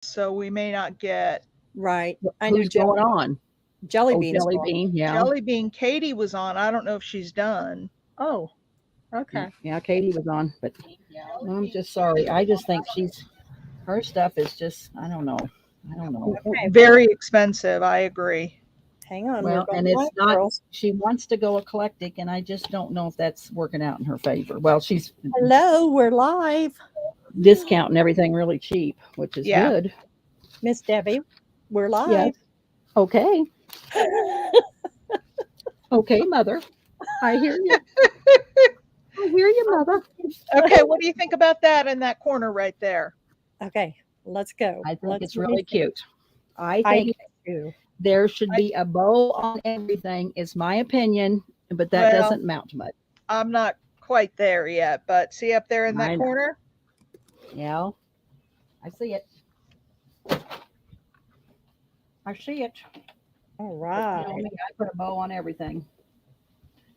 so we may not get Right. I know Who's going on? Jelly Oh, Bean's Jelly gone. Bean. Yeah. Jelly Bean. Katie was on. I don't know if she's done. Oh, Yeah, okay. yeah, Katie was on, but I'm just sorry. I just think her stuff is just, I don't know. I don't know. Okay. Very expensive. I agree. Hang on. We're Well, going and it's live, not, girls. she wants to go eclectic, and I just don't know if that's working out in her favor. Well, she's Hello, we're live. discounting everything really cheap, which is Yeah. good. Miss Debbie, we're Yes. live. Okay. Okay, mother. I hear you. I hear you, mother. Okay, what do you think about that in that corner right there? Okay, let's go. I think Let's it's really cute. I I do think too. there should I, be a bow on everything, is my opinion, but that well, doesn't mount much. I'm not quite there yet, but see up there in that I know. corner? Yeah, I see it. I see it. All But right. me, I put a bow on everything.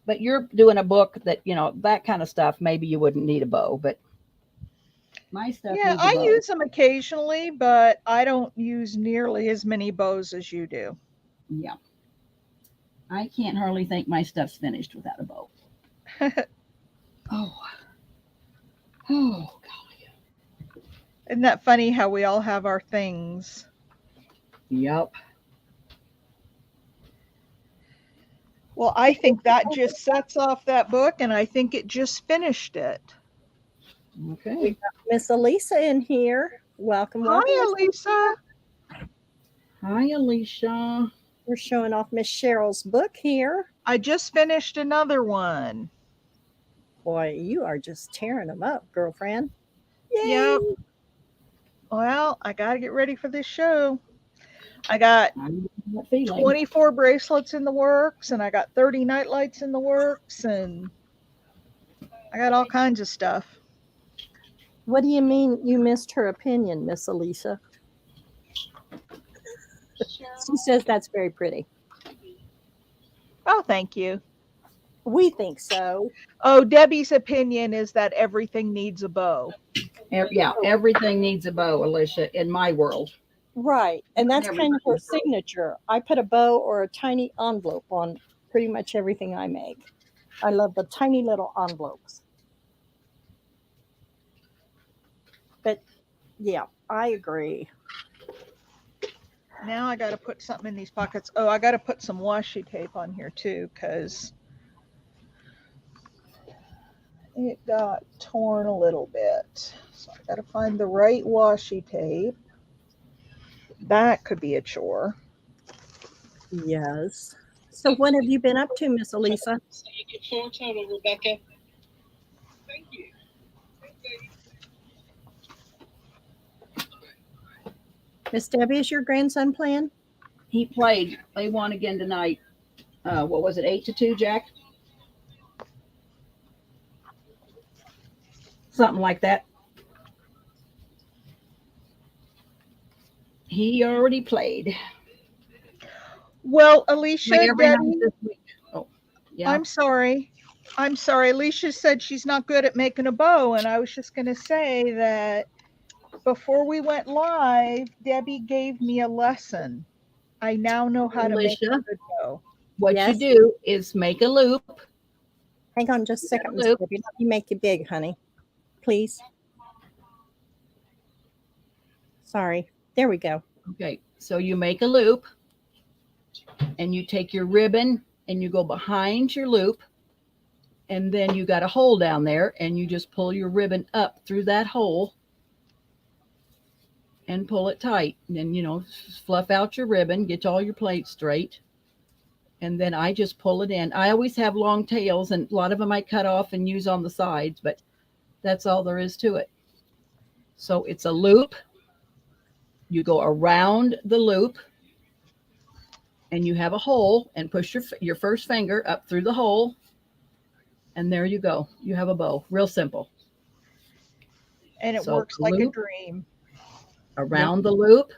But you're doing a book that, that kind of stuff, maybe you wouldn't need a bow, but my stuff Yeah, needs a I bow. use them occasionally, but I don't use nearly as many bows as you do. Yeah. I can't hardly think my stuff's finished without a bow. Oh. Oh, golly. Isn't that funny how we all have our things? Yep. Well, I think that just sets off that book, and I think it just finished it. We Okay. got Miss Elisa in here. Welcome, welcome. Hi, Miss- Elisa. Hi, Alicia. We're showing off Miss Cheryl's book here. I just finished another one. Boy, you are just tearing them up, girlfriend. Yay! Yep. Well, I got to get ready for this show. I got I know that feeling. 24 bracelets in the works, and I got 30 nightlights in the works, and I got all kinds of stuff. What do you mean you missed her opinion, Miss Alicia? She says that's very pretty. Oh, thank you. We think so. Oh, Debbie's opinion is that everything needs a bow. Yeah, everything needs a bow, Alicia, in my world. Right. And that's kind of her Everybody's bow. signature. I put a bow or a tiny envelope on pretty much everything I make. I love the tiny little envelopes. But yeah, I agree. Now I got to put something in these pockets. Oh, I got to put some washi tape on here too, because it got torn a little bit. So I got to find the right washi tape. That could be a chore. Yes. So what have you been up to, Miss Elisa? Rebecca. Thank you. Miss Debbie, is your grandson playing? He played. They won again tonight. What was it, 8-2, Jack? Something like that. He already played. Well, Alicia, Play every night Debbie, this week. Oh, yeah. I'm sorry. I'm sorry. Alicia said she's not good at making a bow, and I was just going to say that before we went live, Debbie gave me a lesson. I now know how to make a Alicia, good bow. what Yes. you do is make a loop. Hang on just a second, Miss Loop. Debbie. Let me make you big, honey. Please. Sorry. There we go. Okay, so you make a loop and you take your ribbon and you go behind your loop, and then you got a hole down there and you just pull your ribbon up through that hole and pull it tight. And then, fluff out your ribbon, get all your plates straight. And then I just pull it in. I always have long tails, and a lot of them I cut off and use on the sides, but that's all there is to it. So it's a loop. You go around the loop and you have a hole, and push your first finger up through the hole. And there you go. You have a bow. Real simple. And it So works like a loop. dream. Around the loop,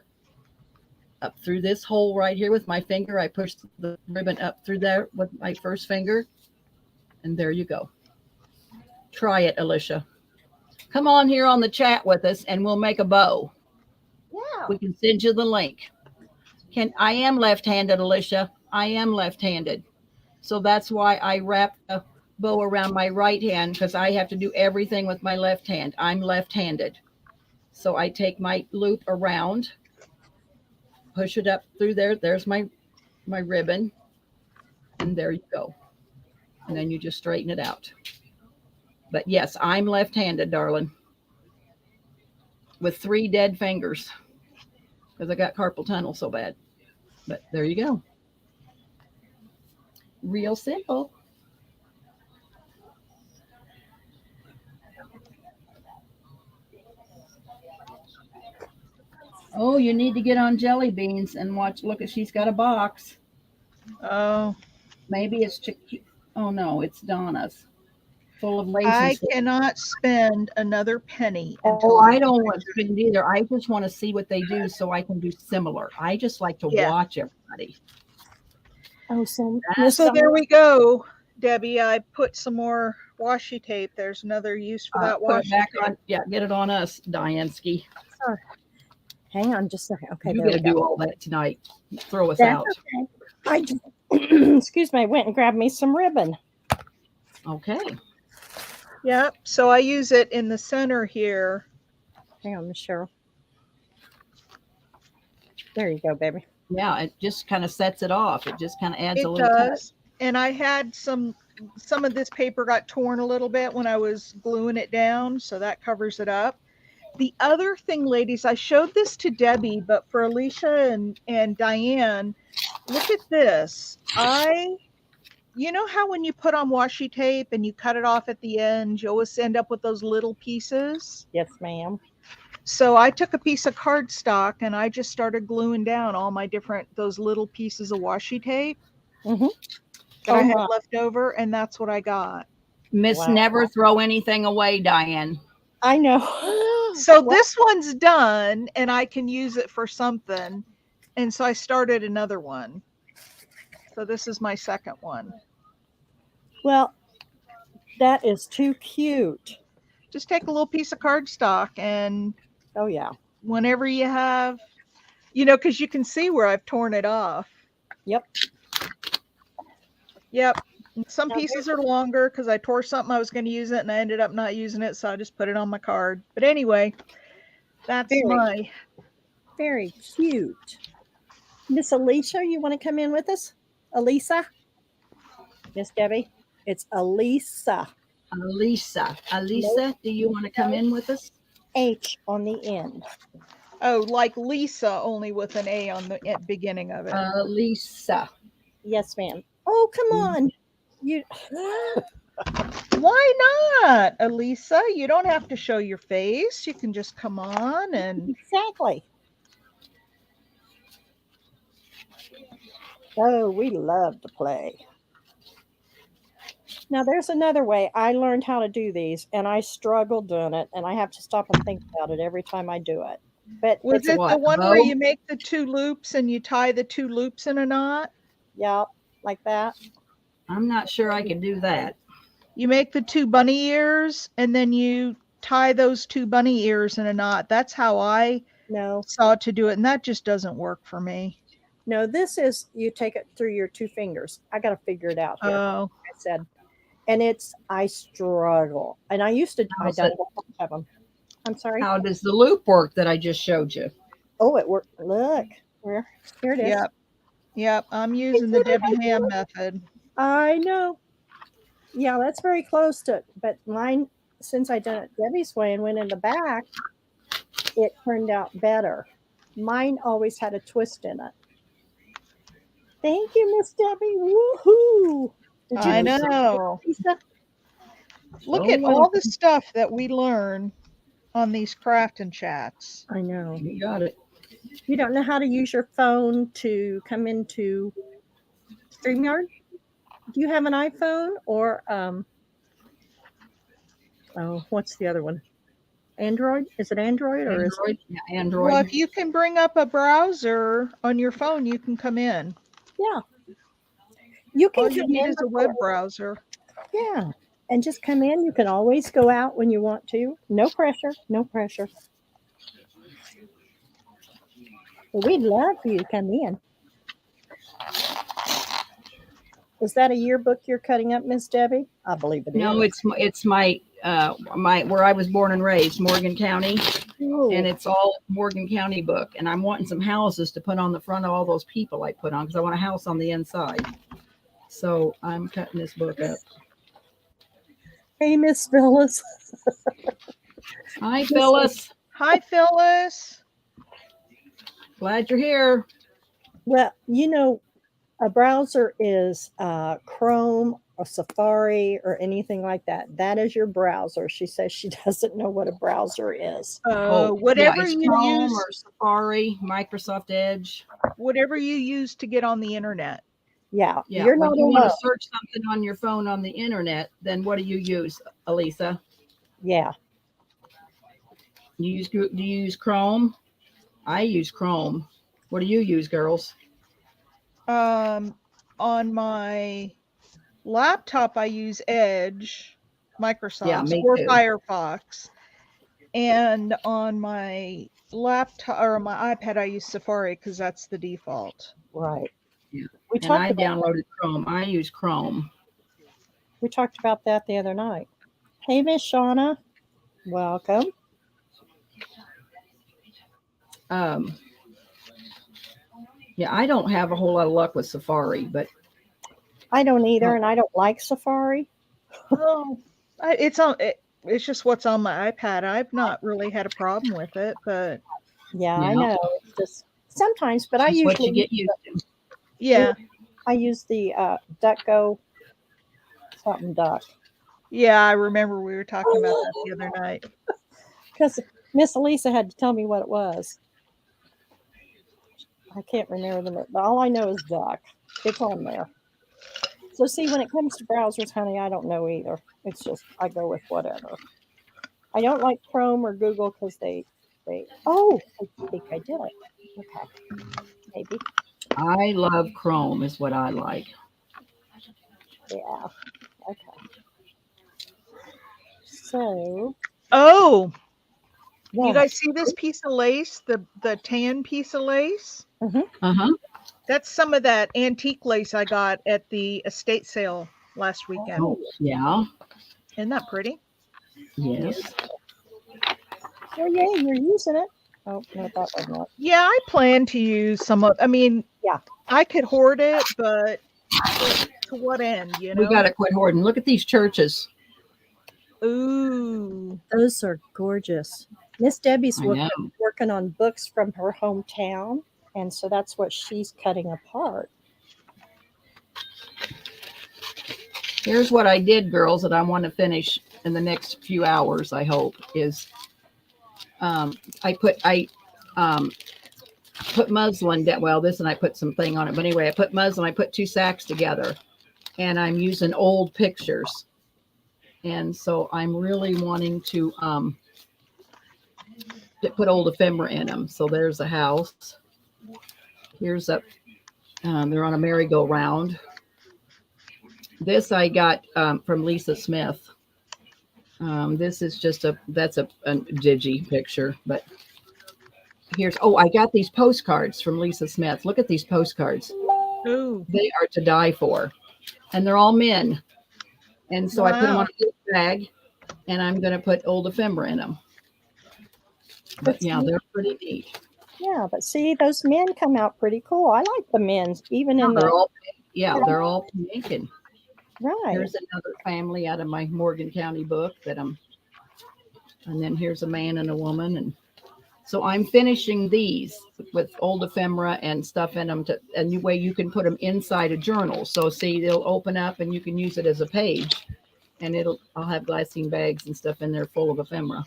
up through this hole right here with my finger. I push the ribbon up through there with my first finger. And there you go. Try it, Alicia. Come on here on the chat with us and we'll make a bow. Yeah. We can send you the link. I am left-handed, Alicia. I am left-handed. So that's why I wrap the bow around my right hand, because I have to do everything with my left hand. I'm left-handed. So I take my loop around, push it up through there. There's my ribbon. And there you go. And then you just straighten it out. But yes, I'm left-handed, darling, with 3 dead fingers because I got carpal tunnel so bad. But there you go. Real simple. Oh, you need to get on Jelly Beans and watch. Look at, she's got a box. Oh, Maybe it's oh no, it's Donna's, full of lazy I stuff. cannot spend another penny Oh, until I don't want to spend either. I just want to see what they do so I can do similar. I just like to Yeah. watch everybody. Oh, so So there we go, Debbie. I put some more washi tape. There's another use for that Put it washi back tape. on. Yeah, get it on us, Diansky. Sorry. Hang on just a second. Okay, You there got we to do go. all that tonight. Throw us That's out. okay. I just, excuse me, I went and grabbed me some ribbon. Okay. Yep. So I use it in the center here. Hang on, Miss Cheryl. There you go, baby. Yeah, it just kind of sets it off. It just kind of adds It a little touch. does. And I had some of this paper got torn a little bit when I was gluing it down, so that covers it up. The other thing, ladies, I showed this to Debbie, but for Alicia and Diane, look at this. You know how when you put on washi tape and you cut it off at the end, you always end up with those little pieces? Yes, ma'am. So I took a piece of cardstock and I just started gluing down all my those little pieces of washi tape Mm-hmm. that I had left over, and that's what I got. Miss Wow. Never throw anything away, Diane. I know. So this one's done and I can use it for something. And so I started another one. So this is my second one. Well, that is too cute. Just take a little piece of cardstock and Oh, yeah. whenever you have, because you can see where I've torn it off. Yep. Yep. Some Now pieces are longer because I tore something I was going to use it and I ended up not using it. So I just put it on my card. But anyway, that's Very cute. Miss Alicia, you want to come in with us? Elisa? Miss Debbie? It's Elisa. Alisa, Nope. do you want to come in with us? H on the end. Oh, like Lisa, only with an A on the beginning of it. Lisa. Yes, ma'am. Oh, come on. You. Why not, Elisa? You don't have to show your face. You can just come on and Exactly. Oh, we love to play. Now, there's another way. I learned how to do these, and I struggle doing it, and I have to stop and think about it every time I do it. But was it's it the what, one bow? where you make the 2 loops and you tie the 2 loops in a knot? yeah, like that. I'm not sure I can do that. You make the 2 bunny ears and then you tie those 2 bunny ears in a knot. That's how I No, saw to do it, and that just doesn't work for me. no, this is you take it through your 2 fingers. I got to figure it out here. Oh, I said, and I struggle, and I used to. I How's done it? a bunch of them. I'm sorry. How does the loop work that I just showed you? Oh, it worked. Look, here it is. yep. Yep, I'm using the Debbie Ham method. I know. Yeah, that's very close to it. But mine, since I done it Debbie's way and went in the back, it turned out better. Mine always had a twist in it. Thank you, Miss Debbie. Woohoo! Did you I do know. Lisa? Look So at all the stuff that we learn on these crafting chats. I know. You got it. You don't know how to use your phone to come into StreamYard? Do you have an iPhone or what's the other one? Android? Is it Android or is Android? Yeah, Android. Well, if you can bring up a browser on your phone, you can come in. yeah? You can All you come need in is a web browser. Yeah, and just come in. You can always go out when you want to. No pressure. No pressure. Well, we'd love for you to come in. Is that a yearbook you're cutting up, Miss Debbie? I believe it No, is. it's my where I was born and raised, Morgan County, Oh, and it's all Morgan County book. And I'm wanting some houses to put on the front of all those people I put on because I want a house on the inside. So I'm cutting this book up. hey, Miss Phyllis. Hi, Phyllis. Hi, Phyllis. Glad you're here. Well, you know, a browser is Chrome or Safari or anything like that. That is your browser. She says she doesn't know what a browser is. Whatever it's you Chrome use, or Safari, Microsoft Edge. whatever you use to get on the internet. Yeah, Yeah, you're when not you want alone. to search something on your phone on the internet, then what do you use, Elisa? Yeah, Do you use Chrome? I use Chrome. What do you use, girls? On my laptop, I use Edge, Microsoft, Yeah, me or too. Firefox. And on my laptop or my iPad, I use Safari because that's the default. right. Yeah. We And I talked about downloaded Chrome. I use Chrome. that the other night. Hey, Miss Shauna, welcome. Yeah, I don't have a whole lot of luck with Safari, but I don't either, and I don't like Safari. Oh, it's it's just what's on my iPad. I've not really had a problem with it, but Yeah, I Yeah. know. It's just sometimes, but I that's what you usually get used to. yeah, I use the DuckGo something duck yeah, I remember we were talking about that the other night. because Miss Elisa had to tell me what it was. I can't remember them, but all I know is duck. It's on there. So see, when it comes to browsers, honey, I don't know either. It's just I go with whatever. I don't like Chrome or Google because they. Oh, I think I did it. Okay, maybe. I love Chrome is what I like. Yeah. Okay. So. Oh, you What? guys see this piece of lace, the tan piece of lace? Uh-huh. That's some of that antique lace I got at the estate sale last weekend. Oh, yeah. Isn't that pretty? Yes. Well, yeah, you're using it. Oh no, that wasn't it. Yeah, I plan to use some of. I mean, Yeah. I could hoard it, but to what end? You know, We got to quit hoarding. Look at these churches. Ooh, Those are gorgeous. Miss Debbie's I know. working on books from her hometown, and so that's what she's cutting apart. Here's what I did, girls, that I want to finish in the next few hours, I hope, is I put muslin that well, this and I put some thing on it. But anyway, I put muslin, I put 2 sacks together, and I'm using old pictures. And so I'm really wanting to put old ephemera in them. So there's a house. Here's a they're on a merry-go-round. This I got from Lisa Smith. This is just that's a digi picture, but here's, I got these postcards from Lisa Smith. Look at these postcards. ooh, They are to die for. And they're all men. And so I put them Wow. on a big bag, and I'm going to put old ephemera in them. But yeah, they're pretty neat. Yeah, but see, those men come out pretty cool. I like the men's, even in They're the all pink. Yeah, they're all pink. And right. here's another family out of my Morgan County book and then here's a man and a woman. And so I'm finishing these with old ephemera and stuff in them a new way you can put them inside a journal. So see, they'll open up and you can use it as a page, and I'll have glassine bags and stuff in there full of ephemera.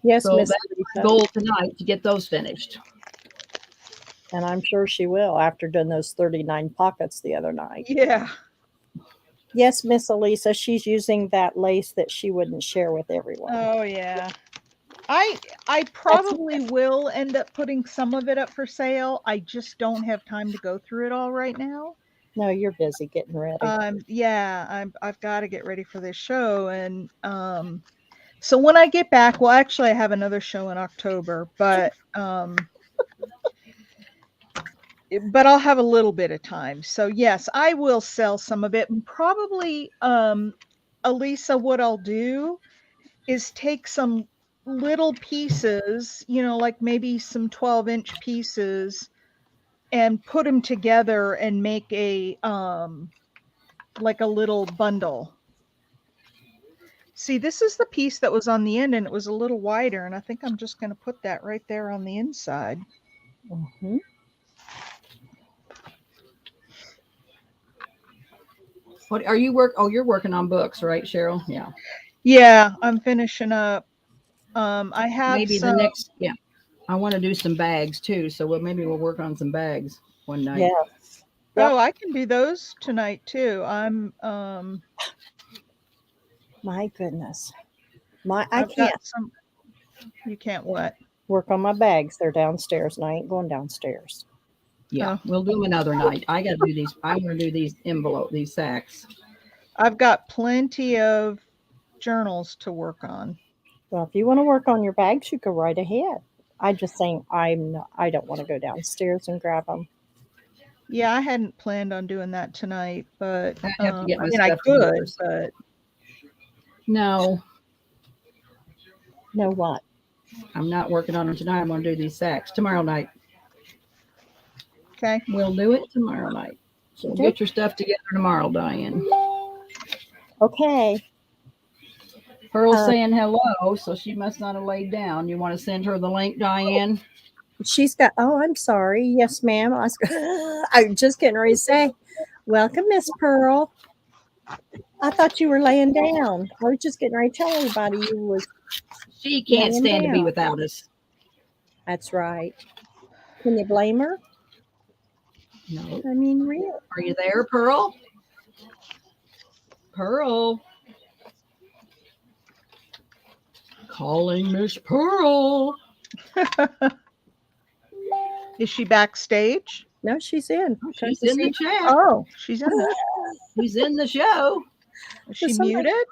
Yes, So Miss that's my Lisa, goal tonight, to get those finished. and I'm sure she will after doing those 39 pockets the other night. yeah. Yes, Miss Elisa, she's using that lace that she wouldn't share with everyone. Oh yeah. I probably will end up putting some of it up for sale. I just don't have time to go through it all right now. No, you're busy getting ready. Yeah, I've got to get ready for this show, and so when I get back, well, actually, I have another show in October, but but I'll have a little bit of time. So yes, I will sell some of it. And probably, Elisa, what I'll do is take some little pieces, like maybe some 12-inch pieces, and put them together and make a like a little bundle. See, this is the piece that was on the end, and it was a little wider, and I think I'm just going to put that right there on the inside. Mhm. What are you you're working on books, right, Cheryl? Yeah. Yeah, I'm finishing up. I have Maybe the some. next, yeah. I want to do some bags too, so maybe we'll work on some bags one night. Yes. Oh, I can do those tonight too. My goodness. I I've got can't some. You can't what? work on my bags. They're downstairs, and I ain't going downstairs. Yeah, Oh. we'll do them another night. I got to do these. I want to do these sacks. I've got plenty of journals to work on. Well, if you want to work on your bags, you go right ahead. I'm just saying I don't want to go downstairs and grab them. Yeah, I hadn't planned on doing that tonight, but I have to get my I stuff could, together. but No what? I'm not working on them tonight. I'm going to do these sacks tomorrow night. okay. We'll do it tomorrow night. So Okay. get your stuff together tomorrow, Diane. Okay. Pearl's saying hello, so she must not have laid down. You want to send her the link, Diane? She's got. Oh, I'm sorry. Yes, ma'am. I'm just getting ready to say, welcome, Miss Pearl. I thought you were laying down. I was just getting ready to tell everybody you was. She can't laying stand to be down. without us. That's right. Can you blame her? No. I mean, really. Are you there, Pearl? Pearl. Calling Miss Pearl. Is she backstage? No, she's in. She's in the chat. Oh, she's in the. She's in the show. Is she somebody- muted?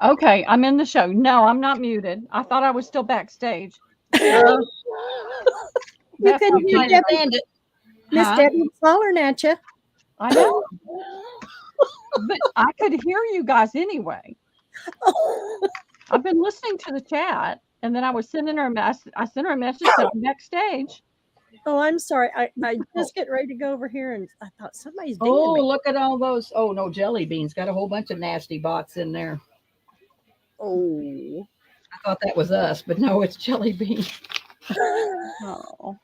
Okay, I'm in the show. No, I'm not muted. I thought I was still backstage. You That's couldn't what hear I'm Debbie. Stand it. Miss Huh? Debbie was hollering at you. I know, but I could hear you guys anyway. I've been listening to the chat, and then I was sending her a message. I sent her a message that I'm backstage. Oh, I'm sorry. I just get ready to go over here, and I thought somebody's dinging Oh, me. look at all those. Oh, no, jelly beans. Got a whole bunch of nasty bots in there. Oh. I thought that was us, but no, it's jelly beans. Oh,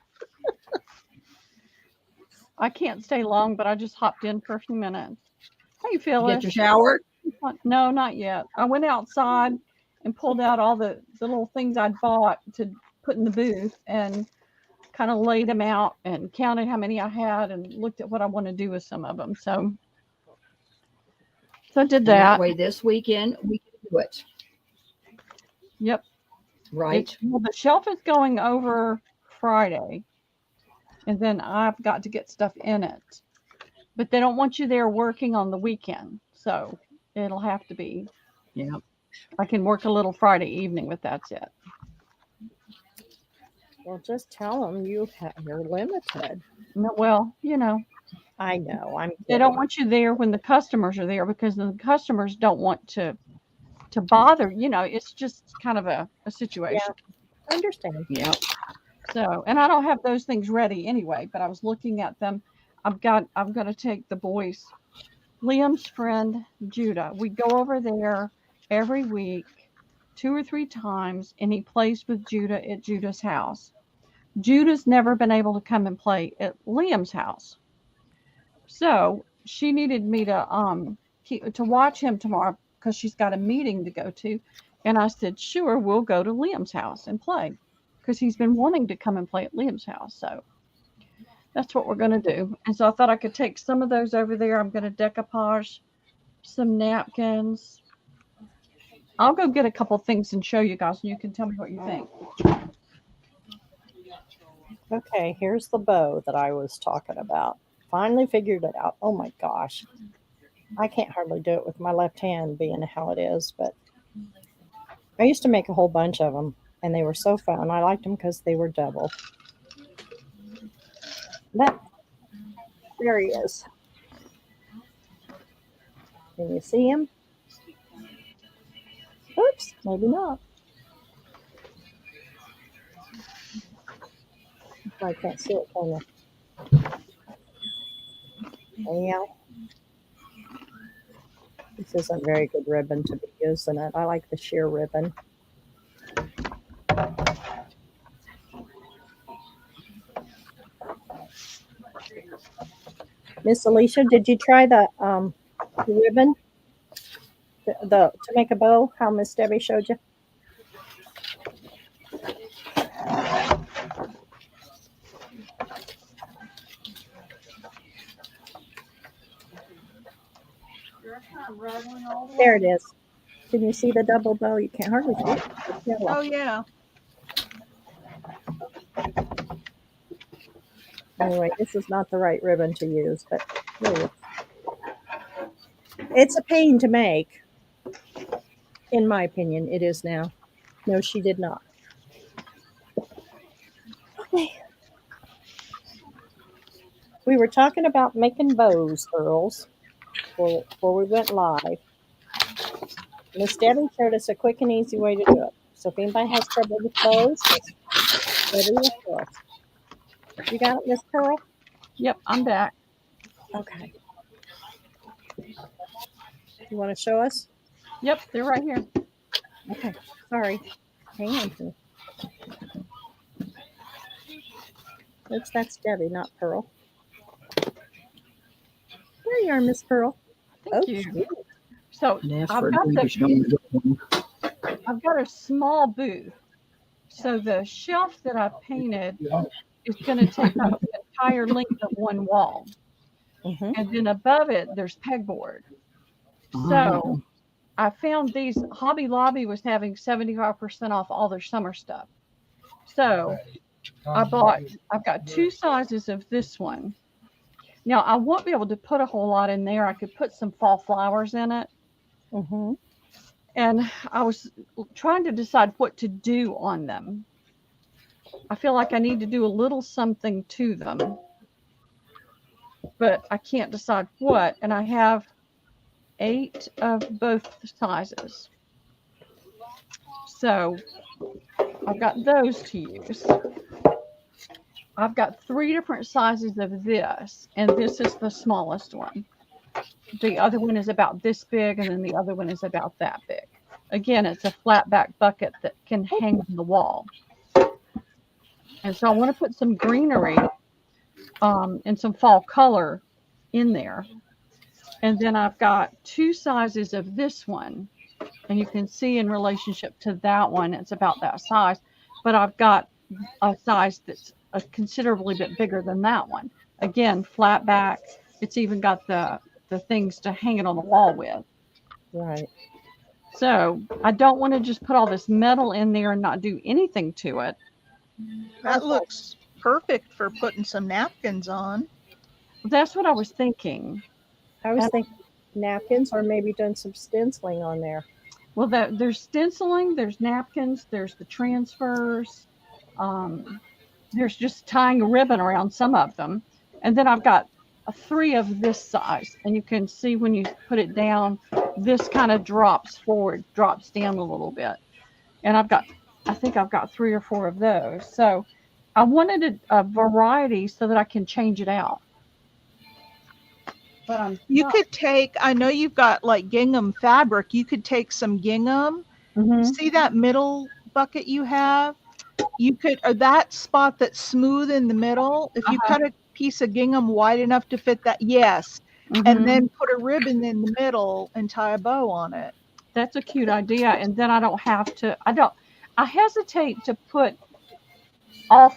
I can't stay long, but I just hopped in for a few minutes. How you Get feeling? your shower. No, not yet. I went outside and pulled out all the little things I'd bought to put in the booth and kind of laid them out and counted how many I had and looked at what I want to do with some of them. So I did And that that. way, this weekend we can do it. Yep. Right. Well, the shelf is going over Friday, and then I've got to get stuff in it. But they don't want you there working on the weekend, so it'll have to be. Yeah. I can work a little Friday evening, but that's it. Well, just tell them you're limited. No, well, you know, I know. they don't want you there when the customers are there because the customers don't want to bother. You know, it's just kind of a situation. I understand. Yeah. So, and I don't have those things ready anyway, but I was looking at them. I'm going to take the boys, Liam's friend, Judah. We go over there every week, 2 or 3 times, and he plays with Judah at Judah's house. Judah's never been able to come and play at Liam's house. So she needed me to watch him tomorrow because she's got a meeting to go to. And I said, sure, we'll go to Liam's house and play because he's been wanting to come and play at Liam's house. So that's what we're going to do. And so I thought I could take some of those over there. I'm going to decoupage some napkins. I'll go get a couple things and show you guys, and you can tell me what you think. Okay, here's the bow that I was talking about. Finally figured it out. Oh my gosh. I can't hardly do it with my left hand being how it is, but I used to make a whole bunch of them, and they were so fun. I liked them because they were double. That, there he is. Can you see him? Oops, maybe not. I can't see it, can you? Anyhow, this isn't very good ribbon to be using it. I like the sheer ribbon. Miss Alicia, did you try the ribbon, the to make a bow? How Miss Debbie showed you? There it is. Can you see the double bow? You can't hardly see it. It's yellow. Oh yeah. Anyway, this is not the right ribbon to use, but really, it's a pain to make. In my opinion, it is now. No, she did not. Okay. We were talking about making bows, girls, before we went live. Miss Debbie showed us a quick and easy way to do it. So if anybody has trouble with bows, Debbie will show us. You got it, Miss Pearl? Yep, I'm back. Okay. You want to show us? Yep, they're right here. Okay. Sorry. Hang on to me. Oops, that's Debbie, not Pearl. There you are, Miss Pearl. Thank you. Cute. So And ask I've for a got drink if you don't want to go home. I've got a small booth. So the shelf that I painted is going to take up the entire length of one wall. Mhm. And then above it, there's pegboard. So I found these, Hobby Lobby was having 75% off all their summer stuff. So I've got two sizes of this one. Now I won't be able to put a whole lot in there. I could put some fall flowers in it. Mhm. And I was trying to decide what to do on them. I feel like I need to do a little something to them, but I can't decide what. And I have 8 of both sizes. So I've got those to use. I've got 3 different sizes of this, and this is the smallest one. The other one is about this big, and then the other one is about that big. Again, it's a flat back bucket that can hang on the wall. And so I want to put some greenery and some fall color in there. And then I've got 2 sizes of this one. And you can see in relationship to that one, it's about that size. But I've got a size that's a considerably bit bigger than that one. Again, flat back. It's even got the things to hang it on the wall with. Right. So I don't want to just put all this metal in there and not do anything to it. That looks perfect for putting some napkins on. That's what I was thinking. I was thinking napkins or maybe done some stenciling on there. Well, there's stenciling, there's napkins, there's the transfers, there's just tying a ribbon around some of them. And then I've got 3 of this size. And you can see when you put it down, this kind of drops forward, drops down a little bit. And I think I've got 3 or 4 of those. So I wanted a variety so that I can change it out. But You could take, I know you've got like gingham fabric. You could take some gingham. See that middle bucket you have? You could, or that spot that's smooth in the middle, if you cut a piece of gingham wide enough to fit that, yes. And then put a ribbon in the middle and tie a bow on it. That's a cute idea. And then I don't have to, I hesitate to put all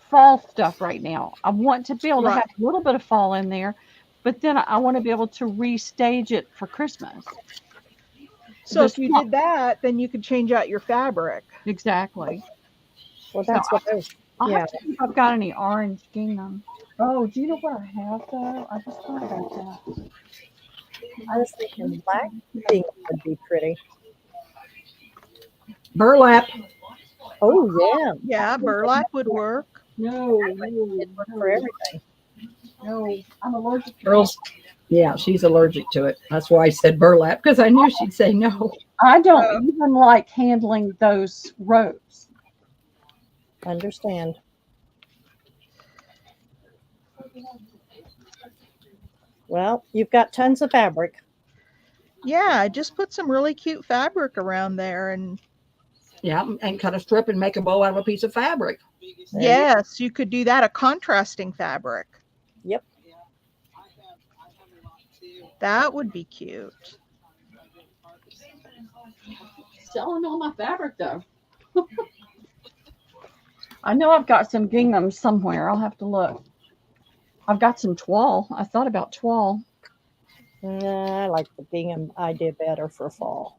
fall stuff right now. I want to be able to have a little bit of fall in there, but then I want to be able to restage it for Christmas. So if you did that, then you could change out your fabric. Exactly. Well, that's what I was. I'll have to see if I've got any orange gingham. Oh, do you know what I have though? I just thought about that. I was thinking black gingham would be pretty. Burlap. Oh yeah. Yeah, burlap would work. No, It worked for everything. no. I'm allergic to girls. Yeah, she's allergic to it. That's why I said burlap because I knew she'd say no. I don't even like handling those ropes. Understand. Well, you've got tons of fabric. Yeah, I just put some really cute fabric around there, and Yeah, and cut a strip and make a bow out of a piece of fabric. There you- yes, you could do that, a contrasting fabric. Yep. That would be cute. Selling all my fabric though. I know I've got some gingham somewhere. I'll have to look. I've got some twill. I thought about twill. Nah, I like the gingham idea better for fall.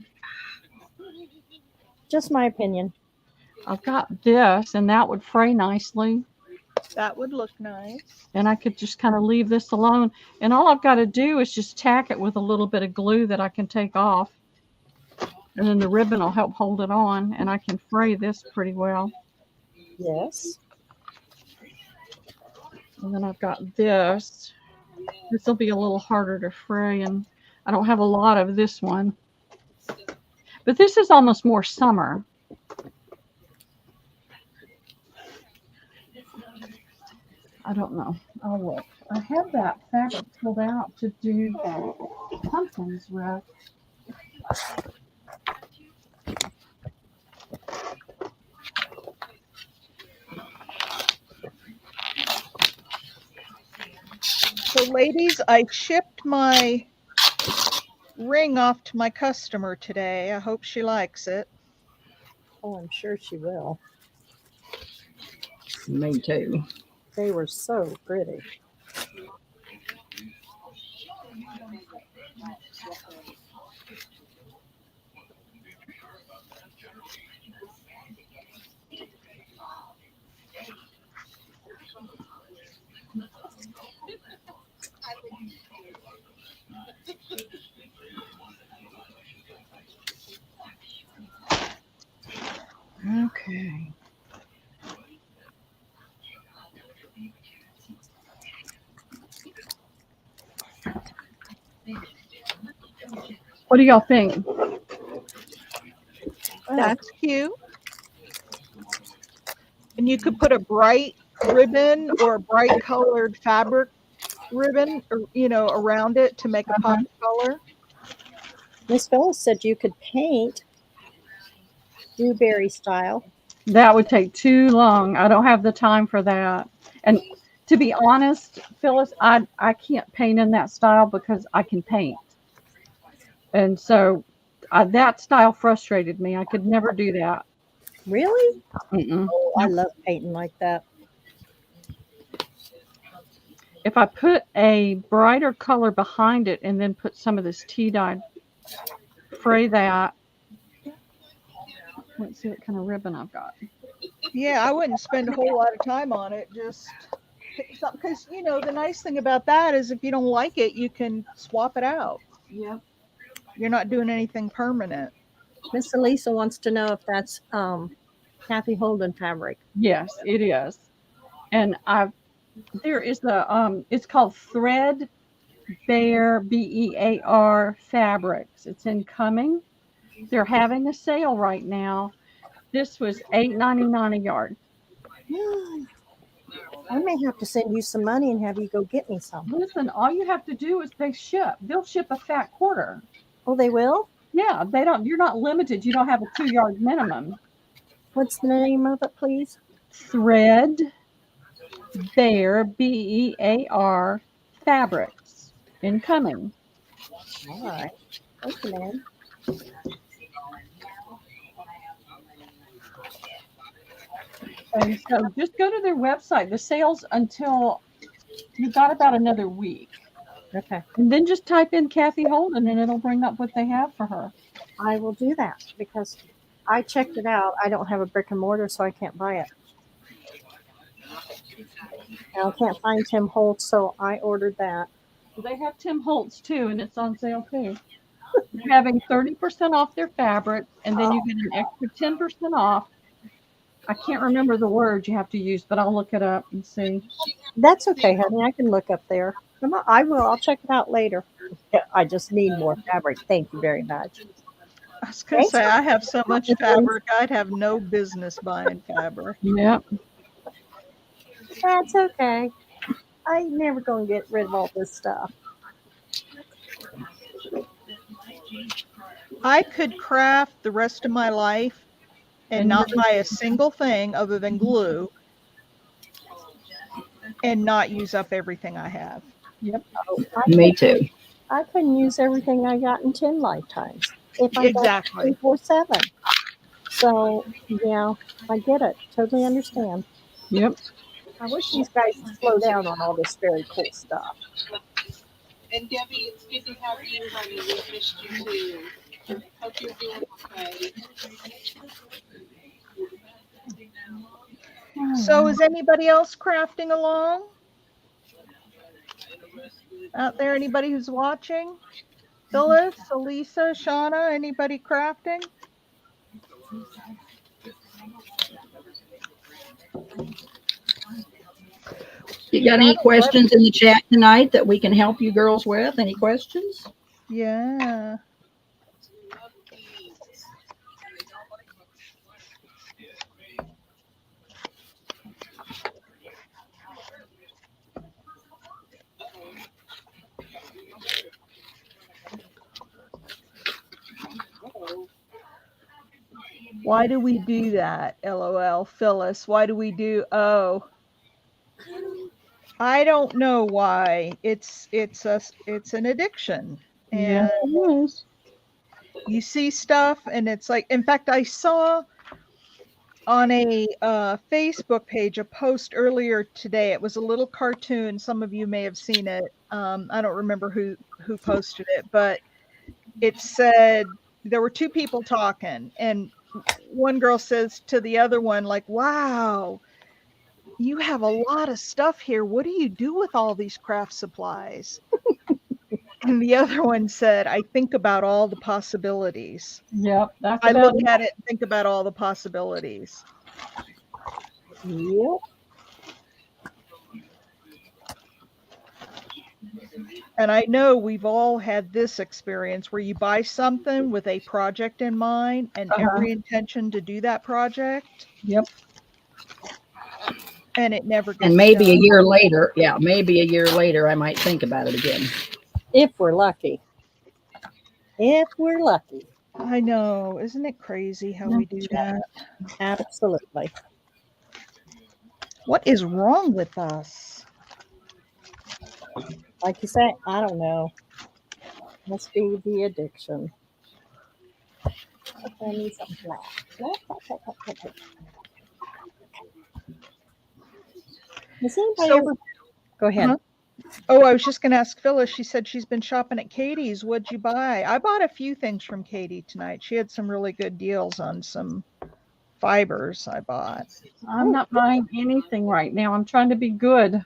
Just my opinion. I've got this, and that would fray nicely. That would look nice. And I could just kind of leave this alone. And all I've got to do is just tack it with a little bit of glue that I can take off. And then the ribbon will help hold it on, and I can fray this pretty well. Yes. And then I've got this. This will be a little harder to fray, and I don't have a lot of this one. But this is almost more summer. I don't know. I'll look. I have that fabric pulled out to do the pumpkins with. So, ladies, I shipped my ring off to my customer today. I hope she likes it. Oh, I'm sure she will. Me too. They were so pretty. Okay. What do y'all think? That's cute. And you could put a bright ribbon or a bright colored fabric ribbon, or, around it to make a pop of color. Miss Phyllis said you could paint dewberry style. That would take too long. I don't have the time for that. And to be honest, Phyllis, I can't paint in that style because I can paint. And so that style frustrated me. I could never do that. Really? Mm-mm. Oh, I love painting like that. If I put a brighter color behind it and then put some of this tea dye, fray that. Let's see what kind of ribbon I've got. Yeah, I wouldn't spend a whole lot of time on it. Just pick something, because the nice thing about that is if you don't like it, you can swap it out. Yep. You're not doing anything permanent. Miss Elisa wants to know if that's Kathy Holden fabric. Yes, it is. And there is it's called Thread Bear BEAR Fabrics. It's incoming. They're having a sale right now. This was $8.99 a yard. I may have to send you some money and have you go get me some. Listen, all you have to do is they'll ship a fat quarter. Oh, they will? Yeah, you're not limited. You don't have a 2-yard minimum. What's the name of it, please? Thread Bear BEAR Fabrics. Incoming. All right. Thank you, man. And so just go to their website. The sale's until you've got about another week. Okay. And then just type in Kathy Holden and it'll bring up what they have for her. I will do that because I checked it out. I don't have a brick and mortar, so I can't buy it. And I can't find Tim Holtz, so I ordered that. They have Tim Holtz too, and it's on sale too. They're having 30% off their fabric, and then you get an extra 10% off I can't remember the word you have to use, but I'll look it up and see. That's okay, honey. I can look up there. Come on, I will. I'll check it out later. Yeah, I just need more fabric. Thank you very much. I was gonna Thanks say for I have so much Miss Lynn. fabric, I'd have no business buying fabric. Yep. That's okay. I ain't never gonna get rid of all this stuff. I could craft the rest of my life and And not you're buy a single thing other than glue and not use up everything I have. yep. Oh, Me too. I couldn't use everything I got in 10 lifetimes if I got Exactly. 24/7. So, yeah, I get it. Totally understand. Yep. I wish these guys would slow down on all this very cool stuff. And Debbie, it's good to have you, honey. We missed you too. Hope you're doing okay. So is anybody else crafting along? Out there, anybody who's watching? Phyllis, Elisa, Shauna, anybody crafting? You got any questions in the chat tonight that we can help you girls with? Any questions? Yeah. Why do we do that? LOL. Phyllis, why do we do? Oh, I don't know why. It's an addiction. Yeah. And It is. you see stuff and it's like, in fact, I saw on a Facebook page a post earlier today. It was a little cartoon. Some of you may have seen it. I don't remember who posted it, but it said there were two people talking, and one girl says to the other one, like, "Wow, you have a lot of stuff here. What do you do with all these craft supplies?" And the other one said, "I think about all the possibilities. Yep. That's I about look it. at it and think about all the possibilities." Yep. And I know we've all had this experience where you buy something with a project in mind and every intention to do that project, Yep. and it never gets And maybe a done. year later, maybe a year later, I might think about it again. If we're lucky. If we're lucky. I know. Isn't it crazy how we do that? Absolutely. What is wrong with us? Like you say, I don't know. Must be the addiction. Okay, I need some black. Has anybody So- ever? Go ahead. Huh? Oh, I was just going to ask Phyllis. She said she's been shopping at Katie's. What'd you buy? I bought a few things from Katie tonight. She had some really good deals on some fibers I bought. I'm not buying anything right now. I'm trying to be good.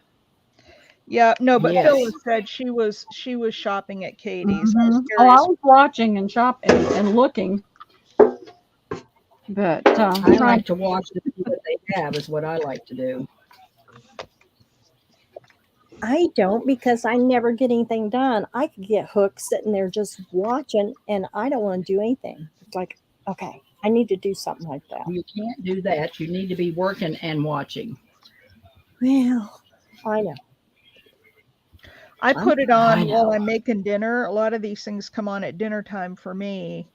Yeah, no, but Yes. Phyllis said she was shopping at Katie's. I was Oh, I curious. was watching and shopping and looking, but I trying. like to watch to see what they have is what I like to do. I don't, because I never get anything done. I could get hooked sitting there just watching, and I don't want to do anything. It's like, okay, I need to do something like that. You can't do that. You need to be working and watching. Well, I know. I put it on I while know. I'm making dinner. A lot of these things come on at dinner time for me,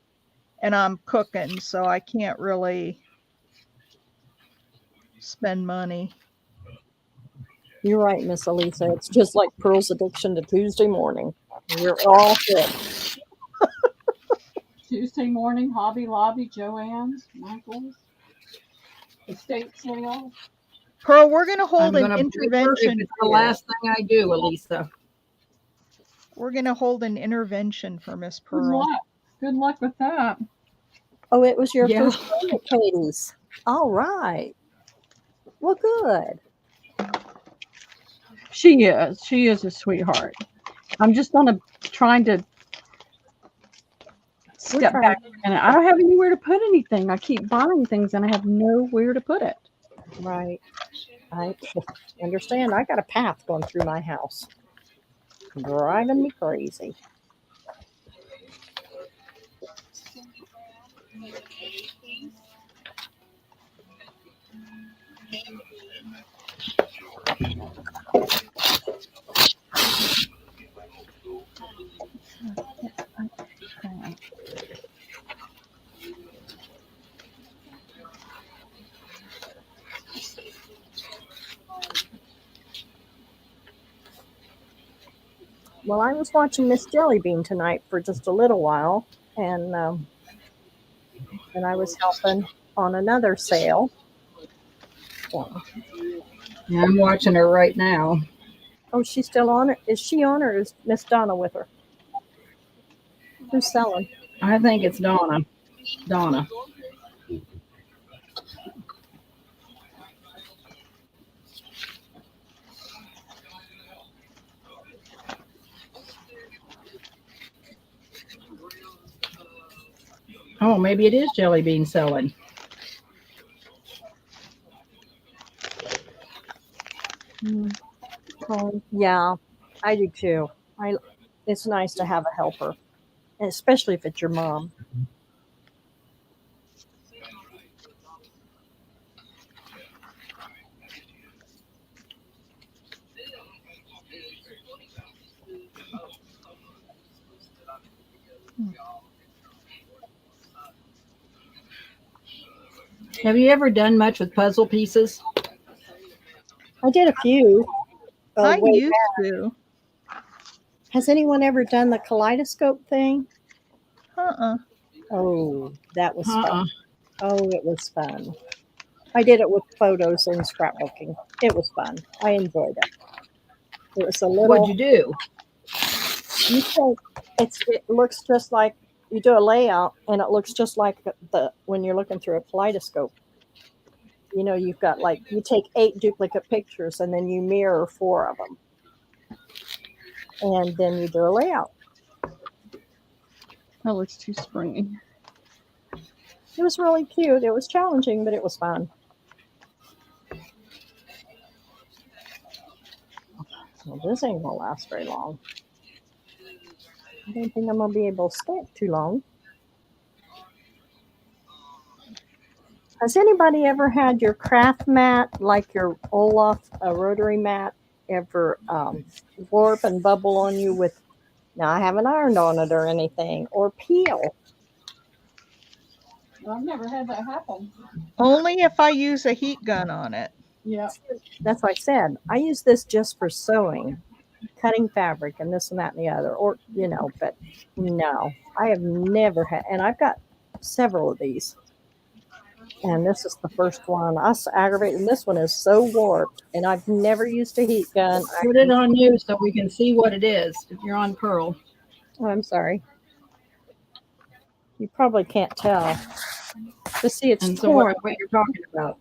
and I'm cooking, so I can't really spend money. You're right, Miss Elisa. It's just like Pearl's addiction to Tuesday morning. We're all hooked. Tuesday morning, Hobby Lobby, Joann's, Michael's, estate sale. Pearl, we're going to I'm hold an going to if intervention it's the for last thing I do, Elisa. We're going to hold an intervention for Miss Good Pearl. luck. Good luck with that. Oh, it was your Yeah. first time at Katie's. All right. Well, good. She is. She is a sweetheart. I'm just trying to step trying- back, and I don't have anywhere to put anything. I keep buying things, and I have nowhere to put it. Right. I understand. I got a path going through my house. Driving me crazy. Cindy Brown, the A, please. Okay. Well, I was watching Miss Jellybean tonight for just a little while, and then I was helping on another sale. So, Yeah, I'm watching her right now. oh, she's still on it. Is she on, or is Miss Donna with her? Who's selling? I think it's Donna. Donna. Oh, maybe it is Jelly Bean selling. Yeah, I do too. It's nice to have a helper, especially if it's your mom. Have you ever done much with puzzle pieces? I did a few. I Wait, used to. has anyone ever done the kaleidoscope thing? Uh-uh. Oh, that was fun. Uh-uh. Oh, it was fun. I did it with photos and scrapbooking. It was fun. I enjoyed it. It was a What'd you little. do? You take it looks just like you do a layout, and it looks just like the when you're looking through a kaleidoscope. You know, you've got like you take 8 duplicate pictures, and then you mirror 4 of them, and then you do a layout. That looks too springy. It was really cute. It was challenging, but it was fun. Well, this ain't gonna last very long. I don't think I'm gonna be able to stay it too long. Has anybody ever had your craft mat, like your Olaf rotary mat, ever warp and bubble on you with? Now I haven't ironed on it or anything, or peel. I've never had that happen. Only if I use a heat gun on it. Yeah. That's what I said. I use this just for sewing, cutting fabric, and this and that and the other, or But no, I have never had, and I've got several of these. And this is the first one. I was aggravated. And this one is so warped. And I've never used a heat gun. Put it on you so we can see what it is. If you're on Pearl. Oh, I'm sorry. You probably can't tell. But see, it's And so torn what you're talking about.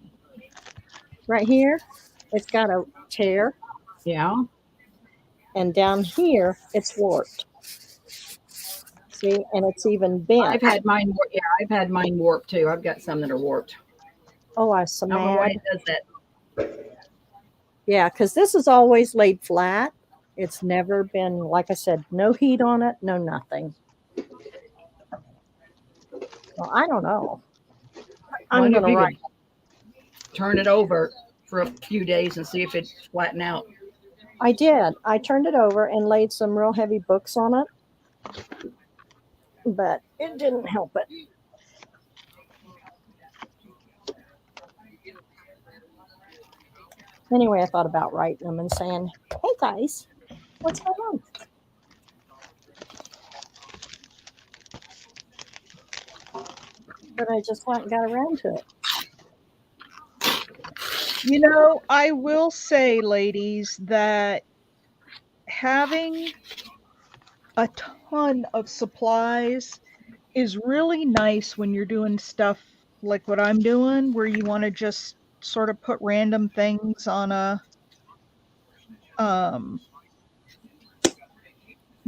right here. It's got a tear. Yeah. And down here, it's warped. See, and it's even bent. I've had mine warped. Yeah, I've had mine warped too. I've got some that are warped. Oh, I was so I don't know why mad. it does that. Yeah, because this is always laid flat. It's never been, like I said, no heat on it, no nothing. Well, I don't know. I'm Wonder if going to you write. could turn it over for a few days and see if it flatten out. I did. I turned it over and laid some real heavy books on it, but it didn't help it. Anyway, I thought about writing them and saying, "Hey guys, what's going on?" But I just hadn't got around to it. You know, I will say, ladies, that having a ton of supplies is really nice when you're doing stuff like what I'm doing, where you want to just sort of put random things on a um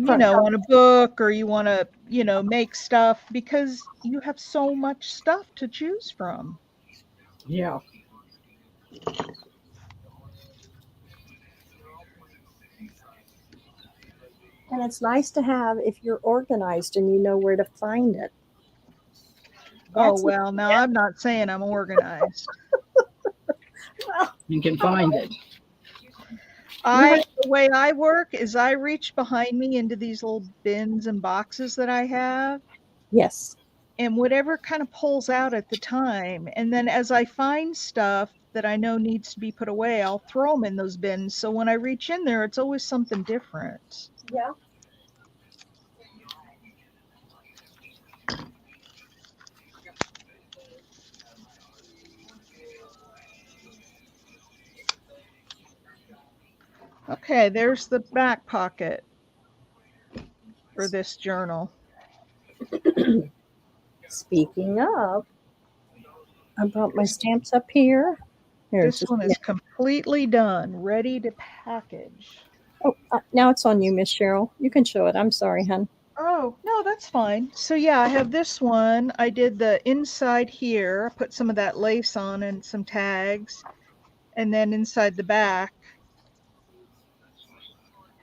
on a book, or you want to make stuff, because you have so much stuff to choose from. Yeah. And it's nice to have if you're organized and you know where to find it. Oh, That's well, now I'm not saying I'm organized. You can find it. The way I work is I reach behind me into these little bins and boxes that I have, yes. and whatever kind of pulls out at the time. And then as I find stuff that I know needs to be put away, I'll throw them in those bins. So when I reach in there, it's always something different. Yeah. Okay, there's the back pocket for this journal. Speaking of, I brought my stamps up here. Here's This one is completely done, ready to package. now it's on you, Miss Cheryl. You can show it. I'm sorry, hon. Oh, no, that's fine. So yeah, I have this one. I did the inside here, put some of that lace on and some tags, and then inside the back.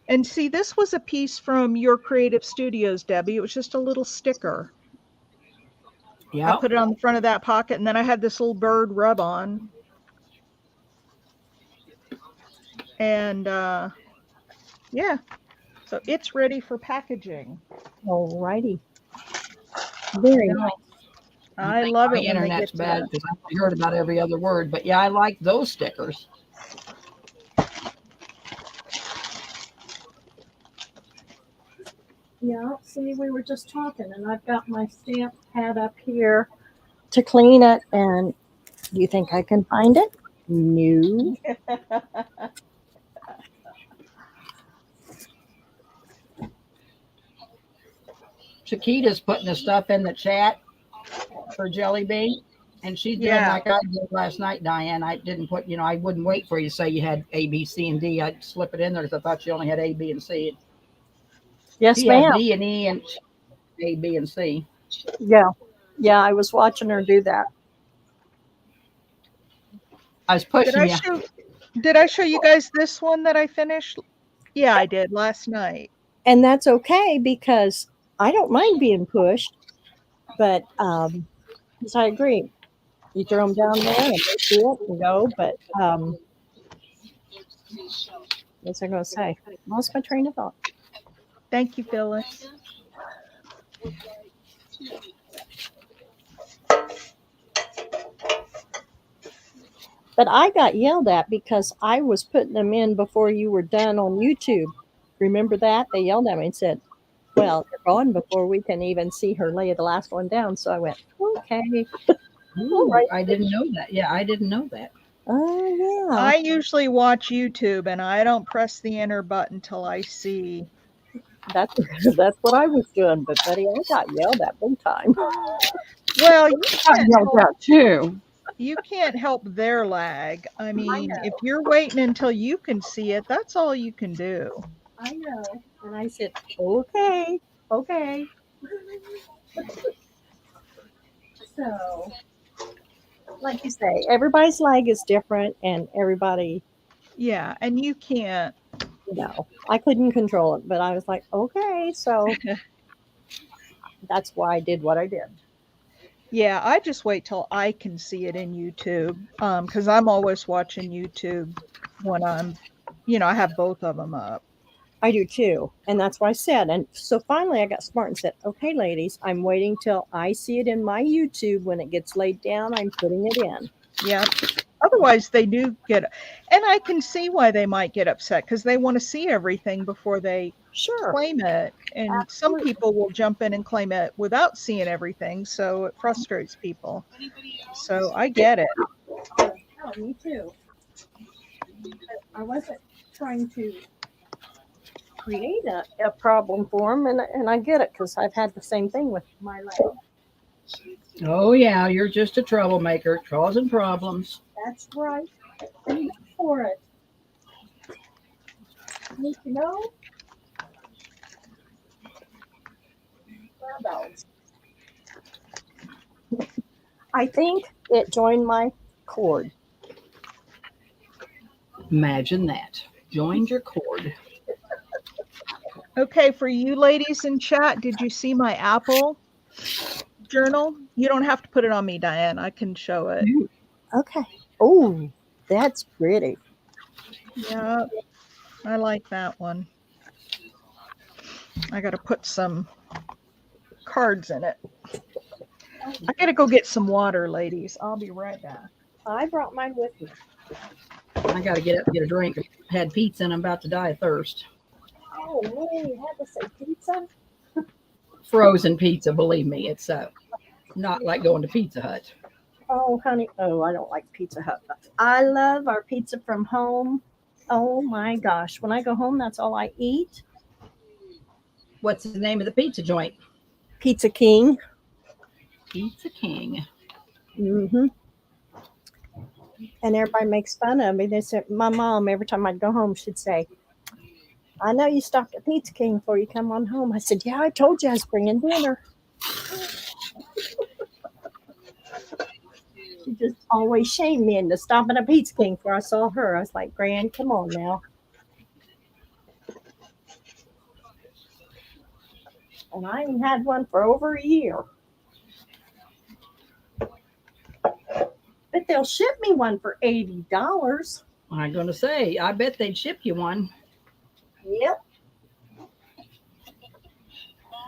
And see, this was a piece from your creative studios, Debbie. It was just a little sticker. I Yeah. put it on the front of that pocket, and then I had this little bird rub on. And yeah, so it's ready for packaging. All righty. Very nice. I love My it when they internet's get to bad that. because I heard about every other word. But yeah, I like those stickers. Yeah, see, we were just talking, and I've got my stamp pad up here to clean it. And do you think I can find it? No. Chiquita's putting the stuff in the chat for Jelly Bean. And she's doing Yeah. like I did last night, Diane. I didn't put, I wouldn't wait for you to say you had A, B, C, and D. I'd slip it in there because I thought you only had A, B, and C. Yes, She has ma'am. D and E and A, B, and C. Yeah. Yeah, I was watching her do that. I was Did pushing I you. show you guys this one that I finished? Yeah, I did last night. And that's okay because I don't mind being pushed. But yes, I agree. You throw them down there and they see it and go. But what's I going to say? Lost my train of thought. Thank you, Phyllis. But I got yelled at because I was putting them in before you were done on YouTube. Remember that? They yelled at me and said, well, they're gone before we can even see her lay the last one down. So I went, okay. Ooh, right. I didn't know that. Yeah, I didn't know that. Oh, yeah. I usually watch YouTube and I don't press the enter button till I see. That's what I was doing. But, buddy, I got yelled at big time. Well, I yelled out too. you can't help their lag. I mean, if you're waiting until you can see it, that's all you can do. I know. And I said, okay. So, like you say, everybody's lag is different and everybody, Yeah, and you can't. I couldn't control it, but I was like, okay. So that's why I did what I did. Yeah, I just wait till I can see it in YouTube because I'm always watching YouTube when I'm, I have both of them up. I do too. And that's why I said. And so finally I got smart and said, okay, ladies, I'm waiting till I see it in my YouTube. When it gets laid down, I'm putting it in. Yeah. Otherwise, they do get, and I can see why they might get upset because they want to see everything before they claim it. And some people will jump in and claim it without seeing everything. So it frustrates people. So I get it. Oh, me too. I wasn't trying to create a problem for them, and I get it because I've had the same thing with my leg. Oh, yeah, you're just a troublemaker, causing problems. That's right. I'm for it. Need to know? I think it joined my cord. Imagine that. Joined your cord. Okay, for you ladies in chat, did you see my apple journal? You don't have to put it on me, Diane. I can show it. Okay. Oh, that's pretty. Yeah, I like that one. I got to put some cards in it. I got to go get some water, ladies. I'll be right back. I brought mine with me. I got to get up and get a drink. Had pizza and I'm about to die of thirst. Oh man, you had to say pizza. Frozen pizza, believe me. It's not like going to Pizza Hut. Oh honey, oh I don't like Pizza Hut. I love our pizza from home. Oh my gosh, when I go home, that's all I eat. What's the name of the pizza joint? Pizza King. Pizza King. Mm-hmm. And everybody makes fun of me. They said my mom every time I'd go home, she'd say, "I know you stopped at Pizza King before you come on home." I said, "Yeah, I told you I was bringing dinner." She just always shamed me into stopping at Pizza King before I saw her. I was like, "Gran, come on now." And I ain't had one for over a year. But they'll ship me one for $80. I'm going to say, I bet they'd ship you one. Yep.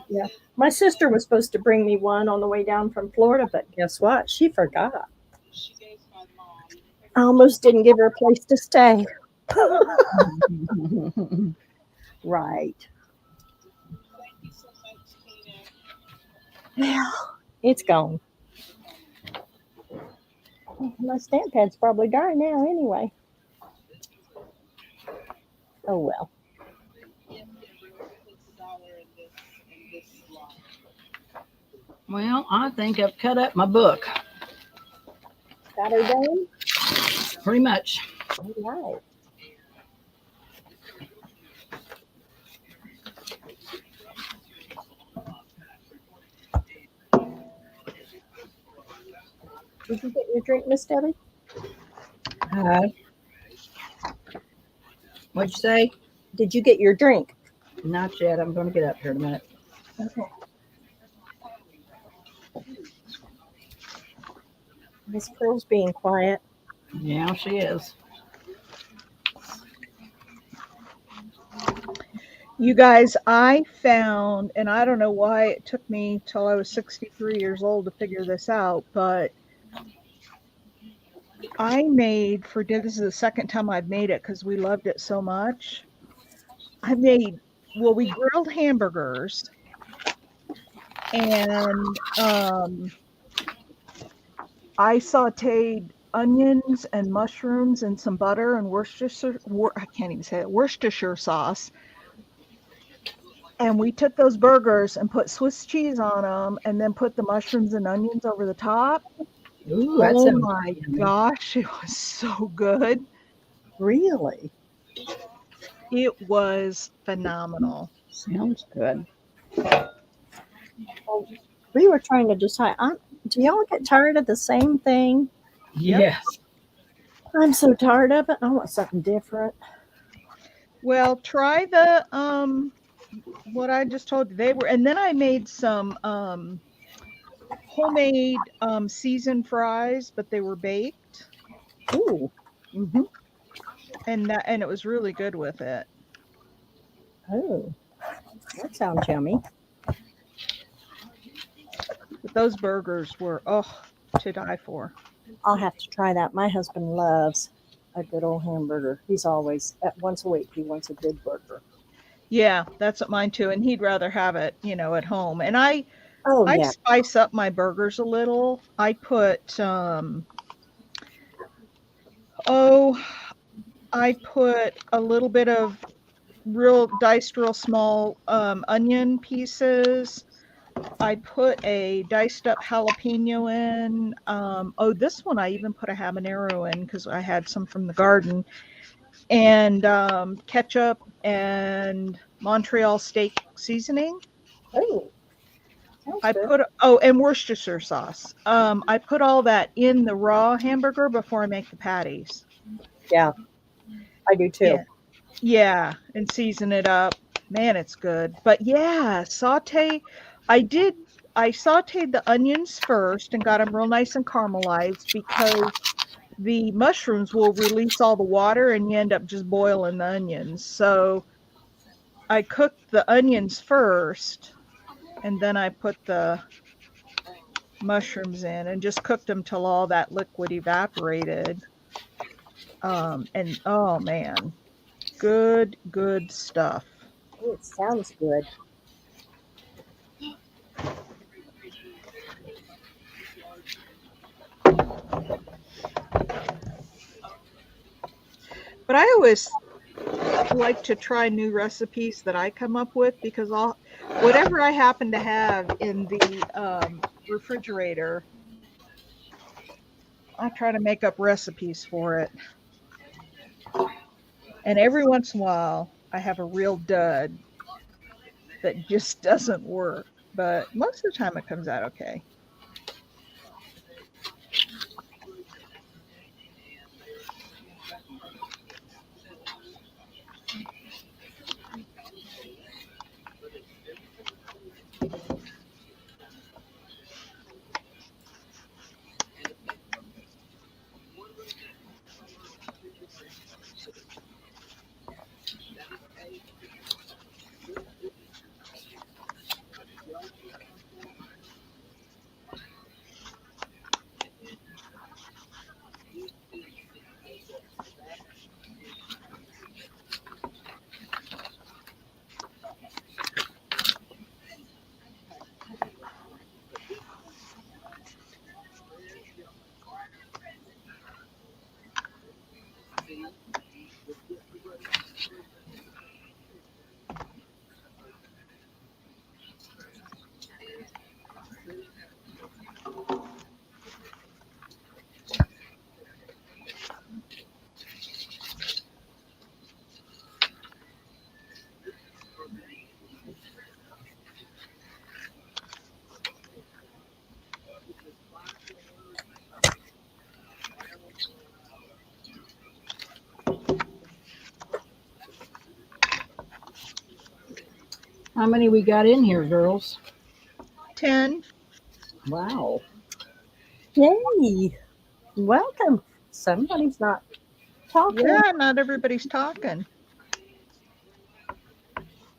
Yeah. My sister was supposed to bring me one on the way down from Florida, but guess what? She forgot. She goes by mom. I almost didn't give her a place to stay. Right. Thank you so much, Tina. Well, it's gone. My stamp pad's probably dry now anyway. Oh well. Yep, everyone puts $1 in this slot. Well, I think I've cut up my book. Got her done? Pretty much. All right. Did you get your drink, Miss Debbie? What'd you say? Did you get your drink? Not yet. I'm going to get up here in a minute. Okay. Miss Pearl's being quiet. Yeah, she is. You guys, I found, and I don't know why it took me till I was 63 years old to figure this out, but I made for dinner. This is the second time I've made it because we loved it so much. We grilled hamburgers and I sauteed onions and mushrooms and some butter and I can't even say it, Worcestershire sauce. And we took those burgers and put Swiss cheese on them and then put the mushrooms and onions over the top. Ooh, that Oh sounds my yummy. gosh, it was so good. Really? It was phenomenal. Sounds good. Well, we were trying to decide. Do y'all get tired of the same thing? Yep. Yes. I'm so tired of it. I want something different. Well, try the what I just told you. And then I made some homemade seasoned fries, but they were baked. Ooh. Mm-hmm. And it was really good with it. Oh, that sounds yummy. But those burgers were to die for. I'll have to try that. My husband loves a good old hamburger. He's always once a week. He wants a good burger. Yeah, that's what mine too. And he'd rather have it, at home. And I Yeah. spice up my burgers a little. I put I put a little bit of diced real small onion pieces. I put a diced up jalapeno in. This one I even put a habanero in because I had some from the garden. And ketchup and Montreal steak seasoning. Oh. And Worcestershire sauce. I put all that in the raw hamburger before I make the patties. Yeah. I do too. Yeah. Yeah, and season it up. Man, it's good. But yeah, saute. I did. I sauteed the onions first and got them real nice and caramelized because the mushrooms will release all the water and you end up just boiling the onions. So I cooked the onions first and then I put the mushrooms in and just cooked them till all that liquid evaporated. And oh man, good stuff. Oh, it sounds good. But I always like to try new recipes that I come up with because whatever I happen to have in the refrigerator, I try to make up recipes for it. And every once in a while, I have a real dud that just doesn't work. But most of the time, it comes out okay. How many we got in here, girls? 10. Wow. Yay! Welcome. Somebody's not talking. Yeah, not everybody's talking.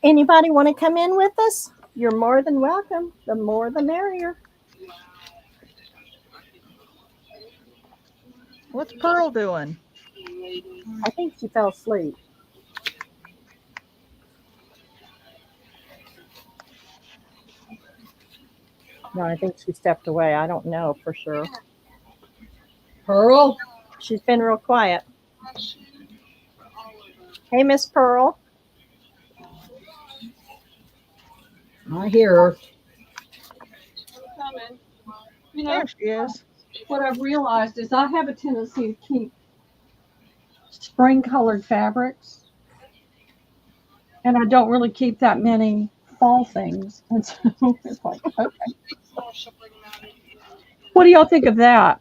Anybody want to come in with us? You're more than welcome. The more the merrier. What's Pearl doing? I think she fell asleep. No, I think she stepped away. I don't know for sure. Pearl? She's been real quiet. Hey, Miss Pearl. I hear her. Coming. You know, There she is. what I've realized is I have a tendency to keep spring colored fabrics, and I don't really keep that many fall things. And so it's like, okay. What do y'all think of that?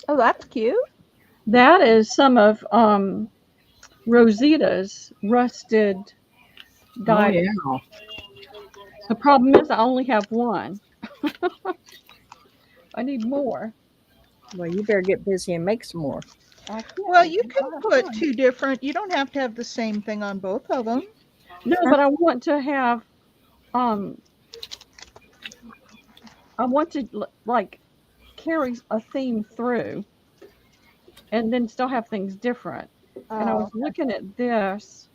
Oh, that's cute. That is some of Rosita's rusted Oh, dyed. yeah. The problem is I only have one. I need more. Well, you better get busy and make some more. I can't. Well, you I can don't have put time. two different. You don't have to have the same thing on both of them. No, but I want to have I want to like carry a theme through and then still have things different. And I was looking at this.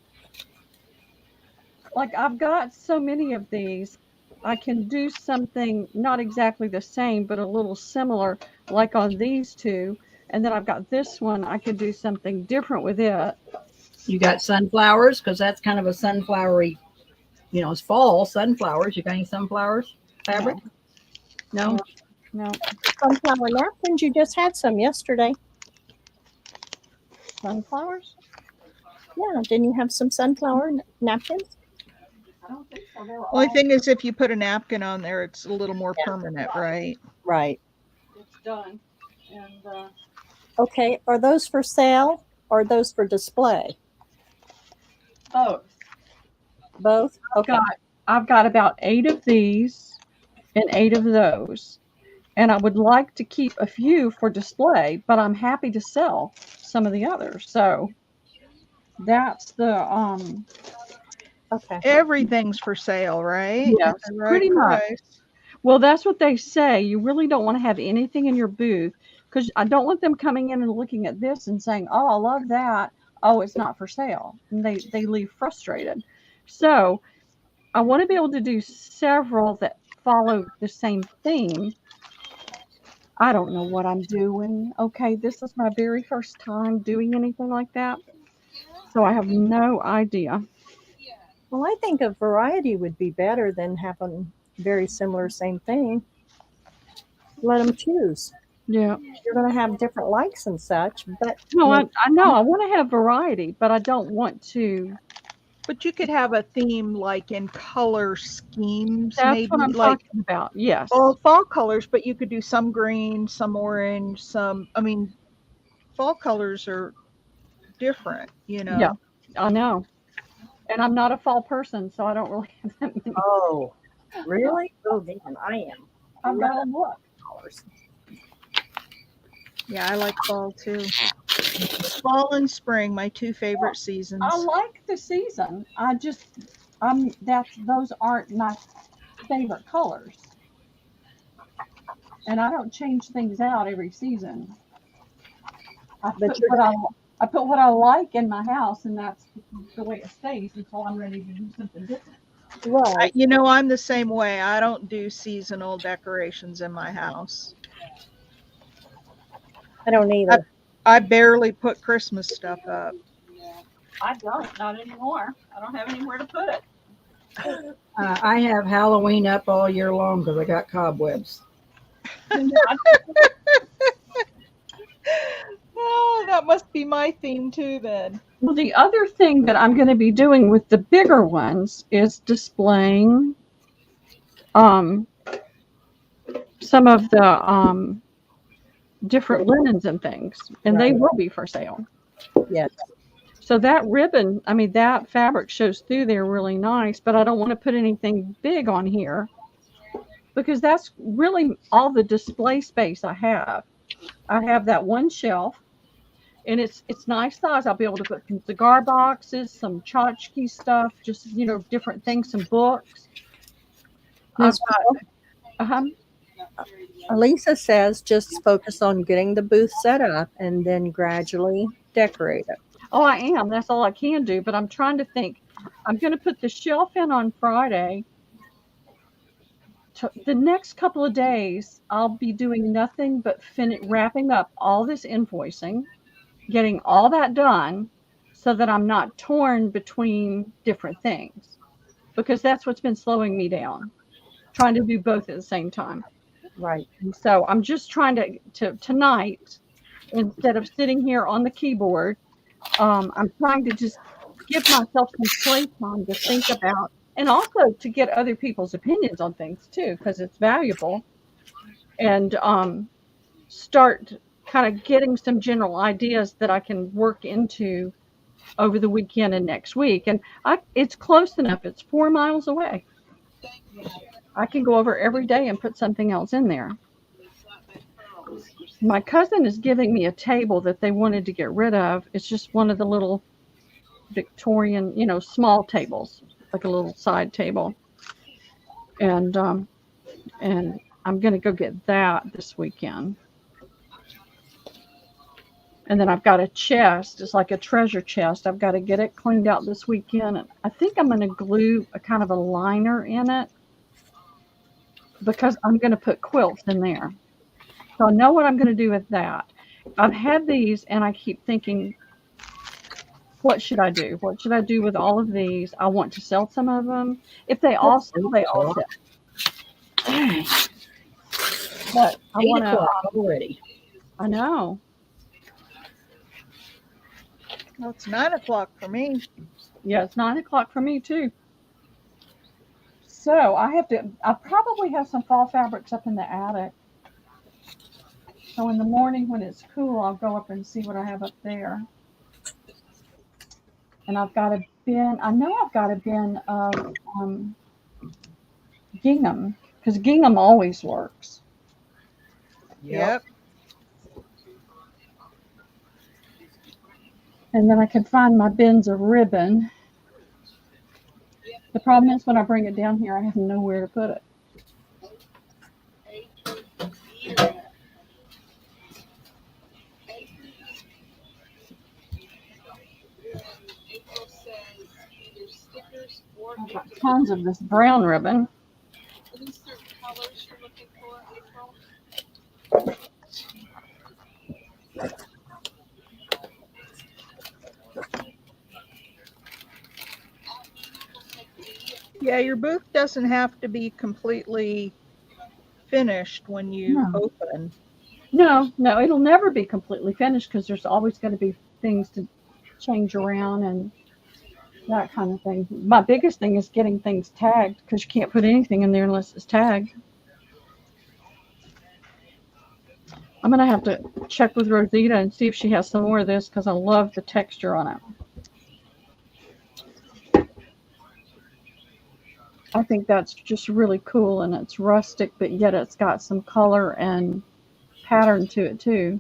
Like I've got so many of these. I can do something not exactly the same, but a little similar, like on these two. And then I've got this one. I could do something different with it. You got sunflowers because that's kind of a sunflowery, it's fall, sunflowers. You got any sunflowers fabric? No? No, Sunflower napkins. You just had some yesterday. sunflowers? Yeah, didn't you have some sunflower napkins? I don't think so. They were Only all thing is, if you put a napkin on there, it's a little more permanent, right? Right. it's done. And Okay, are those for sale? or are those for display? Both. Both? Okay. I've got about 8 of these and 8 of those. And I would like to keep a few for display, but I'm happy to sell some of the others. So that's Okay. Everything's for sale, right? yes, At the right pretty much. price. Well, that's what they say. You really don't want to have anything in your booth because I don't want them coming in and looking at this and saying, "Oh, I love that. Oh, it's not for sale." And they leave frustrated. So I want to be able to do several that follow the same theme. I don't know what I'm doing. Okay, this is my very first time doing anything like that. So I have no idea. Well, I think a variety would be better than having very similar same thing. Let them choose. Yeah. You're going to have different likes and such, but No, I know I want to have variety, but I don't want to. But you could have a theme like in color schemes, That's what maybe I'm like talking about. Yes. fall colors, but you could do some green, some orange, some, I mean, fall colors are different, you Yeah, know. I know. And I'm not a fall person, so I don't really have that many. oh, really? Oh, then I am. I've got to look. Dollars. Yeah, I like fall too. Fall and spring, my two favorite seasons. I like the season. Those aren't my favorite colors. And I don't change things out every season. I But put you're what I put what I like in my house, and that's the way it stays until I'm ready to do something different. right. You know, I'm the same way. I don't do seasonal decorations in my house. I don't either. I barely put Christmas stuff up. I don't, not anymore. I don't have anywhere to put it. I have Halloween up all year long because I got cobwebs. Oh, that must be my theme too then. Well, the other thing that I'm going to be doing with the bigger ones is displaying um, some of the different linens and things, and they Right. will be for sale. Yes. So that ribbon, I mean, that fabric shows through there really nice, but I don't want to put anything big on here because that's really all the display space I have. I have that one shelf, and it's nice size. I'll be able to put some cigar boxes, some tchotchke stuff, just different things, some books. I've Ms. got Lisa says just focus on getting the booth set up and then gradually decorate it. oh, I am. That's all I can do. But I'm trying to think. I'm going to put the shelf in on Friday. The next couple of days, I'll be doing nothing but wrapping up all this invoicing, getting all that done so that I'm not torn between different things because that's what's been slowing me down, trying to do both at the same time. Right. And so I'm just trying to tonight, instead of sitting here on the keyboard, I'm trying to just give myself some playtime to think about and also to get other people's opinions on things too, because it's valuable. And start kind of getting some general ideas that I can work into over the weekend and next week. And it's close enough. It's 4 miles away. I can go over every day and put something else in there. My cousin is giving me a table that they wanted to get rid of. It's just one of the little Victorian, small tables, like a little side table. And I'm going to go get that this weekend. And then I've got a chest. It's like a treasure chest. I've got to get it cleaned out this weekend. And I think I'm going to glue a kind of a liner in it because I'm going to put quilts in there. So I know what I'm going to do with that. I've had these and I keep thinking, what should I do? What should I do with all of these? I want to sell some of them. If they all sell, they all sell. But I want to. Already. I know. Well, it's 9 o'clock for me. Yeah, it's 9 o'clock for me too. So I probably have some fall fabrics up in the attic. So in the morning when it's cool, I'll go up and see what I have up there. and I've got a bin. I know I've got a bin of gingham because gingham always works. Yep. And then I can find my bins of ribbon. The problem is when I bring it down here, I have nowhere to put it. April says either stickers or I've got tons of this brown ribbon. any certain colors you're looking for, April? Yeah, your booth doesn't have to be completely finished when you No. open. No, it'll never be completely finished because there's always going to be things to change around and that kind of thing. My biggest thing is getting things tagged because you can't put anything in there unless it's tagged. I'm going to have to check with Rosita and see if she has some more of this because I love the texture on it. I think that's just really cool, and it's rustic, but yet it's got some color and pattern to it too.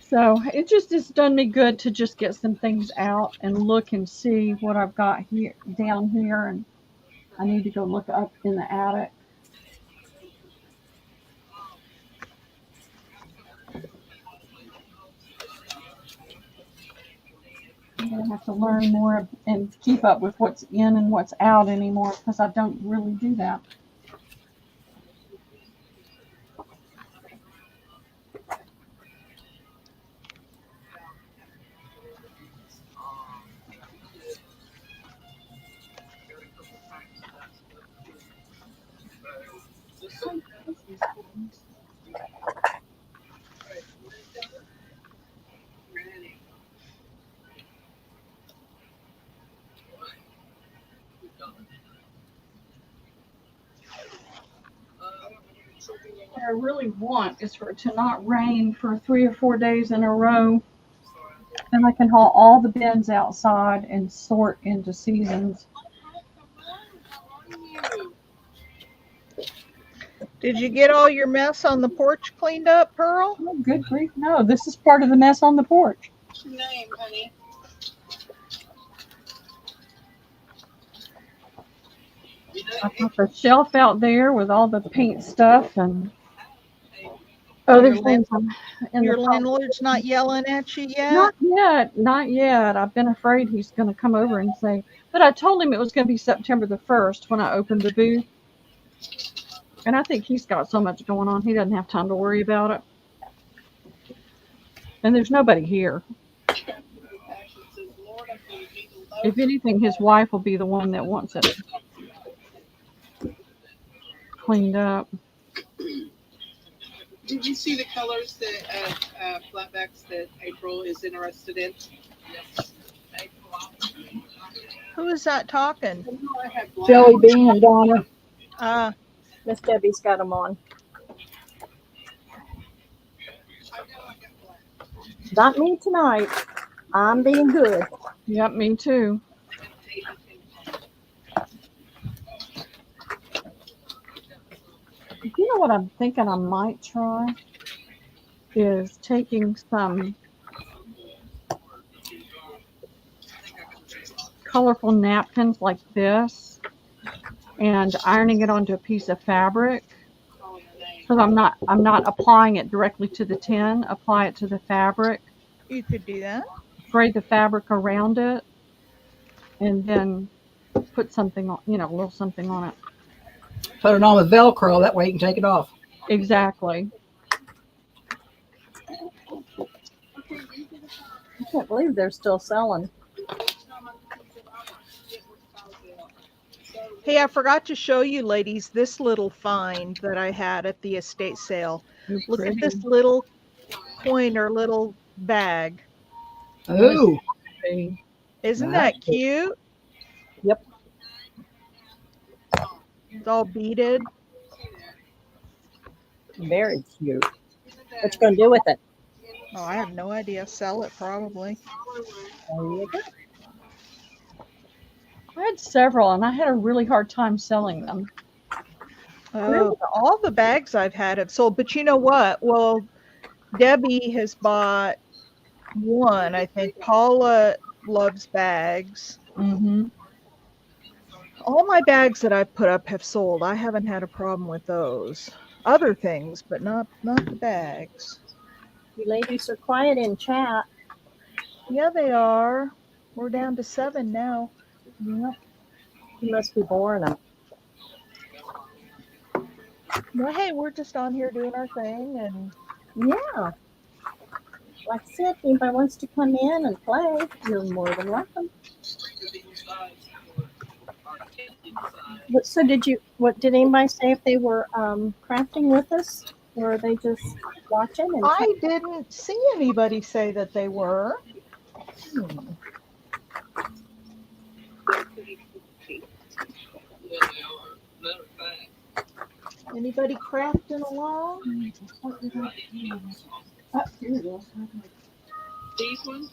So it just has done me good to just get some things out and look and see what I've got here down here, and I need to go look up in the attic. I'm gonna have to learn more and keep up with what's in and what's out anymore because I don't really do that. What I really want is for it to not rain for 3 or 4 days in a row. Then I can haul all the bins outside and sort into seasons. Did you get all your mess on the porch cleaned up, Pearl? Oh, good grief. No, this is part of the mess on the porch. What's your name, honey? I got the shelf out there with all the paint stuff and other Your things in Your the landlord's not yelling at you yet? Not yet, not yet. I've been afraid he's going to come over and say, but I told him it was going to be September the 1st when I opened the booth. And I think he's got so much going on, he doesn't have time to worry about it. And there's nobody here. If anything, his wife will be the one that wants it cleaned up. Did you see the colors that flatbacks that April is interested in? Who is that talking? I have black. Joey Bean and Donna. Miss Miss Debbie's got them on. Not me tonight. I'm being good. Yep, me too. You know what I'm thinking I might try is taking some colorful napkins like this and ironing it onto a piece of fabric. Because I'm not applying it directly to the tin. Apply it to the fabric. You could do that. Braid the fabric around it, and then put something on, a little something on it. Put it on with Velcro. That way you can take it off. Exactly. I can't believe they're still selling. Hey, I forgot to show you ladies this little find that I had at the estate sale. Ooh, Look pretty. at this little coin or little bag. Ooh. Isn't Nice. that cute? Yep. It's all beaded. Very cute. What you gonna do with it? Oh, I have no idea. Sell it probably. There you go. I had several, and I had a really hard time selling them. Oh, all the bags I've had have sold. But you know what? Well, Debbie has bought one. I think Paula loves bags. Mm-hmm. All my bags that I've put up have sold. I haven't had a problem with those. Other things, but not the bags. You ladies are quiet in chat. Yeah, they are. We're down to 7 now. Yep. You must be boring them. Well, hey, we're just on here doing our thing, and Yeah. Like I said, if anybody wants to come in and play, you're more than welcome. So did anybody say if they were crafting with us, or are they just watching and I didn't see anybody say that they were. Anybody crafting along? These ones?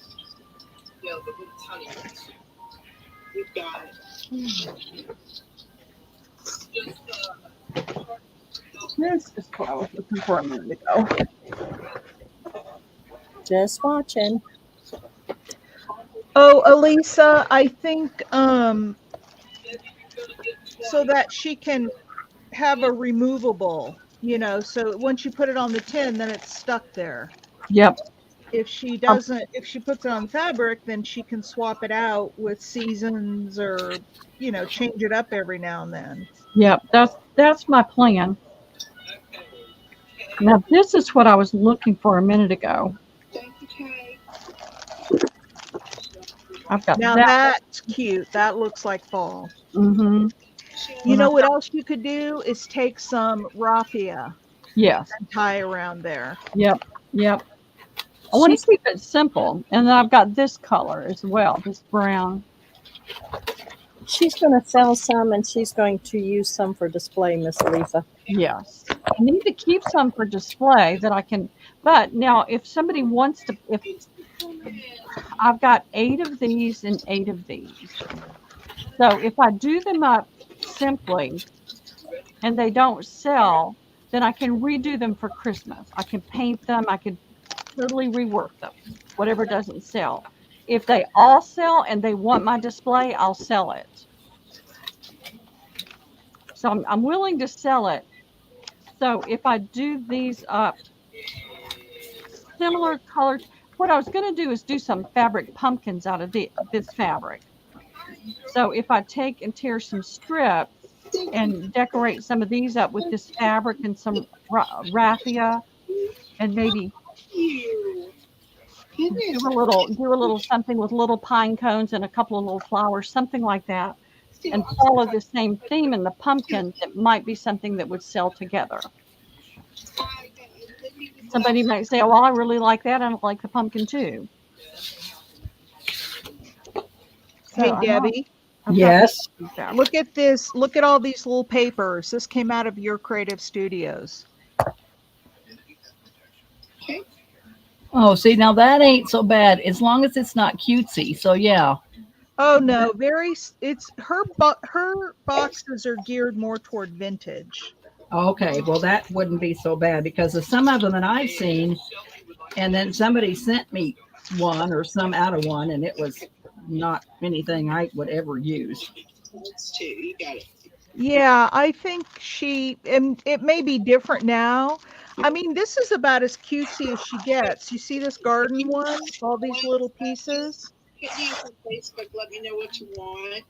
No, the tiny ones. We've got it. That's just what I was looking for a minute ago. just watching? Oh, Elisa, I think so that she can have a removable, so once you put it on the tin, then it's stuck there. Yep. If she puts it on fabric, then she can swap it out with seasons or, change it up every now and then. Yep. That's my plan. Now this is what I was looking for a minute ago. Thank you, Kay. I've got Now that. that's cute. That looks like fall. Mm-hmm. You know what else you could do is take some raffia Yes. and tie around there. Yep. Yep. I want to keep it simple, and then I've got this color as well, this brown. She's going to sell some, and she's going to use some for display, Miss Lisa. Yes. I need to keep some for display that I can. But now, if somebody wants to, if I've got 8 of these and 8 of these, so if I do them up simply and they don't sell, then I can redo them for Christmas. I can paint them. I can totally rework them, whatever doesn't sell. If they all sell and they want my display, I'll sell it. So I'm willing to sell it. So if I do these up, similar colors, what I was going to do is do some fabric pumpkins out of this fabric. So if I take and tear some strips and decorate some of these up with this fabric and some raffia, and maybe do a little something with little pine cones and a couple of little flowers, something like that, and follow the same theme in the pumpkins, it might be something that would sell together. Somebody might say, "Oh, well, I really like that. I like the pumpkin too." Hey, Debbie. Yes. Look at this. Look at all these little papers. This came out of your creative studios. Okay. Oh, see, now that ain't so bad as long as it's not cutesy. So yeah. Oh no, it's her boxes are geared more toward vintage. Okay, well that wouldn't be so bad because of some of them that I've seen, and then somebody sent me one or some out of one, and it was not anything I would ever use. That's 2. You got it. Yeah, I think and it may be different now. I mean, this is about as cutesy as she gets. You see this garden one? All these little pieces? Hit me up on Facebook. Let me know what you want.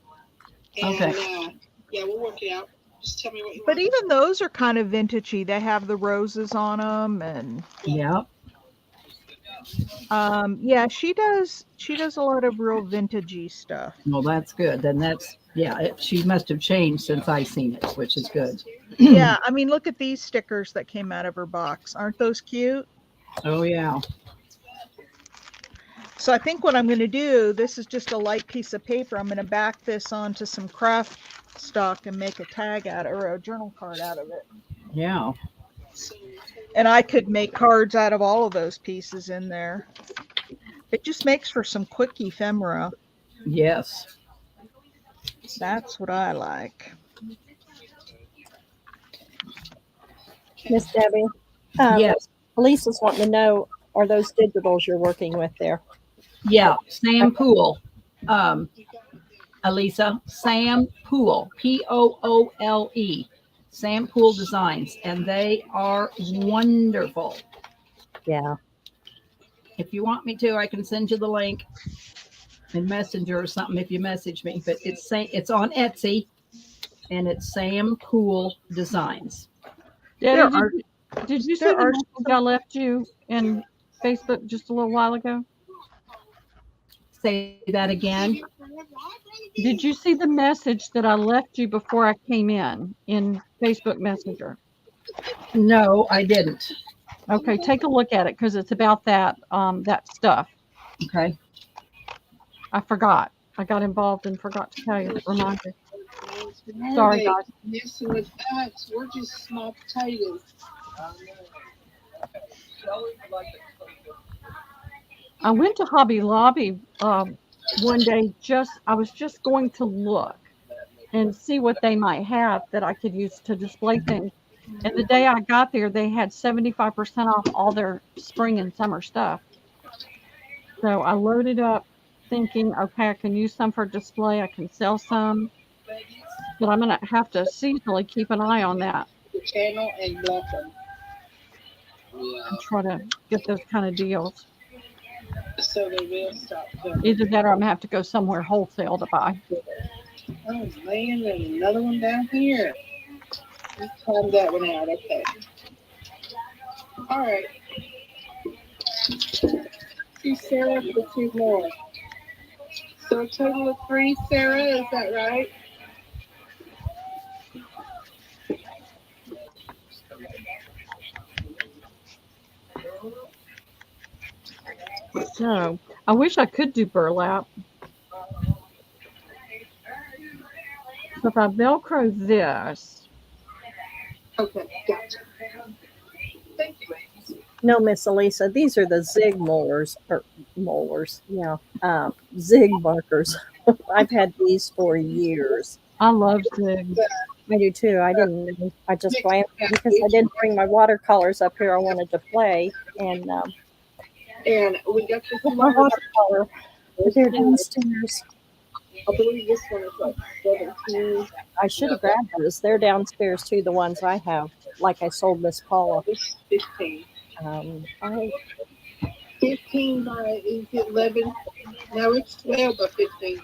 And, Okay. yeah, we'll work it out. Just tell me what you But want. even those are kind of vintagey. They have the roses on them, and Yeah. yeah, she does a lot of real vintagey stuff. Well, that's good. Then that's she must have changed since I seen it, which is good. Yeah, I mean, look at these stickers that came out of her box. Aren't those cute? Oh yeah. So I think what I'm going to do, this is just a light piece of paper. I'm going to back this onto some craft stock and make a tag out or a journal card out of it. Yeah. And I could make cards out of all of those pieces in there. It just makes for some quick ephemera. Yes. That's what I like. Miss Debbie. Yes. Lisa's wanting to know, are those digitals you're working with there? Yeah. Sam Poole. Elisa, Sam Poole, Poole, Sam Poole Designs, and they are wonderful. Yeah. If you want me to, I can send you the link in Messenger or something if you message me. But it's on Etsy, and it's Sam Poole Designs. Debbie, There are did you see there the are message I left you in Facebook just a little while ago? Say that again. Did you see the message that I left you before I came in Facebook Messenger? No, I didn't. Okay, take a look at it because it's about that that stuff. Okay. I forgot. I got involved and forgot to tell you. Reminder. Why are Sorry, they guys. messing with us? We're just small potatoes. I went to Hobby Lobby one day. I was just going to look and see what they might have that I could use to display things. And the day I got there, they had 75% off all their spring and summer stuff. So I loaded up thinking, okay, I can use some for display. I can sell some, but I'm going to have to seasonally keep an eye on that The channel and block them and try to get those kind of deals. so they will stop coming. Either that or I'm going to have to go somewhere wholesale to buy. Oh man, there's another one down here. Let's time that one out. Okay. All right. See Sarah for two more. So a total of 3, Sarah. Is that right? So I wish I could do burlap. So if I Velcro this, Okay, gotcha. Thank you. No, Miss Elisa, these are the zig molars, or molars, yeah, zig markers. I've had these for years. I love zigs. I do too. I didn't know. I just glanced because I didn't bring my watercolors up here. I wanted to play, and And we got this my one. watercolor. They're downstairs. I believe this one is like 17. I should have grabbed those. They're downstairs too. The ones I have, like I sold Miss Paula. This 15. I 15 by is it 11? No, it's 12 by 15.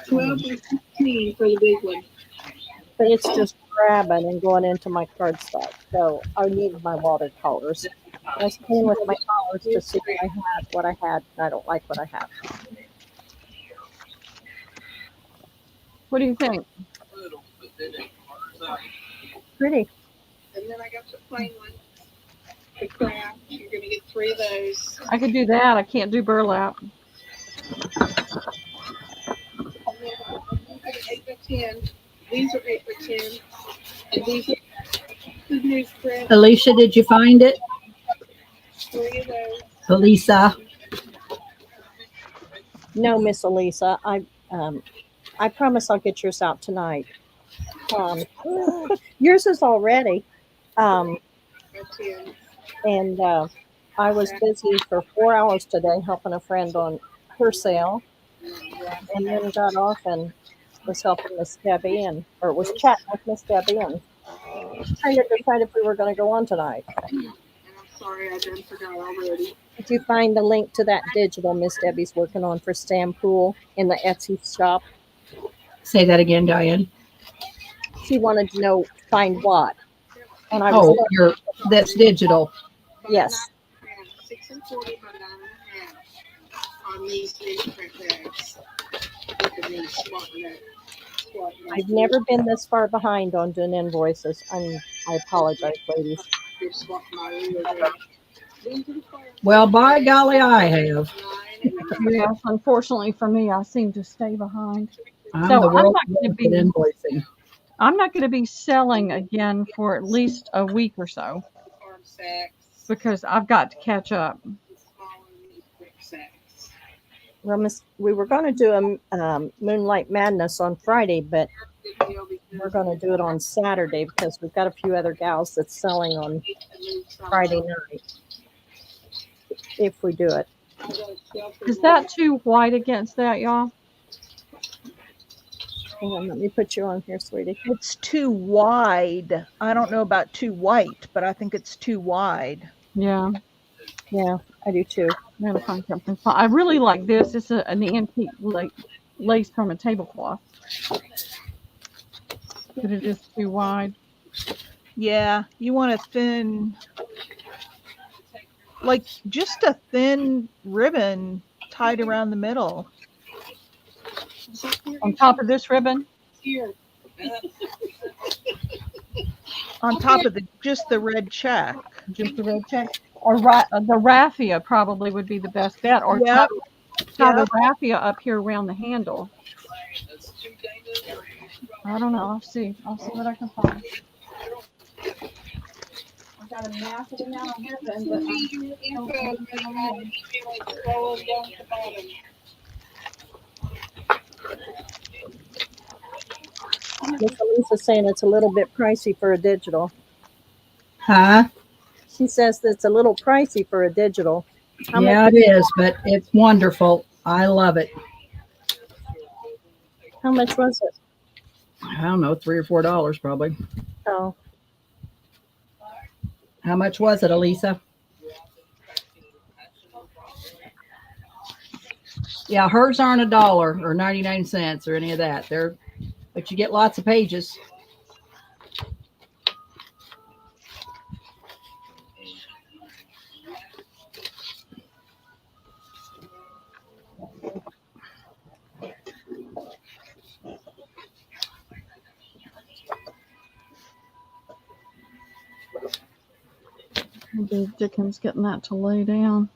12 by 15 for the big one. but it's just grabbing and going into my cardstock. So I need my watercolors. I was playing with my colors to see what I had, and I don't like what I have. What do you think? Pretty. And then I got the plain one. The craft. You're going to get 3 of those. I could do that. I can't do burlap. And then these are 8 by 10. These are 8 by 10. And these are the newsprint. Alicia, did you find it? 3 of those. Elisa. No, Miss Elisa, I promise I'll get yours out tonight. Yours is already. By 10. And I was busy for 4 hours today helping a friend on her sale, and then got off and was helping Miss Debbie or was chatting with Miss Debbie and trying to decide if we were going to go on tonight. And I'm sorry, I done forgot already. Did you find the link to that digital Miss Debbie's working on for Sam Poole in the Etsy shop? Say that again, Diane. She wanted to know, find what? And I was That's digital. Yes. 6 and 40 by 9.5 on these newsprint bags. And then swatting it. I've never been this far behind on doing invoices. I apologize, ladies. You're swatting my ear there. These are the colors. Well, by golly, I have. 9 and Yes, unfortunately for me, I seem to stay behind. I'm So the I'm world not gonna be- invoicing. I'm not going to be selling again for at least a week or so. hard sacks. because I've got to catch up. Smaller quick sacks. Well, we were going to do a Moonlight Madness on Friday, but we're going to do it on Saturday because we've got a few other gals that's selling on Friday night. If we do it, Is that too white against that, y'all? hang on, let me put you on here, sweetie. It's too wide. I don't know about too white, but I think it's too wide. Yeah. Yeah, I do too. I gotta find something fun. I really like this. It's an antique lace from a tablecloth. But it is too wide. Yeah, you want a thin, like just a thin ribbon tied around the middle. On top of this ribbon? Here. On top of just the red check. Just the red check. Or the raffia probably would be the best bet. Or Yep. tie the raffia up here around the handle. I don't know. I'll see what I can find. I've got a massive amount of ribbon, but Miss Elisa's saying it's a little bit pricey for a digital. Huh? She says that it's a little pricey for a digital. How Yeah, much, it is, but it's wonderful. I love it. how much was it? I don't know, $3 or $4 probably. Oh, How much was it, Elisa? Yeah, hers aren't $1 or 99 cents or any of that. But you get lots of pages. maybe Dickens getting that to lay down.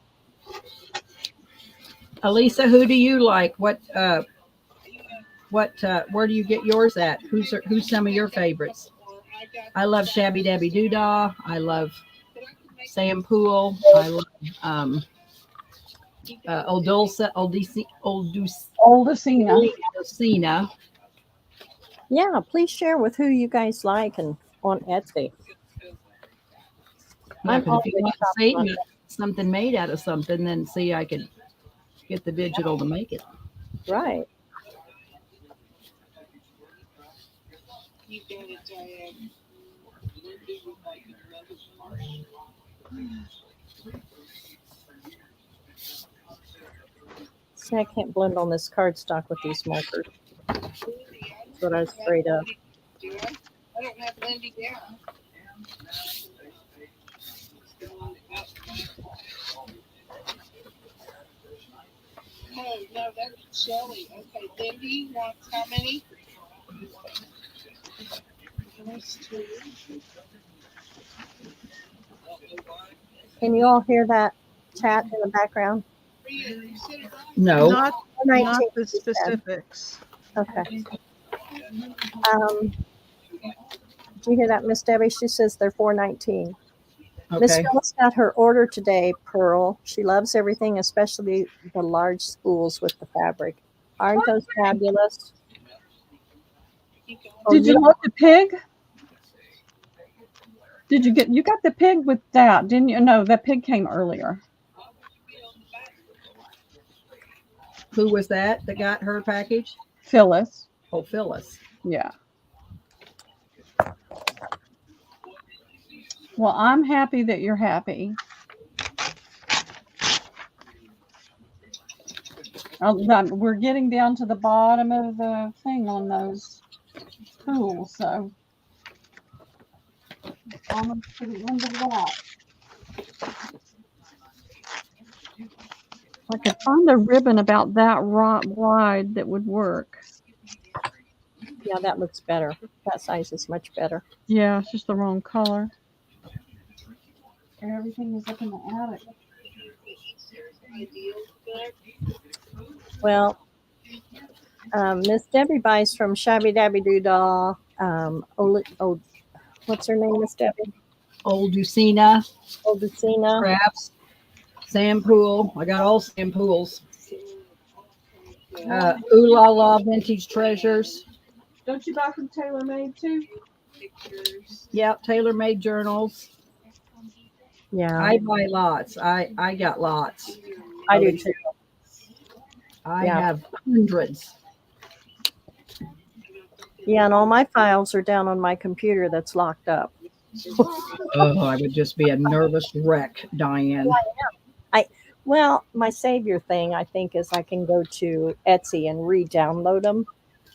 Elisa, who do you like? Where do you get yours at? Who's some of your favorites? I love Shabby Dabby Doodah. I love Sam Poole. I love Oldacina. yeah. Please share with who you guys like and on Etsy. Yeah, I'm 'cause if you always want to shopping say on get something made out of something, then see I could get the digital to make it. Right. You got it, Diane. See, I can't blend on this cardstock with these markers. That's what I was afraid of. Do I? I don't have Lindy down. No, that's Shelley. Okay, Lindy wants how many? That's two. Can you all hear that chat in the background? You said it right. No. Not 19, the she said. specifics. Okay. Did you hear that, Miss Debbie? She says they're $4.19. Miss Okay. Phyllis got her order today, Pearl. She loves everything, especially the large spools with the fabric. Aren't those fabulous? Oh, Did you want the pig? You got the pig with that, didn't you? No, the pig came earlier. Who was that got her package? Phyllis. Oh, Phyllis. Yeah. Well, I'm happy that you're happy. We're getting down to the bottom of the thing on those tools, so almost to the end of that. I could find a ribbon about that wide that would work. yeah, that looks better. That size is much better. Yeah, it's just the wrong color. Everything is up in the attic. Well, Miss Debbie buys from Shabby Dabby Doodah. What's her name, Miss Debbie? Old Ducina, Old Lucina. Crafts, Sand Pool. I got all Sand Pools. Ooh La La Vintage Treasures. Don't you buy from TaylorMade too? Yep, tailor-made journals. Yeah, I buy lots. I got lots. I do too. I Yeah. have hundreds. Yeah, and all my files are down on my computer that's locked up. Oh, I would just be a nervous wreck, Diane. Well, my savior thing, I think, is I can go to Etsy and re-download them.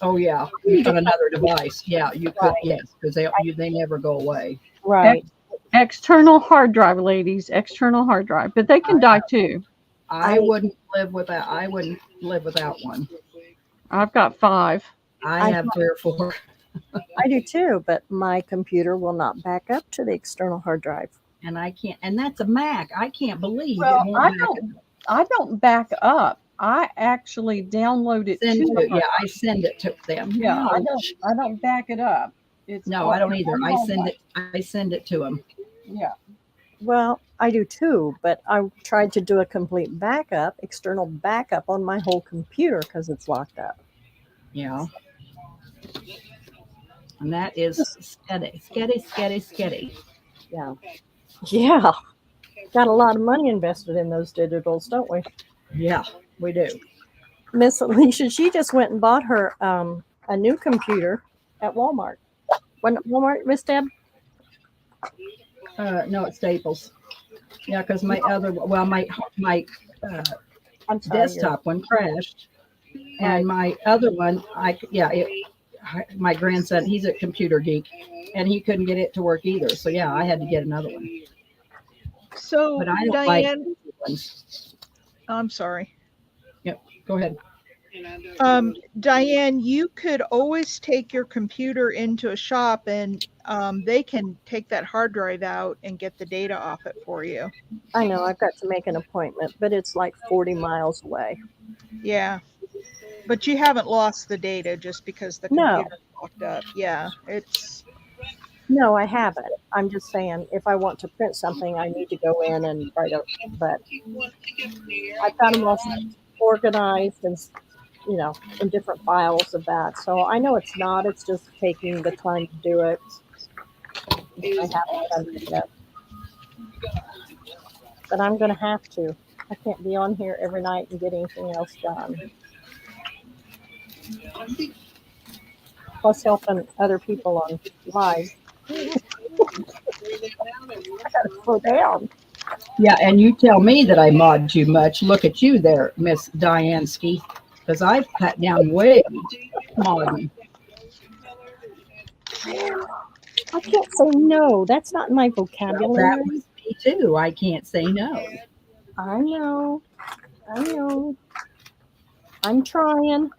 Oh yeah, on another device. Yeah, you could. Right. Yes, because they never go away. Right. External hard drive, ladies. External hard drive, but they can die too. I wouldn't live without. I wouldn't live without one. I've got 5. I have 3 or 4. I do too, but my computer will not back up to the external hard drive. And I can't. And that's a Mac. I can't believe Well, it won't back up. I don't back up. I actually download it Send to the it. Yeah, I send it to them. Yeah, I Ouch. don't back it up. It's No, I don't either. I send it to them. Yeah. Well, I do too, but I tried to do a complete backup, external backup on my whole computer because it's locked up. Yeah. And that is sketty. Yeah. Yeah. Got a lot of money invested in those digitals, don't we? Yeah, we do. Miss Alicia, she just went and bought her a new computer at Walmart. When Walmart, Miss Deb? No, it's Staples. Yeah, because my I'm sorry, desktop one crashed, and my other one, my grandson, he's a computer geek, and he couldn't get it to work either. So yeah, I had to get another one. So, But I don't Diane, like ones. I'm sorry. Go ahead. Diane, you could always take your computer into a shop and they can take that hard drive out and get the data off it for you. I know I've got to make an appointment, but it's like 40 miles away. Yeah. But you haven't lost the data just because the No. computer's locked up. Yeah, it's No, I haven't. I'm just saying if I want to print something, I need to go in and write a, but I've got them all organized and, in different files of that. So I know it's just taking the time to do it. I haven't done it yet. But I'm going to have to. I can't be on here every night and get anything else done. Plus helping other people on live. I gotta slow down. Yeah, and you tell me that I mod too much. Look at you there, Miss Diansky, because I've cut down way modding. I can't say no. That's not in my vocabulary. That was me too. I can't say no. I know. I'm trying.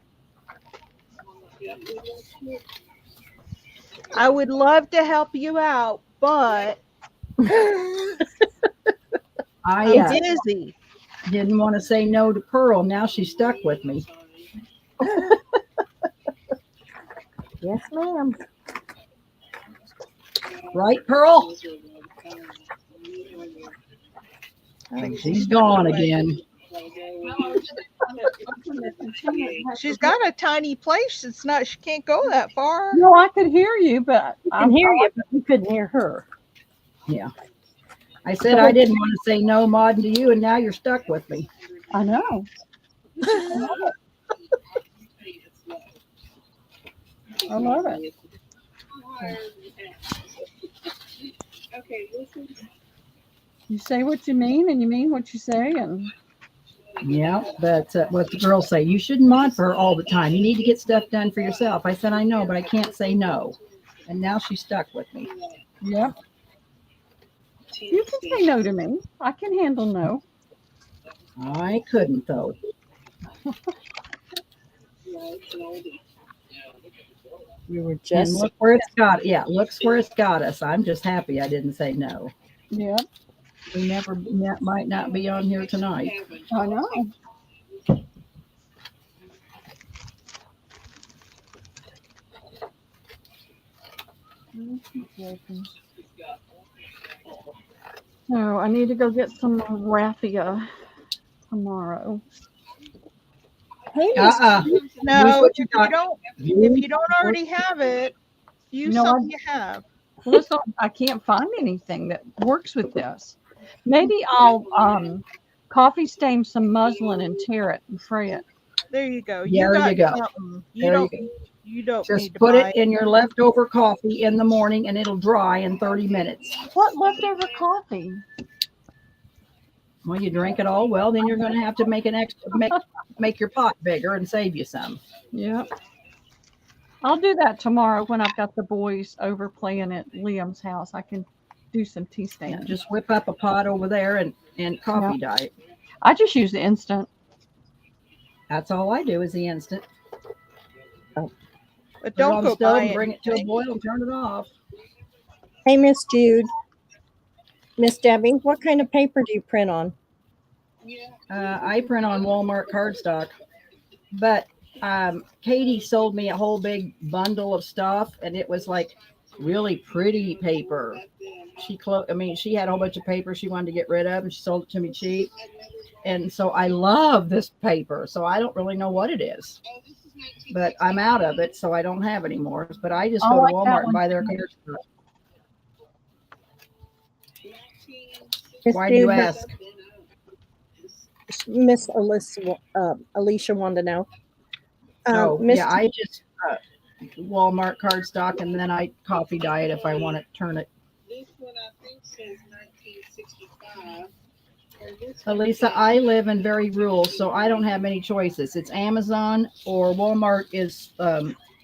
I would love to help you out, but I'm busy. Didn't want to say no to Pearl. Now she's stuck with me. Yes, ma'am. Right, Pearl? I think She's gone again. She's got a tiny place. She can't go that far. No, I could hear you, but I can hear you, but you couldn't hear her. Yeah. I said I didn't want to say no modding to you, and now you're stuck with me. I know. I love it. You say what you mean, and you mean what you say, and Yeah, but what the girls say, you shouldn't mod for her all the time. You need to get stuff done for yourself. I said, I know, but I can't say no. And now she's stuck with me. yep. You can say no to me. I can handle no. I couldn't, though. You were And just look where it's got. Yeah, looks where it's got us. I'm just happy I didn't say no. Yep. We might not be on here tonight. I know. So I need to go get some raffia tomorrow. Hey, Miss, Use No, what if you you got. don't, if Use you don't what already have it, use No, something you have. listen, I can't find anything that works with this. Maybe I'll coffee stain some muslin and tear it and fray it. There you go. You There you got go. something. There you go. You don't Just need to put buy it it. in your leftover coffee in the morning and it'll dry in 30 minutes. What leftover coffee? Well, you drink it all. Well, then you're going to have to make an extra, make your pot bigger and save you some. Yep. I'll do that tomorrow when I've got the boys over playing at Liam's house. I can do some tea Yeah, staining. just whip up a pot over there and coffee dye it. I just use the instant. That's all I do is the instant. But Put it don't on the go stove buy and bring it to a anything. boil and turn it off. hey, Miss Jude, Miss Debbie, what kind of paper do you print on? I print on Walmart cardstock, but Katie sold me a whole big bundle of stuff, and it was like really pretty paper. She had a whole bunch of paper she wanted to get rid of, and she sold it to me cheap. And so I love this paper. So I don't really know what it is, but I'm out of it, so I don't have any more. But I just I go to like that Walmart and one buy their too. cardstock. Miss Why do you Jude, ask? Miss Alicia wanted to know. Oh, Miss, yeah, I just Walmart cardstock, and then I coffee dye it if I want to turn it. This one I think says 1965. Elisa, I live in very rural, so I don't have many choices. It's Amazon or Walmart is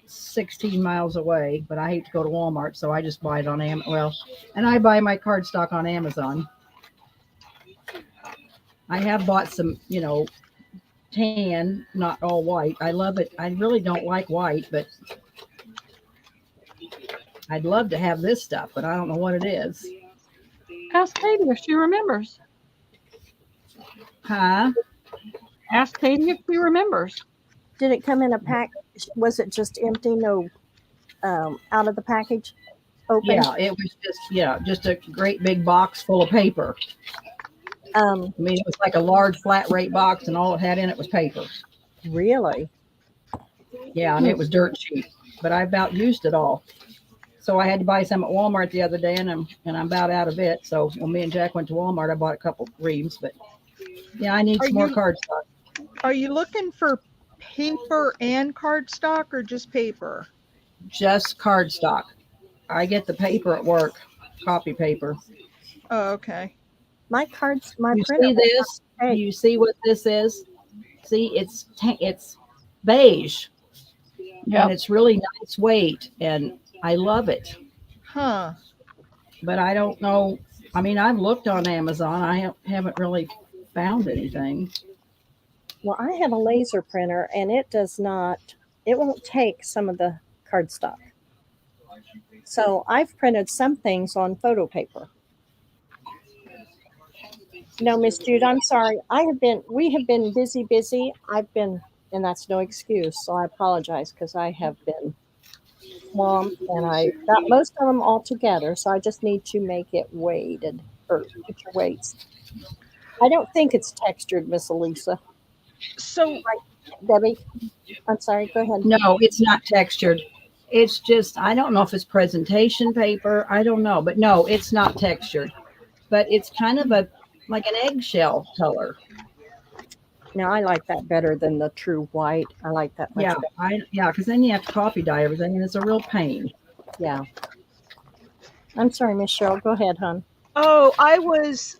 16 miles away, but I hate to go to Walmart, so I just buy it on and I buy my cardstock on Amazon. I have bought some, tan, not all white. I love it. I really don't like white, but I'd love to have this stuff, but I don't know what it is. Ask Katie if she remembers. Huh? Ask Katie if she remembers. did it come in a pack? Was it just empty? No, out of the package? Open? Yeah, it was just a great big box full of paper. Um, It was like a large flat rate box, and all it had in it was paper. really? Yeah, and it was dirt cheap, but I about used it all. So I had to buy some at Walmart the other day, and I'm about out of it. So when me and Jack went to Walmart, I bought a couple reams. But yeah, I need Are some more you cardstock. are you looking for paper and cardstock or just paper? Just cardstock. I get the paper at work, copy paper. Oh, okay. My cards, my You printer. see this? Hey. You see what this is? See, it's beige, and it's really nice weight, and I love it. Huh. But I don't know. I mean, I've looked on Amazon. I haven't really found anything. Well, I have a laser printer, and it won't take some of the cardstock. So I've printed some things on photo paper. No, Miss Jude, I'm sorry. We have been busy. And that's no excuse. So I apologize because I have been swamped, and I got most of them all together. So I just need to make it weighted or put your weights. I don't think it's textured, Miss Elisa. So Debbie, I'm sorry. Go ahead. No, it's not textured. It's just, I don't know if it's presentation paper. I don't know. But no, it's not textured. But it's kind of like an eggshell color. Now I like that better than the true white. I like that much Yeah, better. because then you have to coffee dye everything, and it's a real pain. Yeah. I'm sorry, Miss Cheryl. Go ahead, hon. oh, I was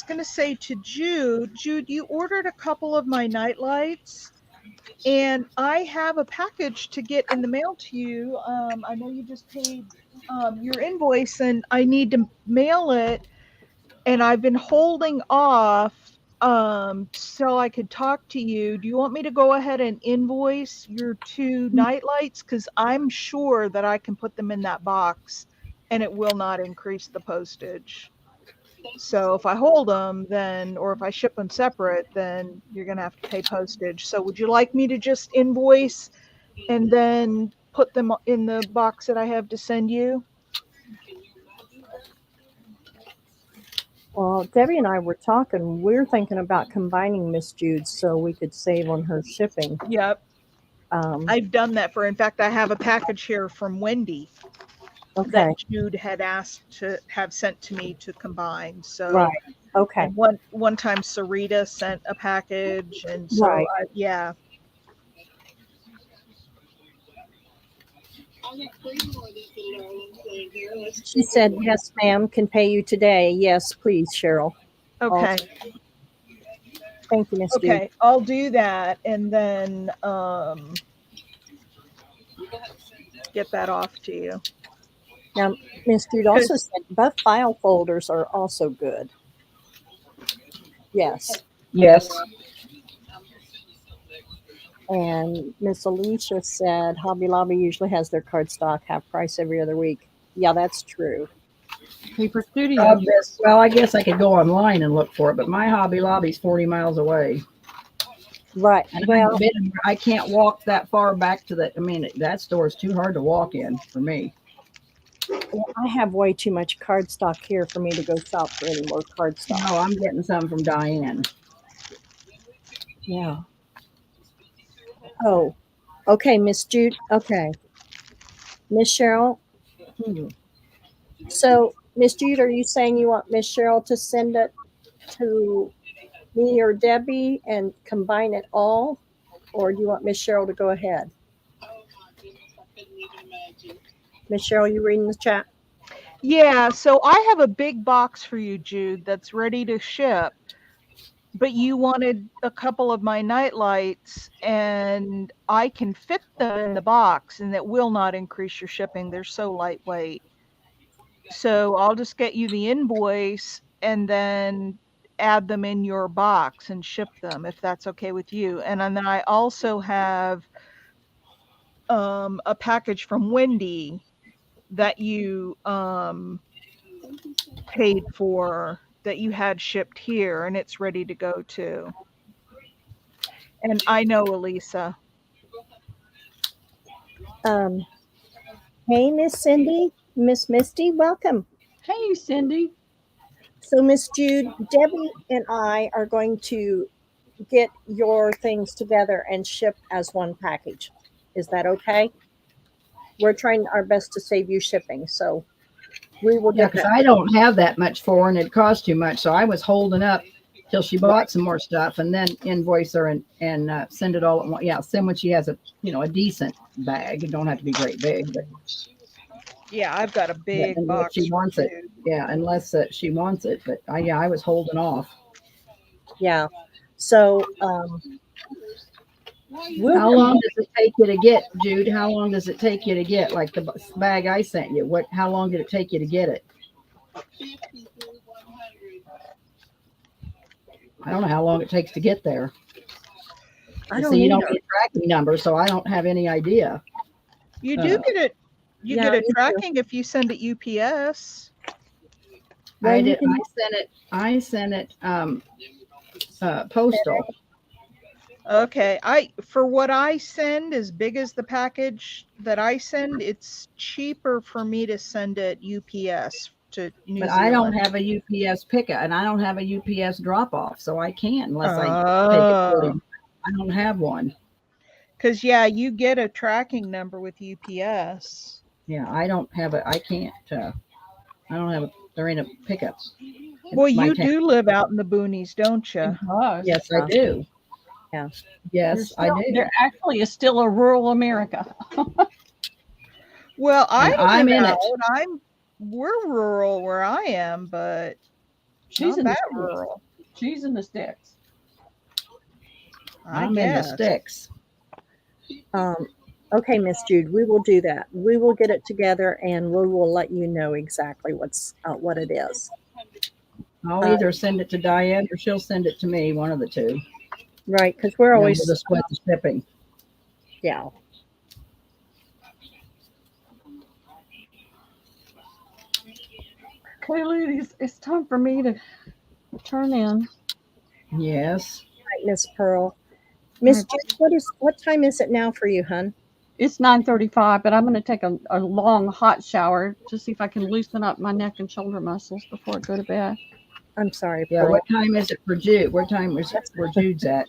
gonna say to Jude, you ordered a couple of my night lights, and I have a package to get in the mail to you. I know you just paid your invoice, and I need to mail it, and I've been holding off so I could talk to you. Do you want me to go ahead and invoice your two night lights? Because I'm sure that I can put them in that box and it will not increase the postage. So if I hold them, or if I ship them separate, then you're going to have to pay postage. So would you like me to just invoice and then put them in the box that I have to send you? Well, Debbie and I were talking. We're thinking about combining Miss Jude's so we could save on her shipping. Yep. Um, I've done that in fact, I have a package here from Wendy okay, that Jude had asked to have sent to me to combine. So, right. Okay, and one time Sarita sent a package, and so right. yeah. She said, "Yes, ma'am. Can pay you today." Yes, please, Cheryl. Okay. Thank you, Miss Jude. Okay, I'll do that and then get that off to you. Now, Miss Jude also said both file folders are also good. Yes. Yes. And Miss Alicia said Hobby Lobby usually has their cardstock half price every other week. Yeah, that's true. Paper Studio. Well, I guess I could go online and look for it, but my Hobby Lobby's 40 miles away. Right. And Well, I can't walk that far back to that store is too hard to walk in for me. I have way too much cardstock here for me to go shop for any more cardstock. No, I'm getting some from Diane. Yeah. Oh, okay, Miss Jude. Okay. Miss Cheryl. So, Miss Jude, are you saying you want Miss Cheryl to send it to me or Debbie and combine it all? Or do you want Miss Cheryl to go ahead? Miss Cheryl, you reading the chat? Yeah, so I have a big box for you, Jude, that's ready to ship. But you wanted a couple of my night lights, and I can fit them in the box, and it will not increase your shipping. They're so lightweight. So I'll just get you the invoice and then add them in your box and ship them if that's okay with you. And then I also have a package from Wendy that you paid for, that you had shipped here, and it's ready to go too. And I know Elisa. Hey, Miss Cindy, Miss Misty, welcome. Hey, Cindy. So, Miss Jude, Debbie and I are going to get your things together and ship as one package. Is that okay? We're trying our best to save you shipping, so we will Yeah, get because that. I don't have that much for her and it cost too much. So I was holding up till she bought some more stuff and then invoice her and send it all at once. Yeah, send when she has a decent bag. It don't have to be great big, but Yeah, I've got a big unless box. she wants it. Yeah, unless she wants it. But I was holding off. Yeah. So, How long does it take you to get, Jude? How long does it take you to get, like the bag I sent you? How long did it take you to get it? I don't know how long it takes to get there. I don't See, you either. don't get a tracking number, so I don't have any idea. You do get it. You yeah, get a me too. tracking if you send it UPS. Well, I you did. can- I sent it postal. Okay, for what I send, as big as the package that I send, it's cheaper for me to send it UPS to New But Zealand. I don't have a UPS pickup and I don't have a UPS drop off, so I can't unless I take it 40. I don't have one. Because yeah, you get a tracking number with UPS. Yeah, I don't have a. I can't. I don't have a. There ain't a pickup. Well, you do live out in the boonies, don't you? Yes, I do. Yeah. Yes, I do. There actually is still a rural America. Well, I'm in it. We're rural where I am, but She's not in the that sticks. rural. She's in the sticks. I'm in the sticks. Okay, Miss Jude, we will do that. We will get it together and we will let you know exactly what it is. I'll either send it to Diane or she'll send it to me, one of the two. Right, because we're always we'll just split the shipping. Yeah. Okay, ladies, it's time for me to turn in. Yes. Right, Miss Pearl. Miss Jude, what time is it now for you, hon? It's 9:35, but I'm going to take a long hot shower to see if I can loosen up my neck and shoulder muscles before I go to bed. I'm sorry, Yeah, Pearl. what time is it for Jude? What time is it where Jude's at?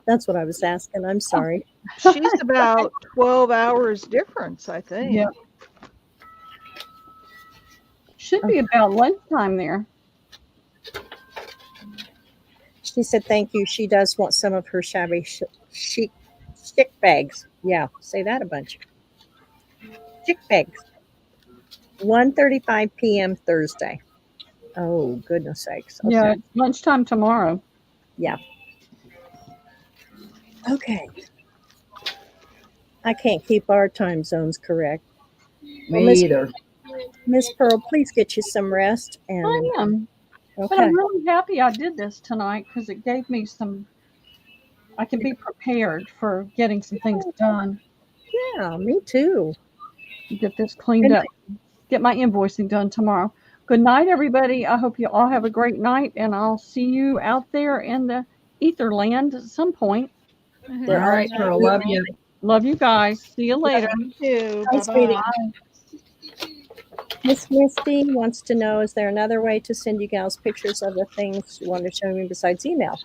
That's what I was asking. I'm sorry. She's about 12 hours difference, I think. Yeah. Should be about lunchtime there. She said thank you. She does want some of her shabby chic stick bags. Yeah, say that a bunch. Stick bags. 1:35 p.m. Thursday. Oh, goodness sakes. Okay. Yeah, it's lunchtime tomorrow. Yeah. Okay. I can't keep our time zones correct. Me Miss- either. Miss Pearl, please get you some rest. And I am. But okay. I'm really happy I did this tonight because it gave me I can be prepared for getting some things done. Yeah, me too. Get this cleaned Good up. Get my invoicing done tomorrow. Good night, everybody. I hope you all have a great night, and I'll see you out there in the ether land at some point. All right, Pearl. Love you. Love you guys. See you later. You too. Hi, sweetie. Bye-bye. Miss Misty wants to know, is there another way to send you gals pictures of the things you want to show me besides email?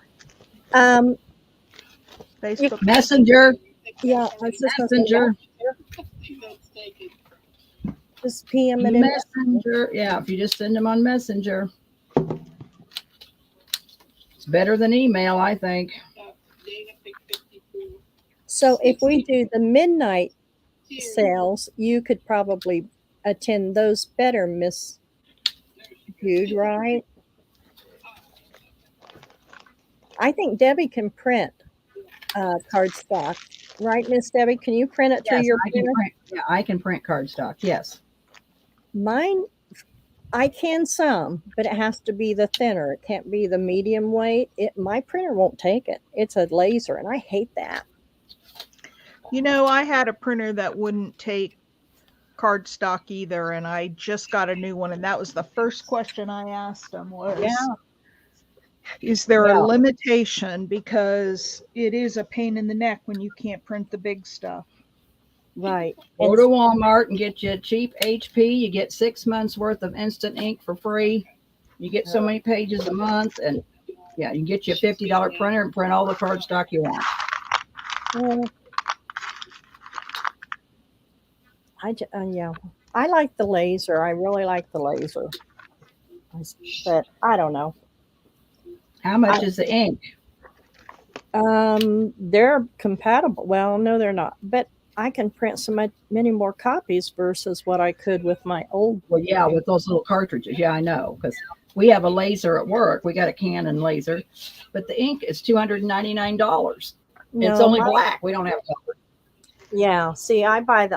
Facebook. Messenger. Yeah, I was just gonna say, Messenger. just PM it in. Messenger. Yeah, if you just send them on Messenger. It's better than email, I think. So if we do the midnight sales, you could probably attend those better, Miss Jude, right? I think Debbie can print cardstock, right, Miss Debbie? Can you print it through Yes, your I can printer? print. Yeah, I can print cardstock. Yes. Mine, I can some, but it has to be the thinner. It can't be the medium weight. My printer won't take it. It's a laser, and I hate that. You know, I had a printer that wouldn't take cardstock either, and I just got a new one, and that was the first question I asked them was, is there Yeah. a limitation? Because it is a pain in the neck when you can't print the big stuff. Right. Go to Walmart and get you a cheap HP. You get 6 months worth of instant ink for free. You get so many pages a month, and yeah, you can get you a $50 printer and print all the cardstock you want. Yeah, I like the laser. I really like the laser, but I don't know. How much is the ink? They're compatible. Well, no, they're not. But I can print many more copies versus what I could with my old. Well, yeah, with those little cartridges. Yeah, I know, because we have a laser at work. We got a Canon laser, but the ink is $299. It's only black. We don't have color. Yeah. See, I buy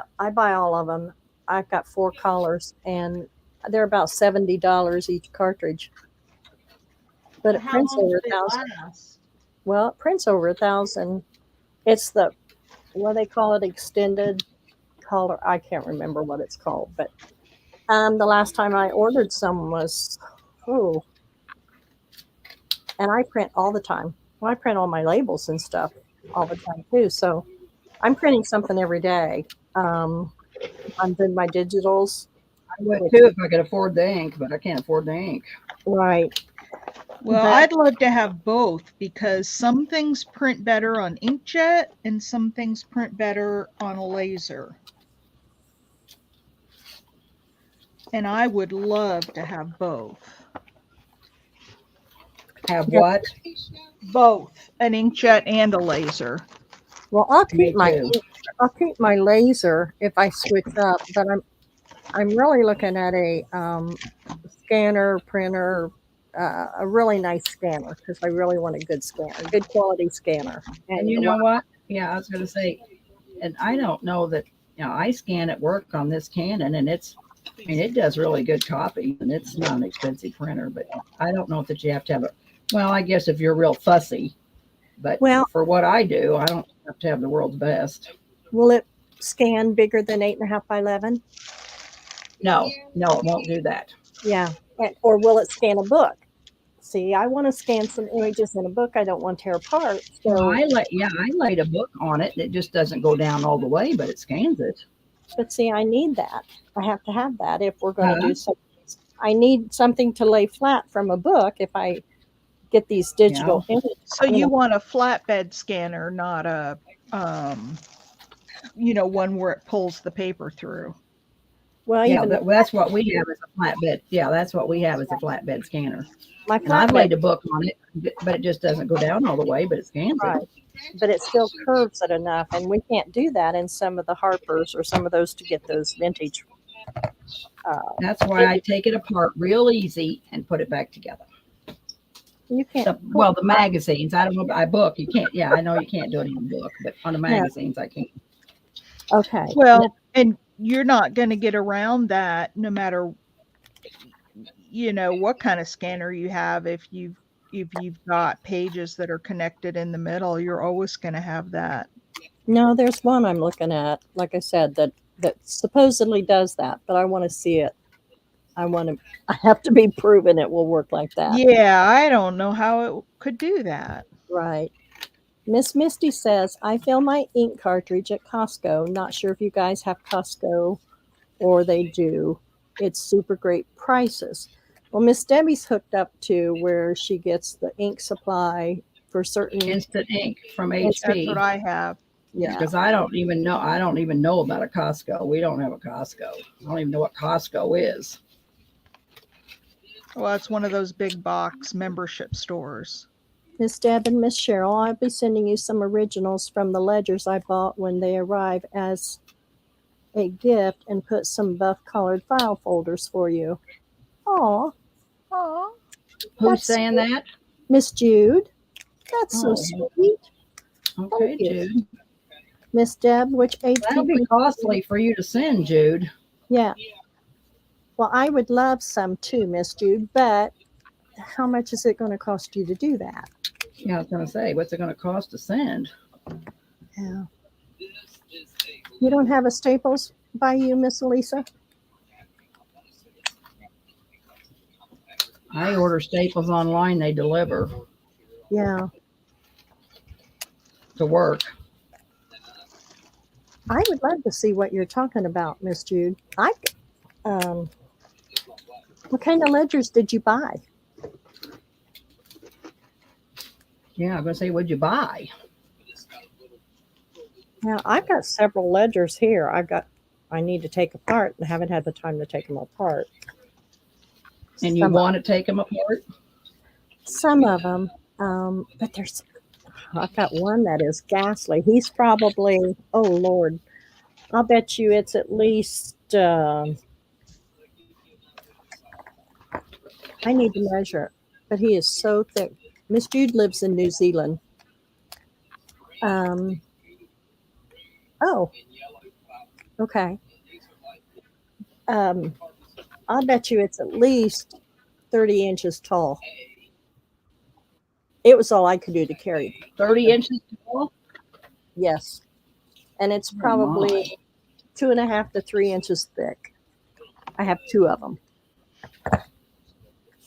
all of them. I've got 4 colors, and they're about $70 each cartridge. But it prints over 1,000. Well, it prints over 1,000. It's what they call it, extended color. I can't remember what it's called, but the last time I ordered some was, and I print all the time. Well, I print all my labels and stuff all the time too. So I'm printing something every day. I'm doing my digitals. I would too if I could afford the ink, but I can't afford the ink. Right. Well, But- I'd love to have both because some things print better on inkjet and some things print better on a laser. And I would love to have both. Have what? Both, an inkjet and a laser. Well, I'll Me keep my too. laser if I switch up, but I'm really looking at a scanner, printer, a really nice scanner because I really want a good scanner, good quality scanner. And you know what? Yeah, I was going to say, and I don't know that, I scan at work on this Canon, and it does really good copy, and it's not an expensive printer, but I don't know that you have to have well, I guess if you're real fussy, but for what I do, I don't have to have the world's best. Will it scan bigger than 8.5 by 11? No, it won't do that. Yeah. Or will it scan a book? See, I want to scan some images in a book I don't want to tear apart. So I laid a book on it. It just doesn't go down all the way, but it scans it. But see, I need that. I have to have that if we're going to do something. I need something to lay flat from a book if I get these digital images. So you want a flatbed scanner, not a, one where it pulls the paper through. Well, Yeah, even that's what we have as a flatbed. Yeah, that's what we have as a flatbed scanner. my And I've laid flatbed, a book on it, but it just doesn't go down all the way, but it scans right, it. but it still curves it enough, and we can't do that in some of the Harpers or some of those to get those vintage. That's why I take it apart real easy and put it back together. You can't. The magazines. I don't know. I book. You can't. Yeah, I know you can't do it in a book, but on the magazines, I can. Okay. Well, and you're not going to get around that no matter, what kind of scanner you have. If you've got pages that are connected in the middle, you're always going to have that. No, there's one I'm looking at, like I said, that supposedly does that, but I want to see it. I have to be proven it will work like that. Yeah, I don't know how it could do that. Right. Miss Misty says, I fill my ink cartridge at Costco. Not sure if you guys have Costco or they do. It's super great prices. Well, Miss Debbie's hooked up to where she gets the ink supply for certain. Instant ink from That's what HP. I have. Yeah. Because I don't even know about a Costco. We don't have a Costco. I don't even know what Costco is. Well, it's one of those big box membership stores. Miss Deb and Miss Cheryl, I'll be sending you some originals from the ledgers I bought when they arrive as a gift and put some buff colored file folders for you. Aw. Oh, Who's saying that? Miss Jude. That's so Oh. sweet. Okay, Thank you. Jude. Miss Deb, which age That'll be costly for you to send, Jude. Yeah. Well, I would love some too, Miss Jude, but how much is it going to cost you to do that? Yeah, I was going to say, what's it going to cost to send? Yeah. You don't have a Staples by you, Miss Elisa? I order Staples online. They deliver Yeah. to work. I would love to see what you're talking about, Miss Jude. What kind of ledgers did you buy? Yeah, I'm going to say, what'd you buy? Now, I've got several ledgers here. I need to take apart and haven't had the time to take them apart. And you want to take them apart? Some of them, but I've got one that is ghastly. He's probably, oh Lord, I'll bet you it's at least, I need to measure it, but he is so thick. Miss Jude lives in New Zealand. Oh, okay. I'll bet you it's at least 30 inches tall. It was all I could do to carry. 30 inches tall? Yes. And it's probably 2.5 to 3 inches thick. I have two of them.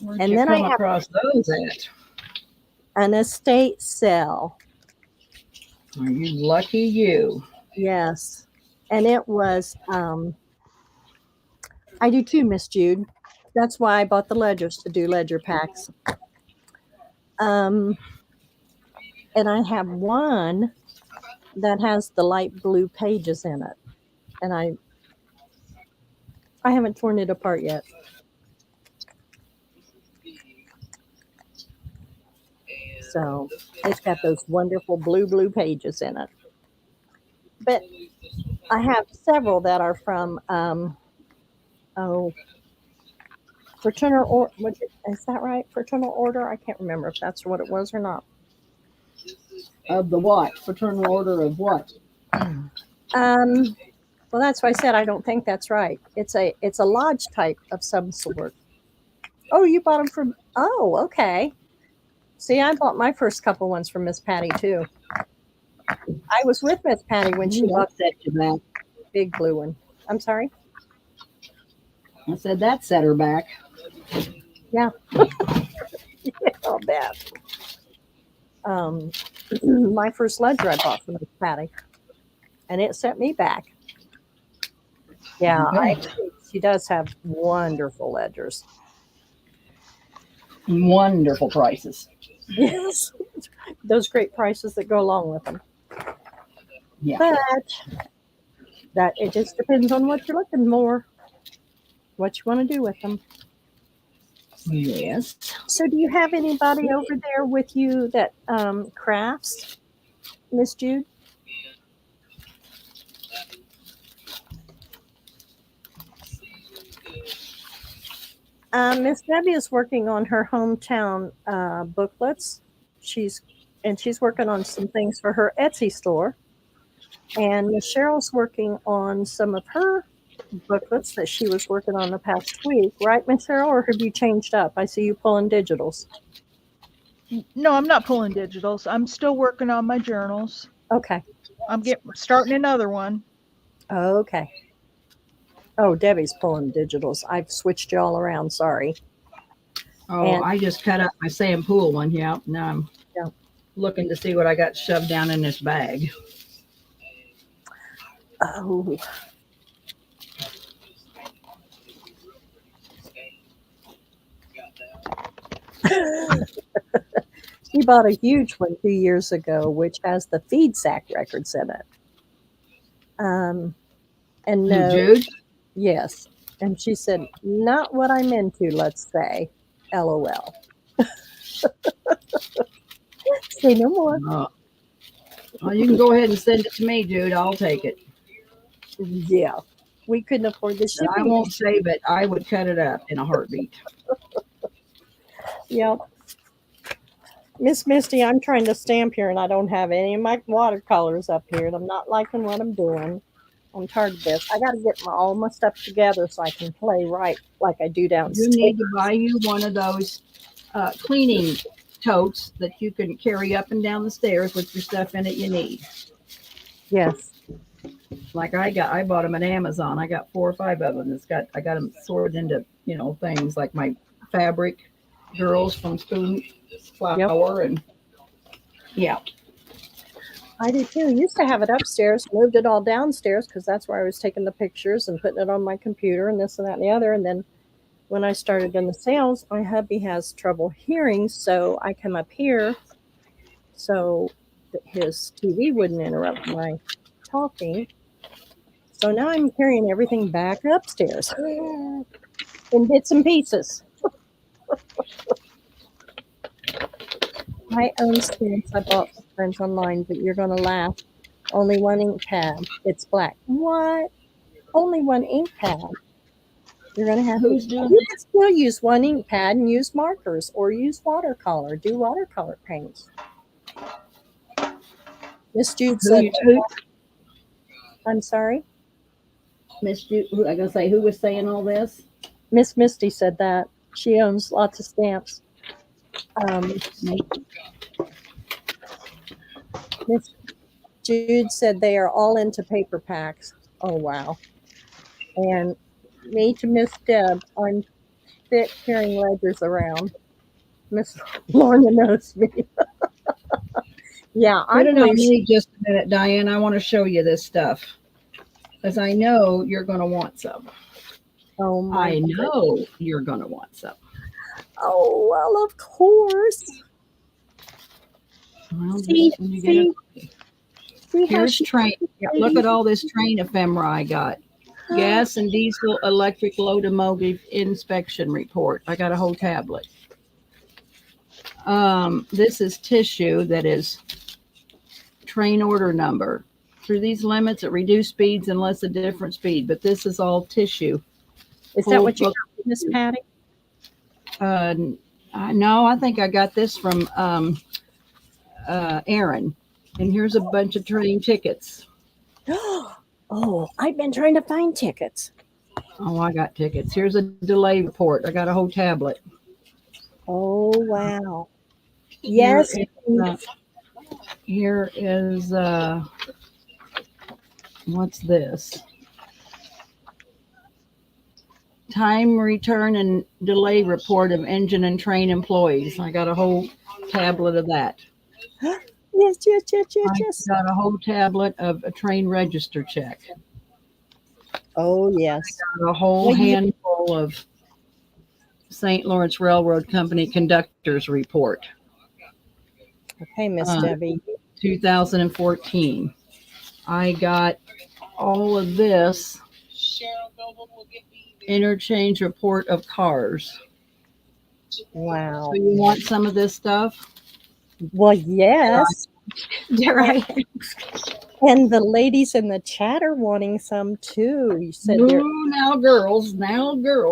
Where'd And you then come I have across those at? an estate sale. Are you lucky you? Yes. And it was, I do too, Miss Jude. That's why I bought the ledgers, to do ledger packs. And I have one that has the light blue pages in it. And I haven't torn it apart yet. So it's got those wonderful blue pages in it. But I have several that are from fraternal or is that right? Fraternal order? I can't remember if that's what it was or not. Of the what? Fraternal order of what? Well, that's why I said I don't think that's right. It's a lodge type of some sort. Oh, you bought them from? Oh, okay. See, I bought my first couple ones from Miss Patty too. I was with Miss Patty when she bought that big blue one. I'm sorry. I said that set her back. Yeah. Yeah, I'll bet. My first ledger I bought from Miss Patty, and it set me back. Yeah, Okay. she does have wonderful ledgers. Wonderful prices. Yes, those great prices that go along with them. Yeah. But that it just depends on what you're looking for, what you want to do with them. Yes. So, do you have anybody over there with you that crafts, Miss Jude? Miss Debbie is working on her hometown booklets. She's she's working on some things for her Etsy store. And Miss Cheryl's working on some of her booklets that she was working on the past week, right, Miss Cheryl? Or have you changed up? I see you pulling digitals. No, I'm not pulling digitals. I'm still working on my journals. Okay. I'm starting another one. Okay. Oh, Debbie's pulling digitals. I've switched you all around. Sorry. Oh, And I just cut up my Sam Pool one. Yeah. Now I'm yeah. looking to see what I got shoved down in this bag. Oh. She bought a huge one 2 years ago, which has the feed sack records in it. And Who, no, Jude? yes. And she said, not what I'm into, let's say. LOL. Say no more. Oh. Well, you can go ahead and send it to me, Jude. I'll take it. Yeah. We couldn't afford the I shipping. won't save it. I would cut it up in a heartbeat. Yep. Miss Misty, I'm trying to stamp here and I don't have any of my watercolors up here and I'm not liking what I'm doing. I'm tired of this. I got to get all my stuff together so I can play right like I do You downstairs. need to buy you one of those cleaning totes that you can carry up and down the stairs with your stuff in it you need. Yes. Like I bought them at Amazon. I got 4 or 5 of them. I got them sorted into, things like my fabric girls from Spoon Flower and yeah. I do too. Used to have it upstairs, moved it all downstairs because that's where I was taking the pictures and putting it on my computer and this and that and the other. And then when I started in the sales, my hubby has trouble hearing, so I come up here so that his TV wouldn't interrupt my talking. So now I'm carrying everything back upstairs in bits and pieces. I own stamps I bought for friends online, but you're going to laugh. Only one ink pad. It's black. What? Only one ink pad. You're going to have Who's to doing you can still use one ink pad and use markers or use watercolor. Do watercolor paints. Miss Jude said, I'm sorry? Miss Jude, I gonna say who was saying all this? Miss Misty said that. She owns lots of stamps. Miss Jude said they are all into paper packs. Oh, wow. And me to Miss Deb, I'm fit carrying ledgers around. Miss Lorna knows me. Yeah, I Put it on believe me just a minute, Diane. I want to show you this stuff. Because I know you're going to want some. Oh, my I know you're going to want some. Oh, well, of course. Well, See, when you get it. see how Here's she train. Yeah, look at all this train ephemera I got. Gas and diesel electric locomotive inspection report. I got a whole tablet. This is tissue that is train order number. Through these limits at reduced speeds unless a different speed. But this is all tissue. Is that what you got, Miss Patty? No, I think I got this from Aaron. And here's a bunch of train tickets. Oh, I've been trying to find tickets. Oh, I got tickets. Here's a delay report. I got a whole tablet. Oh, wow. Yes. Here is what's this? Time return and delay report of engine and train employees. I got a whole tablet of that. Yes. I got a whole tablet of a train register check. Oh, yes. I got a whole handful of St. Lawrence Railroad Company conductor's report, Okay, Miss uh, Debbie. 2014. I got all of this interchange report of cars. Wow. So you want some of this stuff? Well, yes. Dare I? And the ladies in the chat are wanting some too. You said they're Ooh, now girls.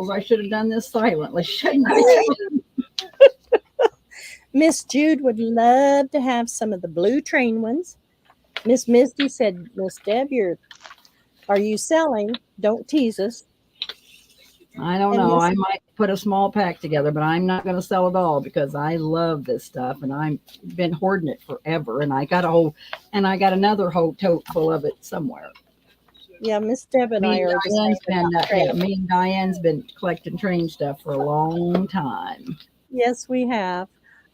I should have done this silently, shouldn't I? Miss Jude would love to have some of the blue train ones. Miss Misty said, Miss Deb, are you selling? Don't tease us. I don't And know. Miss I might put a small pack together, but I'm not going to sell it all because I love this stuff and I've been hoarding it forever. And I got another whole tote full of it somewhere. Yeah, Miss Deb and I are the same about train. Me and Diane's been collecting train stuff for a long time. Yes, we have.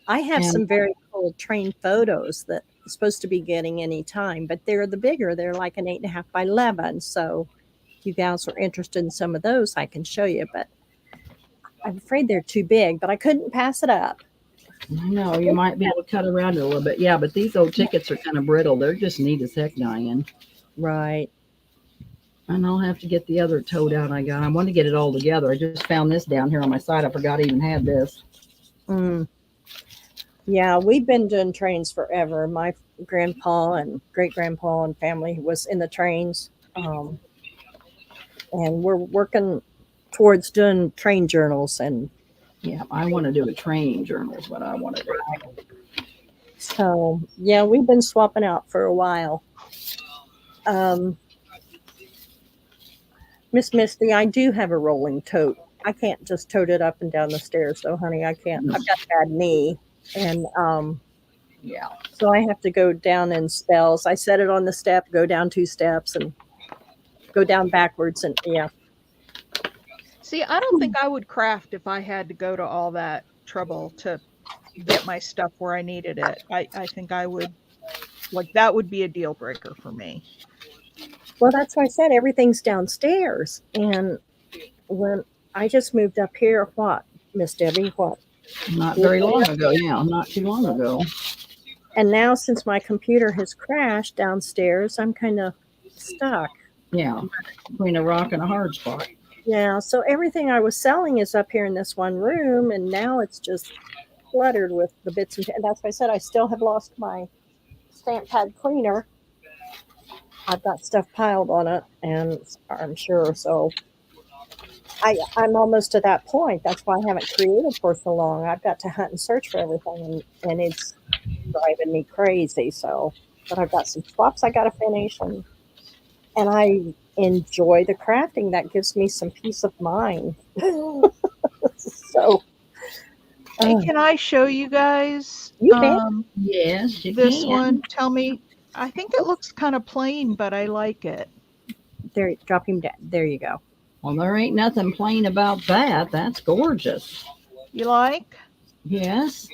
I have some very cool train photos that are supposed to be getting any time, but they're the bigger. They're like an 8.5 by 11. So if you guys are interested in some of those, I can show you, but I'm afraid they're too big, but I couldn't pass it up. I know you might be able to cut around it a little bit. Yeah, but these old tickets are kind of brittle. They're just neat as heck, Diane. Right. And I'll have to get the other tote out I got. I want to get it all together. I just found this down here on my side. I forgot I even had this. Yeah, we've been doing trains forever. My grandpa and great grandpa and family was in the trains. And we're working towards doing train journals. And yeah, I want to do a train journal is what I want to do. So, yeah, we've been swapping out for a while. Miss Misty, I do have a rolling tote. I can't just tote it up and down the stairs, though, honey. I can't. I've got a bad knee. And yeah, so I have to go down in spells. I set it on the step, go down 2 steps, and go down backwards. And yeah. See, I don't think I would craft if I had to go to all that trouble to get my stuff where I needed it. I think I would, like, that would be a deal breaker for me. Well, that's why I said everything's downstairs. And when I just moved up here, what, Miss Debbie, what? Not very long ago. Yeah, not too long ago. And now since my computer has crashed downstairs, I'm kind of stuck. Yeah, between a rock and a hard spot. Yeah, so everything I was selling is up here in this one room, and now it's just cluttered with the bits and that's why I said I still have lost my stamp pad cleaner. I've got stuff piled on it, and I'm sure. So I'm almost to that point. That's why I haven't created for so long. I've got to hunt and search for everything, and it's driving me crazy. So, but I've got some swaps I got to finish, and I enjoy the crafting. That gives me some peace of mind. So, Hey, can I show you guys? You can. Yes, you This can. one. Tell me. I think it looks kind of plain, but I like it. There, drop him down. There you go. Well, there ain't nothing plain about that. That's gorgeous. You like? Yes.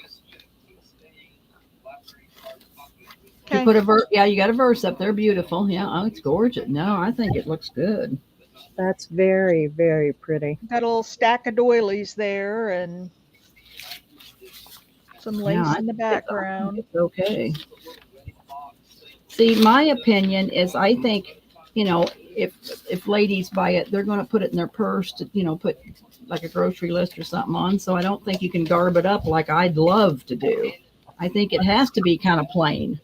Okay. You put a verse. Yeah, you got a verse up there. Beautiful. Yeah. Oh, it's gorgeous. No, I think it looks good. That's very, very pretty. Got a little stack of doilies there and some lace Yeah, in the background. It's okay. See, my opinion is I think, if ladies buy it, they're going to put it in their purse to, put like a grocery list or something on. So I don't think you can garb it up like I'd love to do. I think it has to be kind of plain.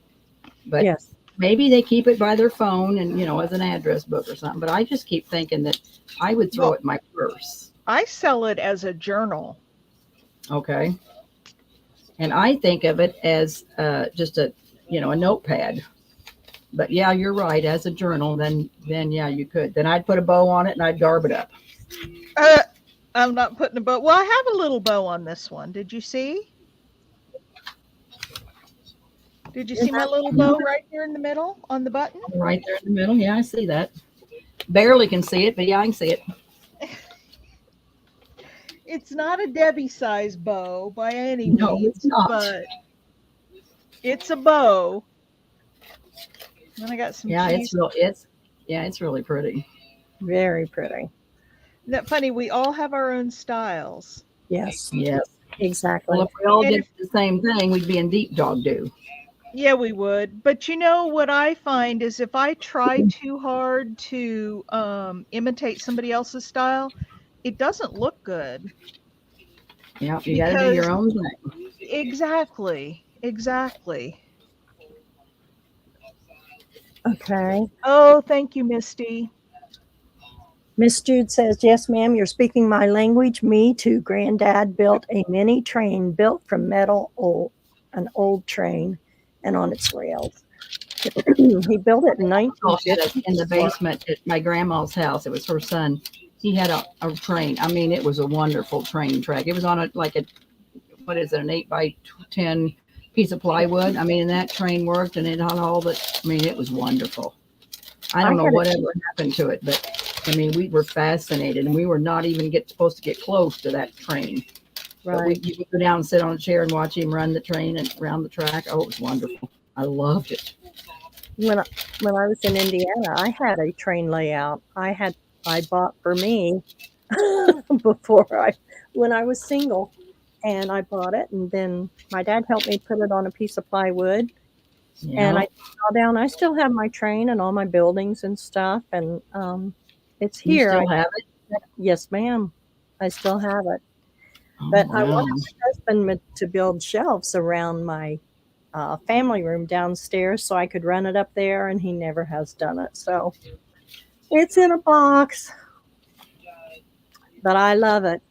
But yes, maybe they keep it by their phone and, as an address book or something. But I just keep thinking that I would throw it in my purse. I sell it as a journal. Okay. And I think of it as just a notepad. But yeah, you're right. As a journal, then yeah, you could. Then I'd put a bow on it and I'd garb it up. I'm not putting a bow. Well, I have a little bow on this one. Did you see? Did you see my little bow right here in the middle on the button? Right there in the middle. Yeah, I see that. Barely can see it, but yeah, I can see it. It's not a Debbie size bow by any means. No, it's not. But it's a bow. And I got some. Yeah, it's really pretty. very pretty. Isn't that funny? We all have our own styles. Yes, Yes. exactly. Well, if we all And did the same thing, we'd be in deep dog doo. yeah, we would. But you know what I find is if I try too hard to imitate somebody else's style, it doesn't look good Yeah, you got to do because your own thing. exactly. Okay. Oh, thank you, Misty. Miss Jude says, yes, ma'am, you're speaking my language. Me too. Granddad built a mini train built from metal, an old train, and on its rails. He built it in Oh, had it in the 1954. basement at my grandma's house. It was her son. He had a train. I mean, it was a wonderful train track. It was on what is it, an 8 by 10 piece of plywood. I mean, and that train worked and it had all the, I mean, it was wonderful. I don't know had it. whatever happened to it, but I mean, we were fascinated and we were not even supposed to get close to that train. But Right. you could go down and sit on a chair and watch him run the train and around the track. Oh, it was wonderful. I loved it. When I was in Indiana, I had a train layout. I bought for me when I was single, and I bought it, and then my dad helped me put it on a piece of plywood, and I saw down. I still have my train and all my buildings and stuff, and it's You here. still have it? Yes, ma'am. I still have it. Oh, But I wow. wanted my husband to build shelves around my family room downstairs so I could run it up there, and he never has done it. So it's in a box, but I love it.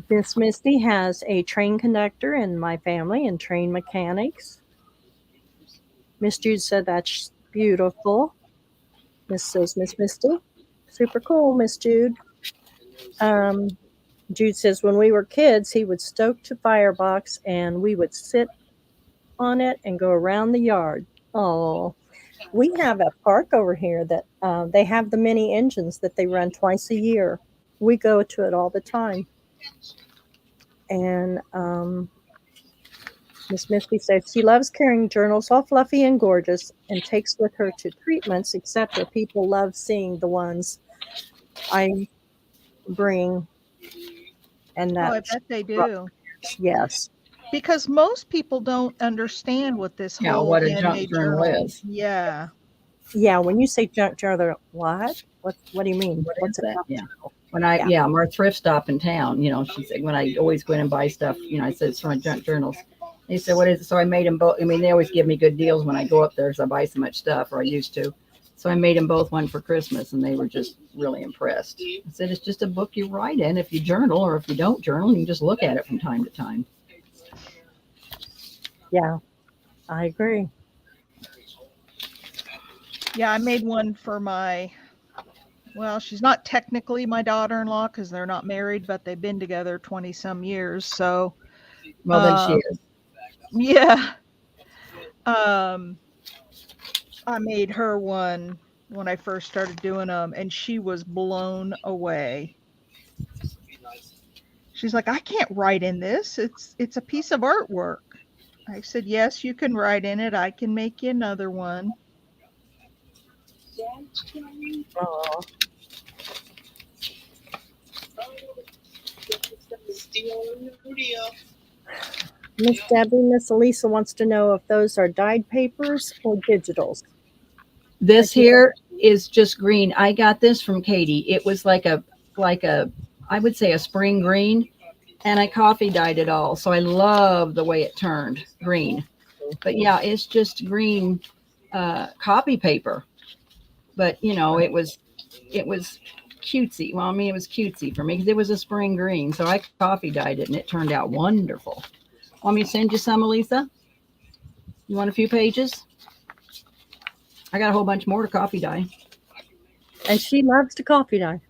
Miss Misty has a train conductor in my family and train mechanics. Miss Jude said that's beautiful. Miss Misty, super cool, Miss Jude. Jude says when we were kids, he would stoke to firebox and we would sit on it and go around the yard. Oh, we have a park over here that they have the mini engines that they run twice a year. We go to it all the time. And Miss Misty says she loves carrying journals all fluffy and gorgeous and takes with her to treatments, etc. People love seeing the ones I bring. And Oh, I that, bet they do. yes. Because most people don't understand what this Yeah, whole what a junk handmade journal journal. is. Yeah. Yeah, when you say junk journal, they're what? What do you mean? What's a that? junk Yeah. journal? When our thrift stop in town, she said, when I always go in and buy stuff, I said, it's from junk journals. They said, what is it? So I made them both. I mean, they always give me good deals when I go up there because I buy so much stuff, or I used to. So I made them both one for Christmas, and they were just really impressed. I said, it's just a book you write in if you journal, or if you don't journal, you can just look at it from time to time. Yeah, I agree. Yeah, I made one for she's not technically my daughter-in-law because they're not married, but they've been together 20 some years. So, Well, then she is. yeah. I made her one when I first started doing them, and she was blown away. She's like, I can't write in this. It's a piece of artwork. I said, yes, you can write in it. I can make you another one. Oh, Miss Debbie, Miss Elisa wants to know if those are dyed papers or digitals. This here is just green. I got this from Katie. It was like a, I would say a spring green, and I coffee dyed it all. So I love the way it turned green. But yeah, it's just green copy paper. But it was cutesy. Well, I mean, it was cutesy for me because it was a spring green. So I coffee dyed it, and it turned out wonderful. Want me to send you some, Elisa? You want a few pages? I got a whole bunch more to coffee dye. And she loves to coffee dye.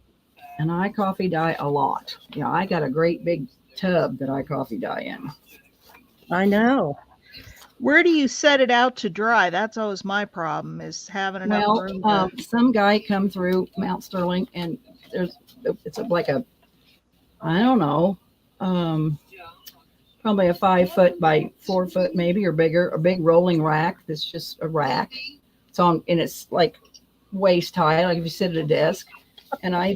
And I coffee dye a lot. I got a great big tub that I coffee dye in. I know. Where do you set it out to dry? That's always my problem, is having enough room to... Some guy come through Mount Sterling, and it's like a, I don't know, probably a 5 foot by 4 foot maybe, or bigger, a big rolling rack. That's just a rack. And it's like waist high, like if you sit at a desk. and I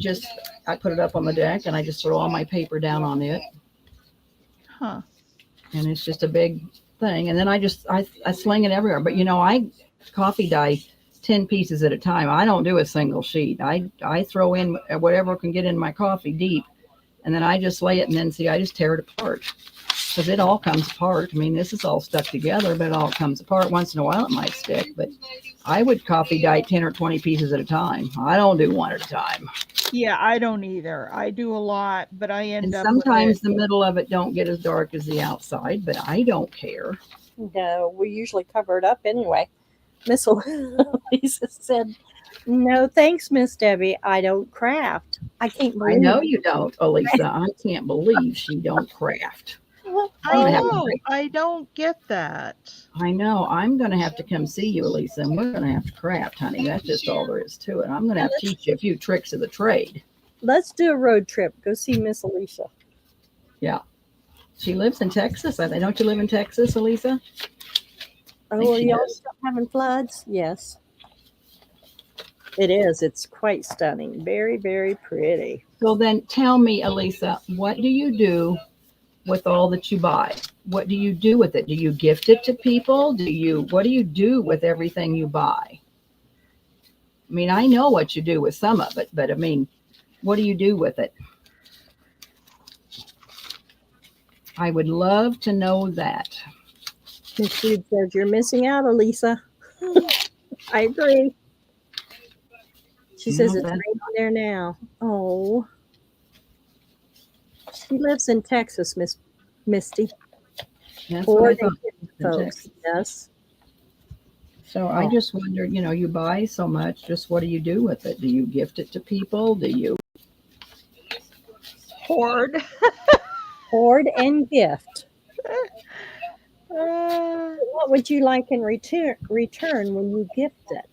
put it up on the deck and I just throw all my paper down on it. Huh. And it's just a big thing. And then I sling it everywhere. But I coffee dye 10 pieces at a time. I don't do a single sheet. I throw in whatever can get in my coffee deep, and then I just lay it, and then I just tear it apart because it all comes apart. I mean, this is all stuck together, but it all comes apart. Once in a while it might stick, but I would coffee dye 10 or 20 pieces at a time. I don't do one at a time. Yeah, I don't either. I do a lot, but I end And up sometimes with the middle of it don't get as dark as the outside, but I don't care. No, we usually cover it up anyway. Miss Lisa said, "No, thanks, Miss Debbie. I don't craft. I can't I believe know it." you don't, Elisa. I can't believe she don't craft. I gonna have to know. I don't get that. I know. I'm going to have to come see you, Elisa, and we're going to have to craft, honey. That's just all there is to it. I'm going to have to teach you a few tricks of the trade. Let's do a road trip. Go see Miss Alicia. She lives in Texas. Don't you live in Texas, Elisa? Oh, are she y'all does. still having floods? Yes. It is. It's quite stunning. Very, very pretty. So then tell me, Elisa, what do you do with all that you buy? What do you do with it? Do you gift it to people? What do you do with everything you buy? I mean, I know what you do with some of it, but I mean, what do you do with it? I would love to know that. Miss Jude says, "You're missing out, Elisa." I agree. She says No, it's raining there now. Oh. She lives in Texas, Miss Misty. That's what I Poor thought. folks. Yes. So I just wondered, you buy so much, just what do you do with it? Do you gift it to people? Do you? Hoard. Hoard and gift. Uh, What would you like in return when you gift it?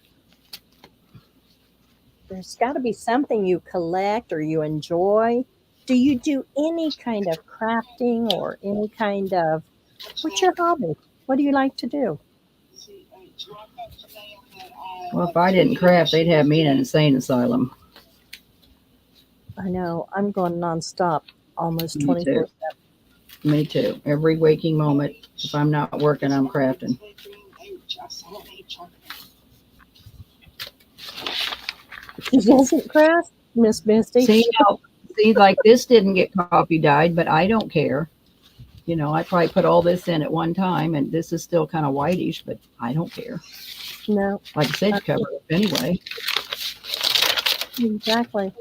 There's got to be something you collect or you enjoy. Do you do any kind of crafting or any kind of, what's your hobby? What do you like to do? Well, if I didn't craft, they'd have me in an insane asylum. I know, I'm going nonstop, almost Me 24/7. Me too. Every waking moment, if I'm not working, I'm crafting. She doesn't craft, Miss Misty. See, like this didn't get coffee dyed, but I don't care. I probably put all this in at one time, and this is still kind of whitish, but I don't care. No, Like I said, cover it up anyway. exactly.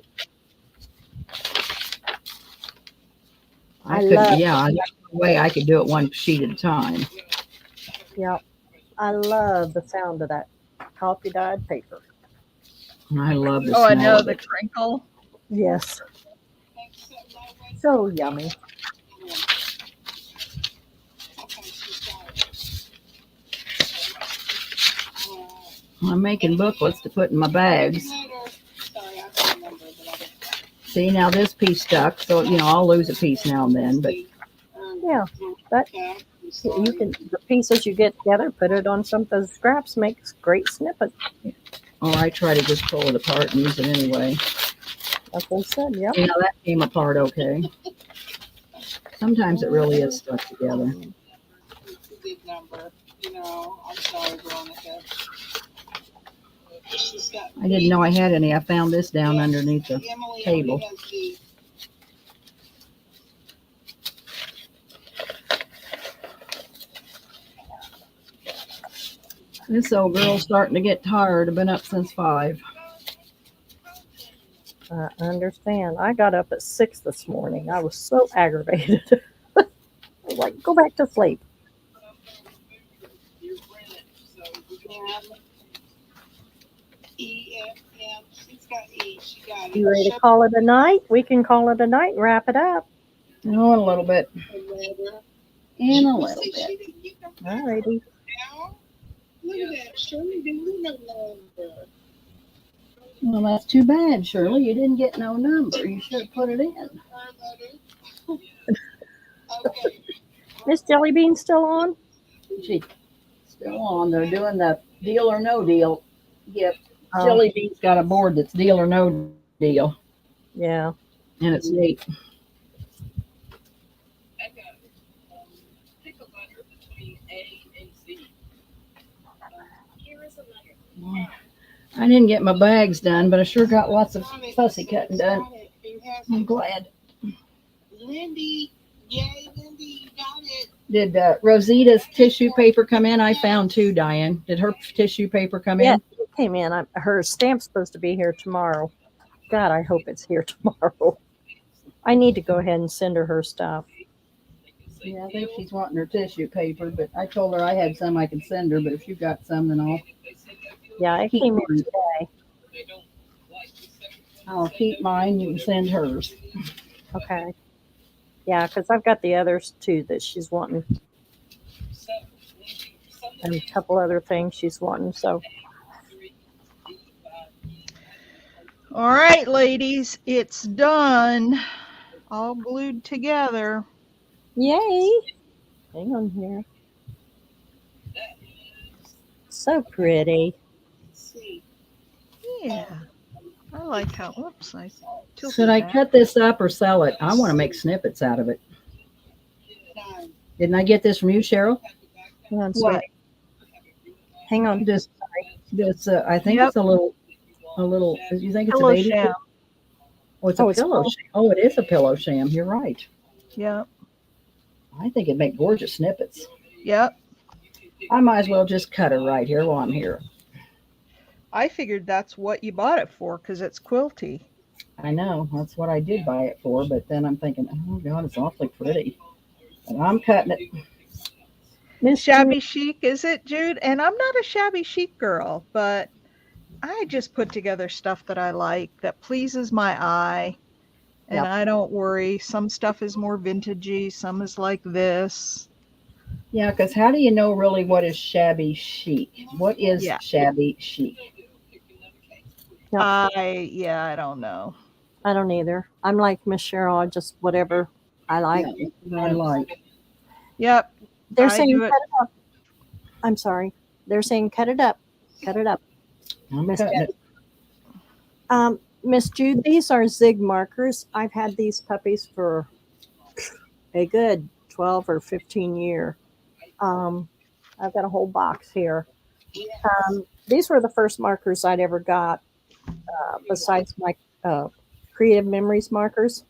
I could, there's no way I could do it one sheet at a time. Yeah, I love the sound of that coffee dyed paper. I love the oh, I smell know of the it. crinkle. Yes. So yummy. I'm making booklets to put in my bags. See, now this piece stuck, so I'll lose a piece now and then, but Yeah, but you can, the pieces you get together, put it on some of those scraps, makes great snippets. I try to just pull it apart and use it anyway. Like I said, yeah. That came apart okay. Sometimes it really is stuck together. I didn't know I had any. I found this down underneath the table. This old girl's starting to get tired. I've been up since 5. I understand. I got up at 6 this morning. I was so aggravated. I was like, go back to sleep. You ready to call it a night? We can call it a night and wrap it up. No, in a little bit. In a little bit. All righty. Look at that. Shirley didn't leave no number. Well, that's too bad, Shirley. You didn't get no number. You should have put it in. Okay. Miss Jellybean still on? She's still on. They're doing the deal or no deal gift. Oh. Jellybean's got a board that's deal or no deal, Yeah. and it's neat. I didn't get my bags done, but I sure got lots of fussy cutting done. I'm glad. Lindy, yay, Lindy, you got it. Did Rosita's tissue paper come in? I found two, Diane. Did her tissue paper come Yeah, in? it came in. Her stamp's supposed to be here tomorrow. God, I hope it's here tomorrow. I need to go ahead and send her stuff. Yeah, I think she's wanting her tissue paper, but I told her I had some I could send her, but if you got some, then Yeah, it keep came in mine. today. I'll keep mine. You can send hers. Okay. Yeah, because I've got the others too that she's wanting, and a couple other things she's wanting. So, All right, ladies, it's done. All glued together. yay! Hang on here. So pretty. Yeah. I like how, whoops, I tilted Should I that. cut this up or sell it? I want to make snippets out of it. Didn't I get this from you, Cheryl? Hang on, What? sweetie. Hang on. This, I think Yep. it's a little. You think it's Pillow a baby? sham. Oh, it's a Oh, it's pillow sham. Oh, it is a pillow sham. You're right. Yep. I think it'd make gorgeous snippets. Yep. I might as well just cut her right here while I'm here. I figured that's what you bought it for because it's quilty. I know that's what I did buy it for, but then I'm thinking, oh God, it's awfully pretty. And I'm cutting it. Miss Shabby chic, is it, Jude? And I'm not a shabby chic girl, but I just put together stuff that I like, that pleases my eye. And Yep. I don't worry. Some stuff is more vintagey, some is like this. Yeah, because how do you know really what is shabby chic? What is Yeah. shabby chic? Yep. I don't know. I don't either. I'm like Miss Cheryl. I just whatever I like. Yeah, I like. Yep. They're I saying do cut it. it up. I'm sorry. They're saying cut it up. Cut it up. I'm Miss cutting Debbie. it. Miss Jude, these are Zig markers. I've had these puppies for a good 12 or 15 year. I've got a whole box here. These were the first markers I'd ever got, besides my Creative Memories markers.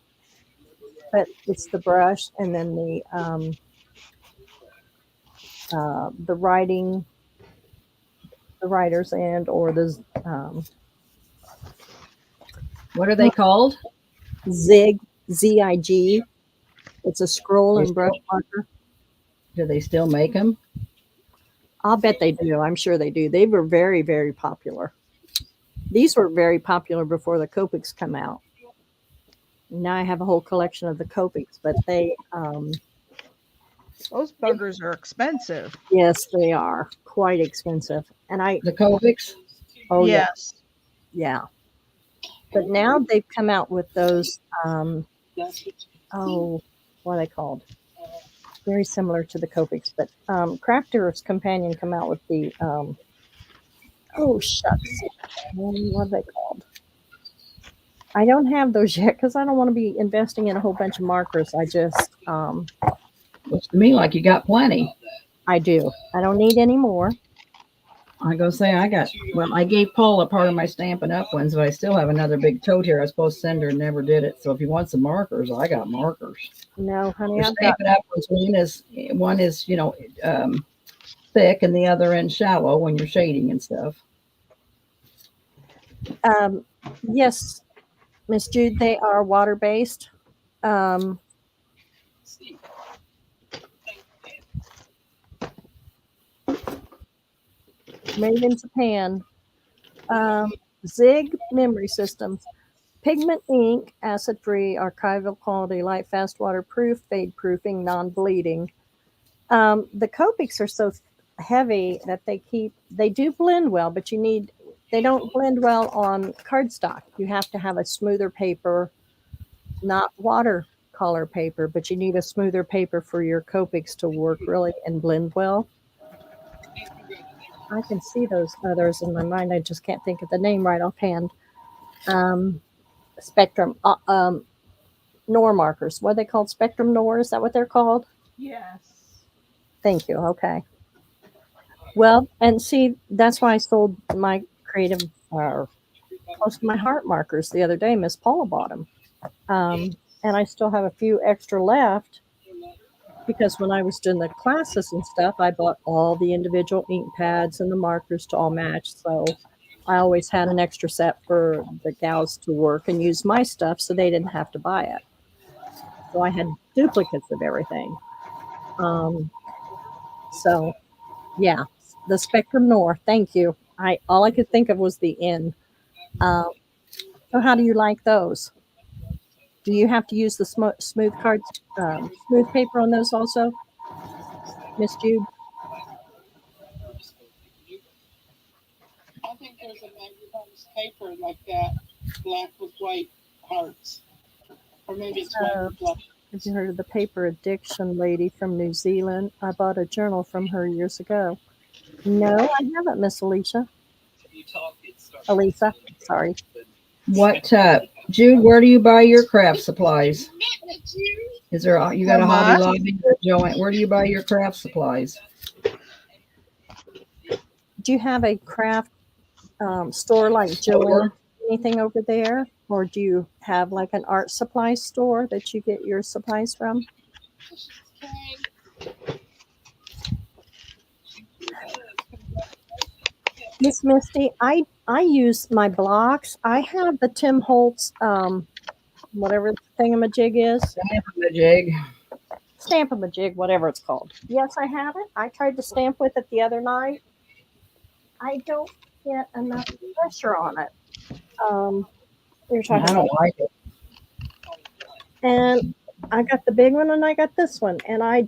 But it's the brush and then the writing, the writer's end, or the What are they called? Zig, Z-I-G. It's a scroll and brush marker. Do they still make them? I'll bet they do. I'm sure they do. They were very, very popular. These were very popular before the Copics come out. Now I have a whole collection of the Copics, but they, Those buggers are expensive. yes, they are quite expensive. And The Covics? oh yeah, Yes. yeah. But now they've come out with those, what are they called? Very similar to the Copics, but Crafter's Companion come out with the, oh shucks, what are they called? I don't have those yet because I don't want to be investing in a whole bunch of markers. I just, Looks to me like you got plenty. I do. I don't need any more. I go say I gave Paula part of my Stampin' Up ones, but I still have another big tote here I was supposed to send her and never did it. So if you want some markers, I got markers. No, honey, Your I've got, Stampin' Up ones, one is thick and the other end shallow when you're shading and stuff. yes, Miss Jude, they are water based. Made in Japan. Zig Memory Systems. Pigment ink, acid free, archival quality, light, fast, waterproof, fade proofing, non bleeding. The Copics are so heavy that they do blend well, but they don't blend well on cardstock. You have to have a smoother paper, not watercolor paper, but you need a smoother paper for your Copics to work really and blend well. I can see those others in my mind. I just can't think of the name right offhand. Spectrum Nor markers. What are they called? Spectrum Nor? Is that what they're called? Yes. Thank you. Okay. Well, and see, that's why I sold my creative, most of my heart markers the other day. Miss Paula bought them. And I still have a few extra left because when I was doing the classes and stuff, I bought all the individual ink pads and the markers to all match. So I always had an extra set for the gals to work and use my stuff so they didn't have to buy it. So I had duplicates of everything. So yeah, the Spectrum Nor. Thank you. I all I could think of was the N. Um, so how do you like those? Do you have to use the smooth cards, smooth paper on those also, Miss Jude? I think there's a magnetized paper like that, black with white hearts. Or maybe it's white with black. Have you heard of the paper addiction lady from New Zealand? I bought a journal from her years ago. No, I haven't, Miss Alicia. Elisa, sorry. What, Jude? Where do you buy your craft supplies? Is there you got a From Hobby us? Lobby or Joanne? Where do you buy your craft supplies? Do you have a craft store like Joanne? Anything over there? Or do you have like an art supply store that you get your supplies from? Miss Misty, I use my blocks. I have the Tim Holtz, whatever the thingamajig is. Stamp-a-majig, whatever it's called. Yes, I have it. I tried to stamp with it the other night. I don't get enough pressure on it. You're I talking don't about, like it. and I got the big one and I got this one, and I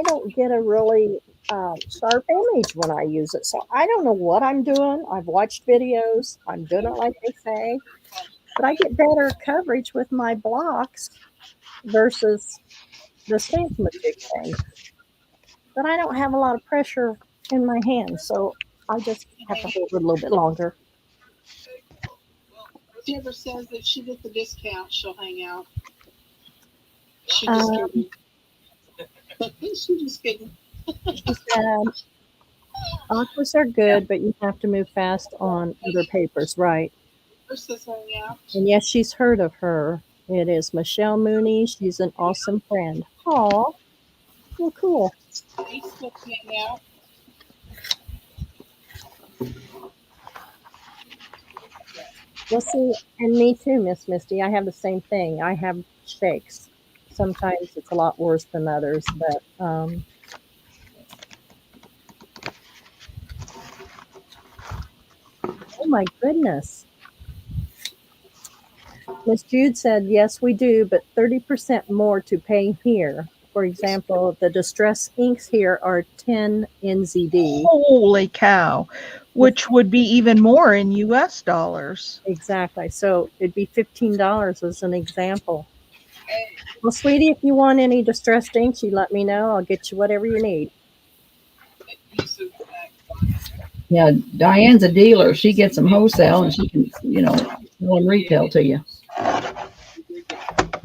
don't get a really sharp image when I use it. So I don't know what I'm doing. I've watched videos. I'm doing it like they say, but I get better coverage with my blocks versus the stamp-a-majig thing. But I don't have a lot of pressure in my hands, so I just have to hold it a little bit longer. If she ever says that she gets a discount, she'll hang out. She just kidding. She just kidding. She said, aquas are good, but you have to move fast on other papers, right? Versus hang out. And yes, she's heard of her. It is Michelle Mooney. She's an awesome friend. Aw, well, cool. Facebook hang out. Well, see, and me too, Miss Misty. I have the same thing. I have shakes. Sometimes it's a lot worse than others, but oh my goodness. Miss Jude said, yes, we do, but 30% more to pay here. For example, the distress inks here are 10 NZD. Holy cow. Which would be even more in US dollars. Exactly. So it'd be $15 as an example. Well, sweetie, if you want any distressed inks, you let me know. I'll get you whatever you need. Yeah, Diane's a dealer. She gets them wholesale and she can, sell them retail to you.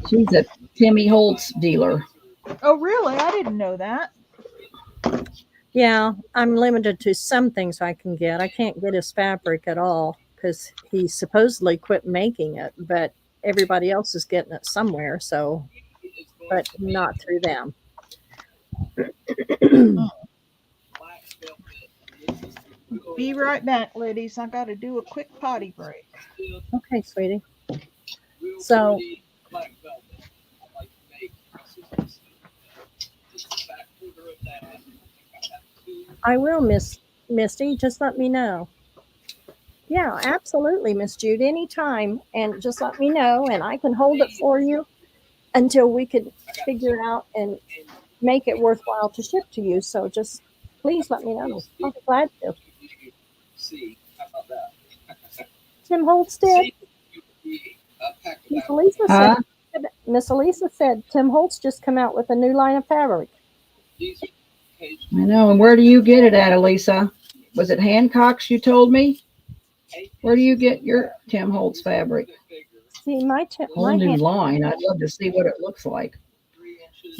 She's a Timmy Holtz dealer. Oh, really? I didn't know that. Yeah, I'm limited to some things I can get. I can't get his fabric at all because he supposedly quit making it, but everybody else is getting it somewhere. So, but not through them. Be right back, ladies. I got to do a quick potty break. Okay, sweetie. So, I will, Miss Misty. Just let me know. Yeah, absolutely, Miss Jude. Anytime, and just let me know, and I can hold it for you until we could figure it out and make it worthwhile to ship to you. So just please let me know. I'll be glad to. Tim Holtz did. Miss Elisa said Tim Holtz just come out with a new line of fabric. I know. And where do you get it at, Elisa? Was it Hancock's you told me? Where do you get your Tim Holtz fabric? See, my Whole my new hand, line. I'd love to see what it looks like.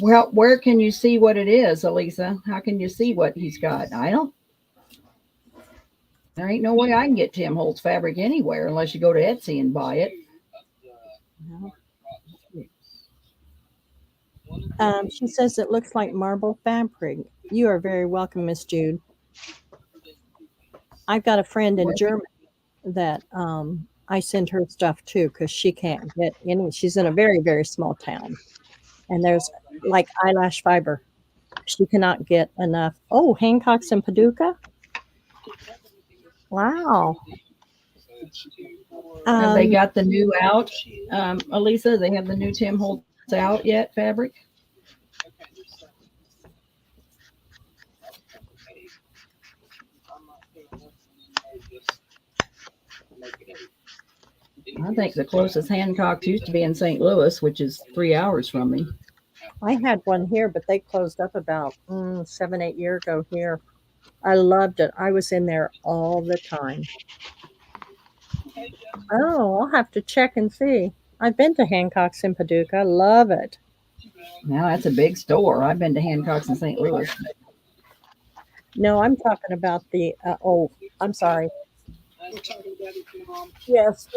Well, where can you see what it is, Elisa? How can you see what he's got? I don't. There ain't no way I can get Tim Holtz fabric anywhere unless you go to Etsy and buy it. she says it looks like marble fabric. You are very welcome, Miss Jude. I've got a friend in Germany that I send her stuff to because she can't get any. She's in a very, very small town, and there's like eyelash fiber. She cannot get enough. Oh, Hancock's and Paducah. Wow. Have they got the new out, Elisa? They have the new Tim Holtz out yet fabric? I think the closest Hancock's used to be in St. Louis, which is 3 hours from me. I had one here, but they closed up about 7, 8 years ago here. I loved it. I was in there all the time. Oh, I'll have to check and see. I've been to Hancock's in Paducah. Love it. Now that's a big store. I've been to Hancock's in St. Louis. No, I'm talking about the, I'm sorry. Yes,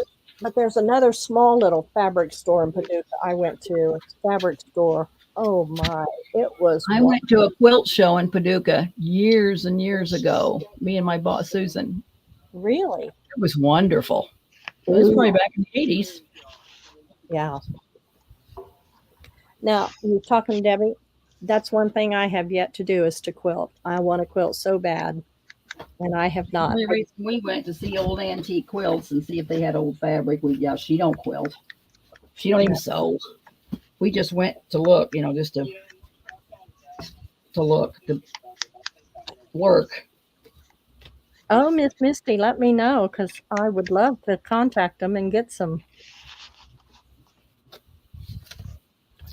but there's another small little fabric store in Paducah I went to. It's a fabric store. Oh my, it was. I went to a quilt show in Paducah years and years ago. Me and my boss, Susan. Really? It was wonderful. It was probably back in the 80s. Yeah. Now, you're talking, Debbie, that's one thing I have yet to do is to quilt. I want to quilt so bad, and I have The not. only reason we went to see old antique quilts and see if they had old fabric. She don't quilt. She don't even sew. We just went to look, just to look, to work. Oh, Miss Misty, let me know because I would love to contact them and get some.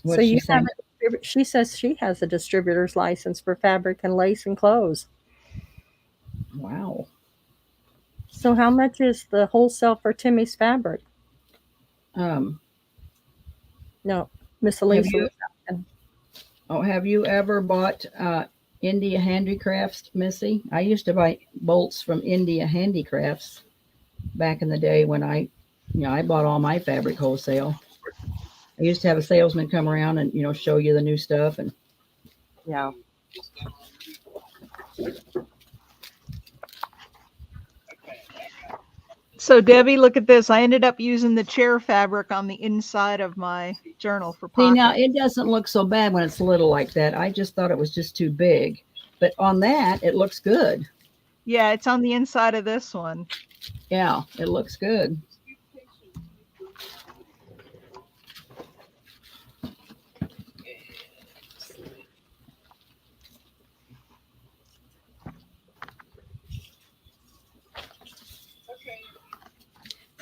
What's So she you have saying? she says she has a distributor's license for fabric and lace and clothes. Wow. So how much is the wholesale for Timmy's fabric? No, Miss Elisa. Have you ever bought India Handicrafts, Missy? I used to buy bolts from India Handicrafts back in the day when I bought all my fabric wholesale. I used to have a salesman come around and, show you the new stuff. And yeah. So Debbie, look at this. I ended up using the chair fabric on the inside of my journal for pockets. See, now it doesn't look so bad when it's little like that. I just thought it was just too big. But on that, it looks good. Yeah, it's on the inside of this one. Yeah, it looks good.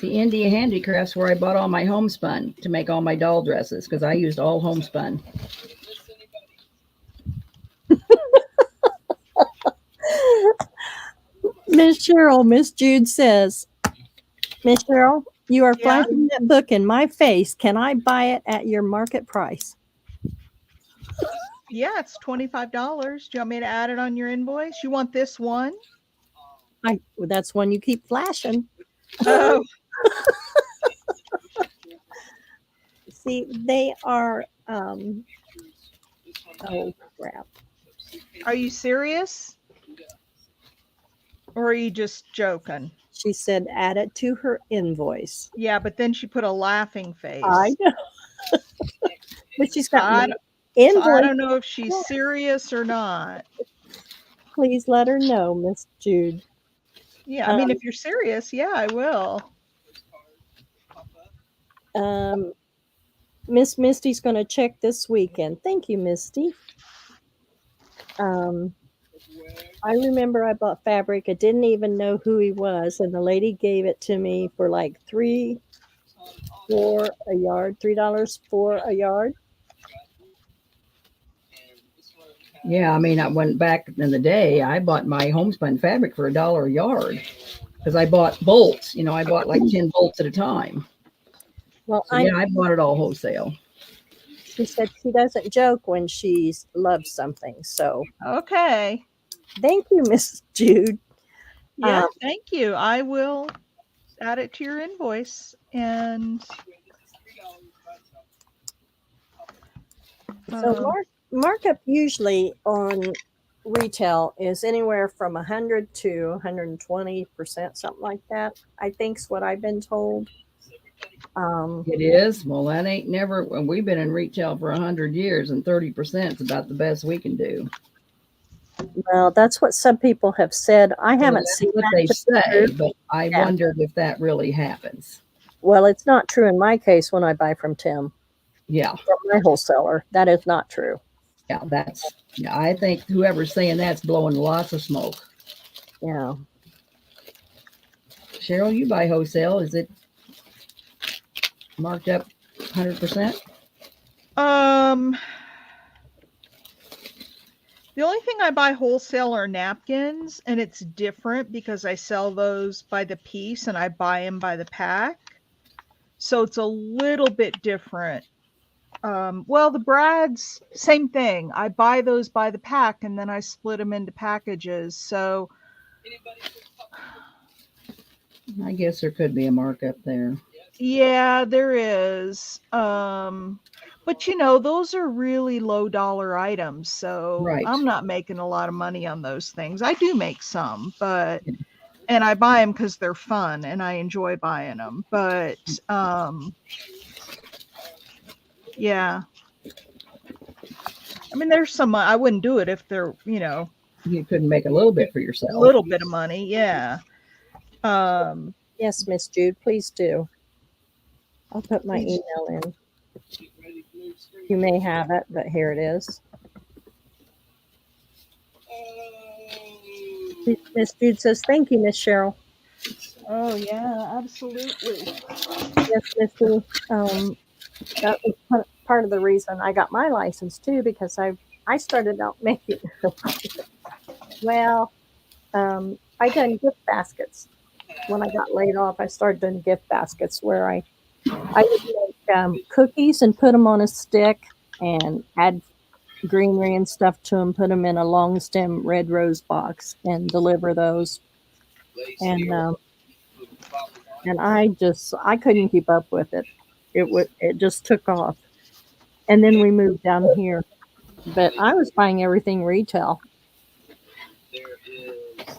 The India Handicrafts where I bought all my homespun to make all my doll dresses because I used all homespun. Miss Cheryl, Miss Jude says, Miss Cheryl, you are flashing that book in my face. Can I buy it at your market price? Yeah, it's $25. Do you want me to add it on your invoice? You want this one? That's one you keep flashing. Oh. See, they are, oh crap. Are you serious? Or are you just joking? She said add it to her invoice. Yeah, but then she put a laughing face. I know. But she's got invoice. So I don't know if she's serious or not. Please let her know, Miss Jude. Yeah, I mean, if you're serious, yeah, I will. Miss Misty's going to check this weekend. Thank you, Misty. I remember I bought fabric. I didn't even know who he was, and the lady gave it to me for like $3 for a yard. Yeah, I mean, I went back in the day. I bought my homespun fabric for $1 a yard. because I bought bolts. I bought like 10 bolts at a time. Well, So yeah, I bought it all wholesale. she said she doesn't joke when she loves something. So Okay. thank you, Miss Jude. Yeah, thank you. I will add it to your invoice. And So markup usually on retail is anywhere from 100 to 120%, something like that. I think's what I've been told. It is. Well, that ain't never. When we've been in retail for 100 years, and 30% is about the best we can do. Well, that's what some people have said. I Well, haven't that's seen what that they to be say, true. but I Yeah. wondered if that really happens. Well, it's not true in my case when I buy from Tim, Yeah, from my wholesaler. That is not true. yeah, yeah. I think whoever's saying that's blowing lots of smoke. Yeah. Cheryl, you buy wholesale. Is it marked up 100%? The only thing I buy wholesale are napkins, and it's different because I sell those by the piece and I buy them by the pack. So it's a little bit different. Well, the brads, same thing. I buy those by the pack and then I split them into packages. So I guess there could be a markup there. yeah, there is. But those are really low dollar items. So Right. I'm not making a lot of money on those things. I do make some, and I buy them because they're fun and I enjoy buying them. But yeah. I mean, there's some, I wouldn't do it if they're, You couldn't make a little bit for a yourself. little bit of money. Yeah. Yes, Miss Jude, please do. I'll put my email in. You may have it, but here it is. Miss Jude says, thank you, Miss Cheryl. Oh, yeah, absolutely. Yes, Missy. That was part of the reason I got my license too, because I started out making, well, I done gift baskets. When I got laid off, I started doing gift baskets where I would make cookies and put them on a stick and add greenery and stuff to them, put them in a long stem red rose box and deliver those. And I couldn't keep up with it. It just took off. And then we moved down here. But I was buying everything retail.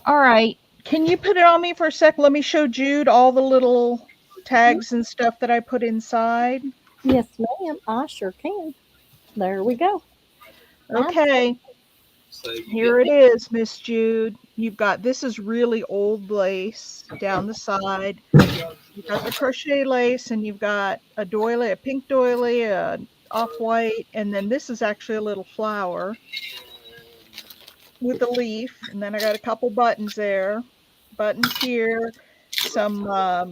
All right. Can you put it on me for a sec? Let me show Jude all the little tags and stuff that I put inside. Yes, ma'am. I sure can. There we go. Okay. Here it is, Miss Jude. This is really old lace down the side. You've got the crochet lace, and you've got a doily, a pink doily, a off-white, and then this is actually a little flower with a leaf. And then I got a couple buttons there, buttons here, some what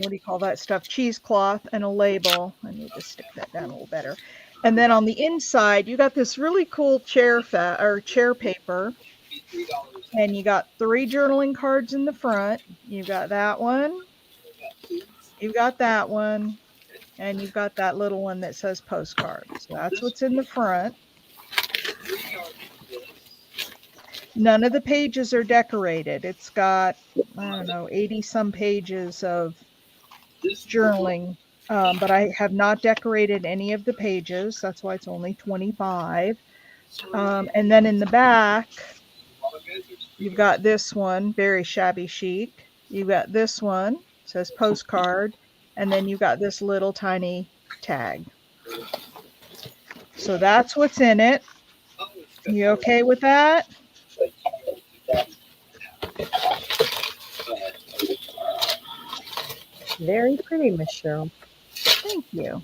do you call that stuff? Cheesecloth and a label. I need to stick that down a little better. And then on the inside, you got this really cool chair paper. And you got 3 journaling cards in the front. You got that one. You got that one. And you've got that little one that says postcard. So that's what's in the front. None of the pages are decorated. It's got, I don't know, 80 some pages of journaling. But I have not decorated any of the pages. That's why it's only 25. And then in the back, you've got this one, very shabby chic. You've got this one, says postcard. And then you've got this little tiny tag. So that's what's in it. You okay with that? Very pretty, Miss Cheryl. Thank you.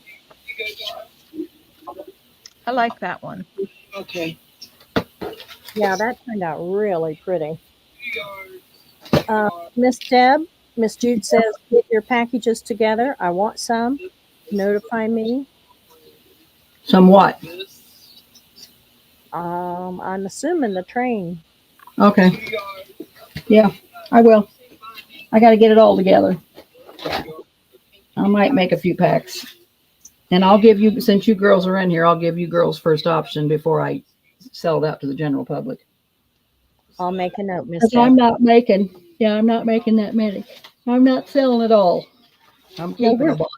I like that one. Okay. Yeah, that turned out really pretty. Miss Deb, Miss Jude says, get your packages together. I want some. Notify me. Somewhat. I'm assuming the train. Okay. Yeah. I will. I got to get it all together. I might make a few packs. And I'll give you, since you girls are in here, I'll give you girls first option before I sell it out to the general public. I'll make a note, Miss Because I'm Deb. not making, I'm not making that many. I'm not selling it all. I'm No, keeping a box.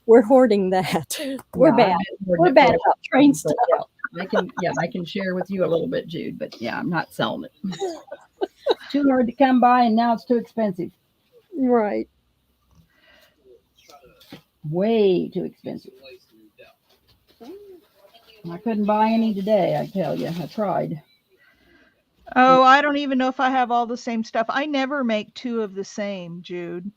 we're hoarding that. We're Yeah, bad. I've been hoarding We're it bad for a about train while, stuff. but I can share with you a little bit, Jude, but yeah, I'm not selling it. Too hard to come by and now it's too expensive. Right. Way too expensive. I couldn't buy any today, I tell you. I tried. Oh, I don't even know if I have all the same stuff. I never make two of the same, Jude.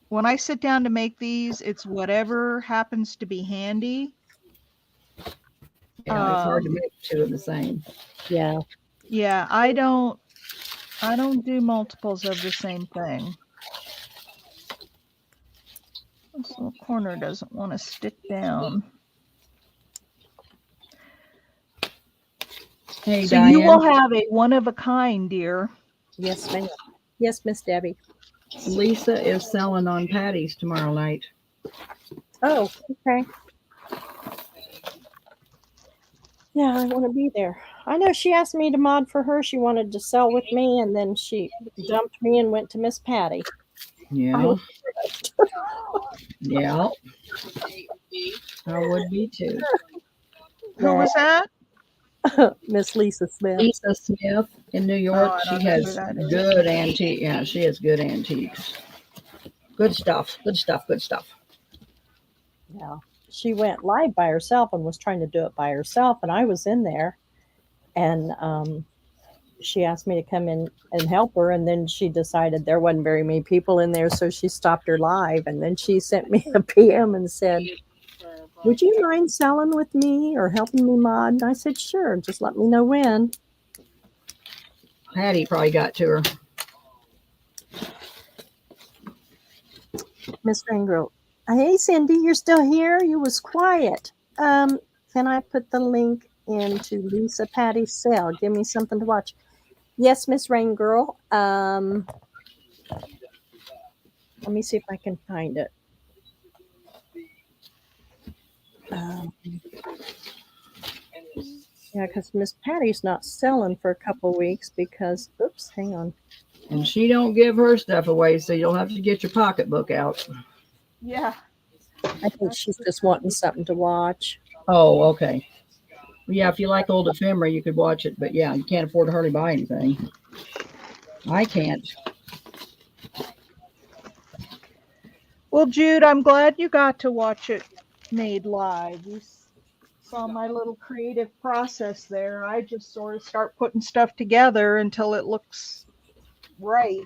When I sit down to make these, it's whatever happens to be handy. Yeah, it's hard to make two of the same. Yeah. Yeah, I don't do multiples of the same thing. This little corner doesn't want to stick down. Hey, So Diane. you will have a one of a kind, dear. Yes, ma'am. Yes, Miss Debbie. Lisa is selling on Patty's tomorrow night. Oh, okay. Yeah, I want to be there. I know she asked me to mod for her. She wanted to sell with me, and then she dumped me and went to Miss Patty. Yeah. Yeah. I would be too. Who was that? Miss Lisa Smith. Lisa Smith in New York. I She don't know who has that is. good antique. Yeah, she has good antiques. Good stuff. Good stuff. Good stuff. Yeah. She went live by herself and was trying to do it by herself, and I was in there, and she asked me to come in and help her, and then she decided there wasn't very many people in there, so she stopped her live, and then she sent me a PM and said, would you mind selling with me or helping me mod? And I said, sure, just let me know when. Patty probably got to her. Miss Ringgrove, hey Cindy, you're still here? You was quiet. Can I put the link into Lisa Patty's sale? Give me something to watch. Yes, Miss Rain Girl. Let me see if I can find it. Yeah, because Miss Patty's not selling for a couple weeks because, oops, hang on. And she don't give her stuff away, so you'll have to get your pocketbook out. Yeah. I think she's just wanting something to watch. Oh, okay. Well, yeah, if you like old ephemera, you could watch it, but yeah, you can't afford to hardly buy anything. I can't. Well, Jude, I'm glad you got to watch it made live. You saw my little creative process there. I just sort of start putting stuff together until it looks right.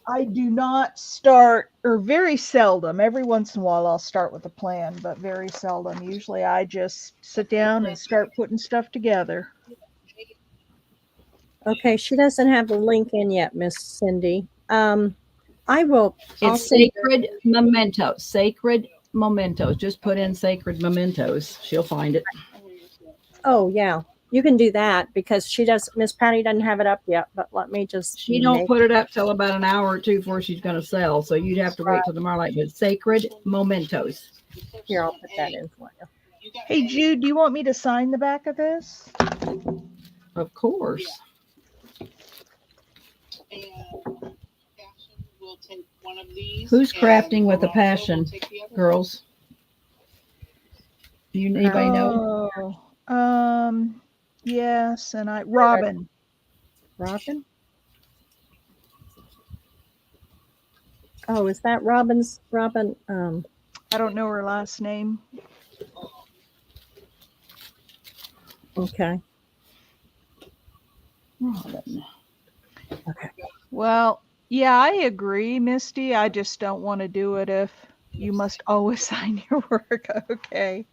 I do not start, or very seldom, every once in a while I'll start with a plan, but very seldom. Usually I just sit down and start putting stuff together. Okay, she doesn't have the link in yet, Miss Cindy. I will. It's Sacred Mementos. Sacred Mementos. Just put in Sacred Mementos. She'll find it. Oh yeah, you can do that because she does. Miss Patty doesn't have it up yet. But let me just. She don't put it up till about an hour or two before she's going to sell. So you'd have to wait till tomorrow night. But Sacred Mementos. Here, I'll put that in for you. Hey, Jude, do you want me to sign the back of this? Of course. Who's crafting with a passion, girls? Do you anybody know? Yes, and Robin. Robin? Oh, is that Robin? I don't know her last name. Okay. Robin. Okay. Well, yeah, I agree, Misty. I just don't want to do it if you must always sign your work. Okay.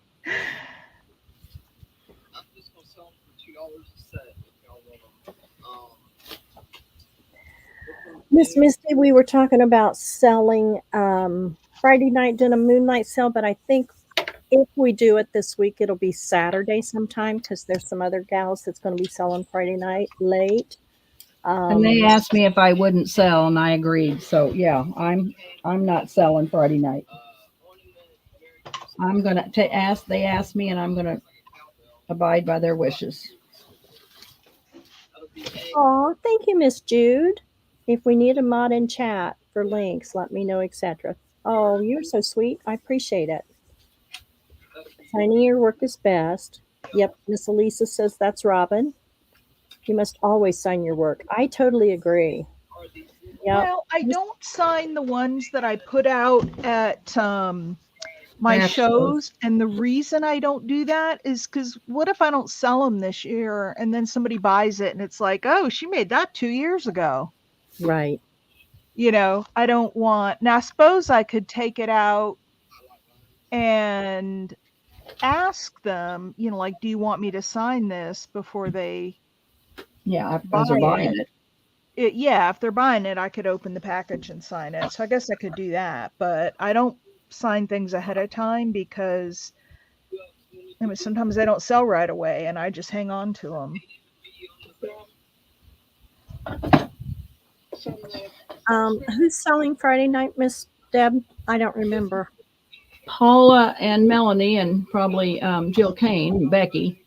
Miss Misty, we were talking about selling Friday night, did a moonlight sale, but I think If we do it this week, it'll be Saturday sometime because there's some other gals that's going to be selling Friday night late. And they asked me if I wouldn't sell, and I agreed. So yeah, I'm not selling Friday night. I'm gonna ask. They asked me, and I'm gonna abide by their wishes. Oh, thank you, Miss Jude. If we need a mod in chat for links, let me know, etc. Oh, you're so sweet. I appreciate it. Signing your work is best. Yep, Miss Elisa says that's Robin. You must always sign your work. I totally agree. Yep. Well, I don't sign the ones that I put out at my Craft shows. shows, and the reason I don't do that is because what if I don't sell them this year and then somebody buys it and it's like, oh, she made that 2 years ago. Right. You know, I don't want. Now, I suppose I could take it out and ask them, you know, like, do you want me to sign this before they Yeah, buy because they're buying it? it. Yeah, if they're buying it, I could open the package and sign it. So I guess I could do that, but I don't sign things ahead of time because I mean sometimes they don't sell right away, and I just hang on to them. Who's selling Friday night, Miss Deb? I don't remember. Paula and Melanie, and probably Jill Kane, and Becky.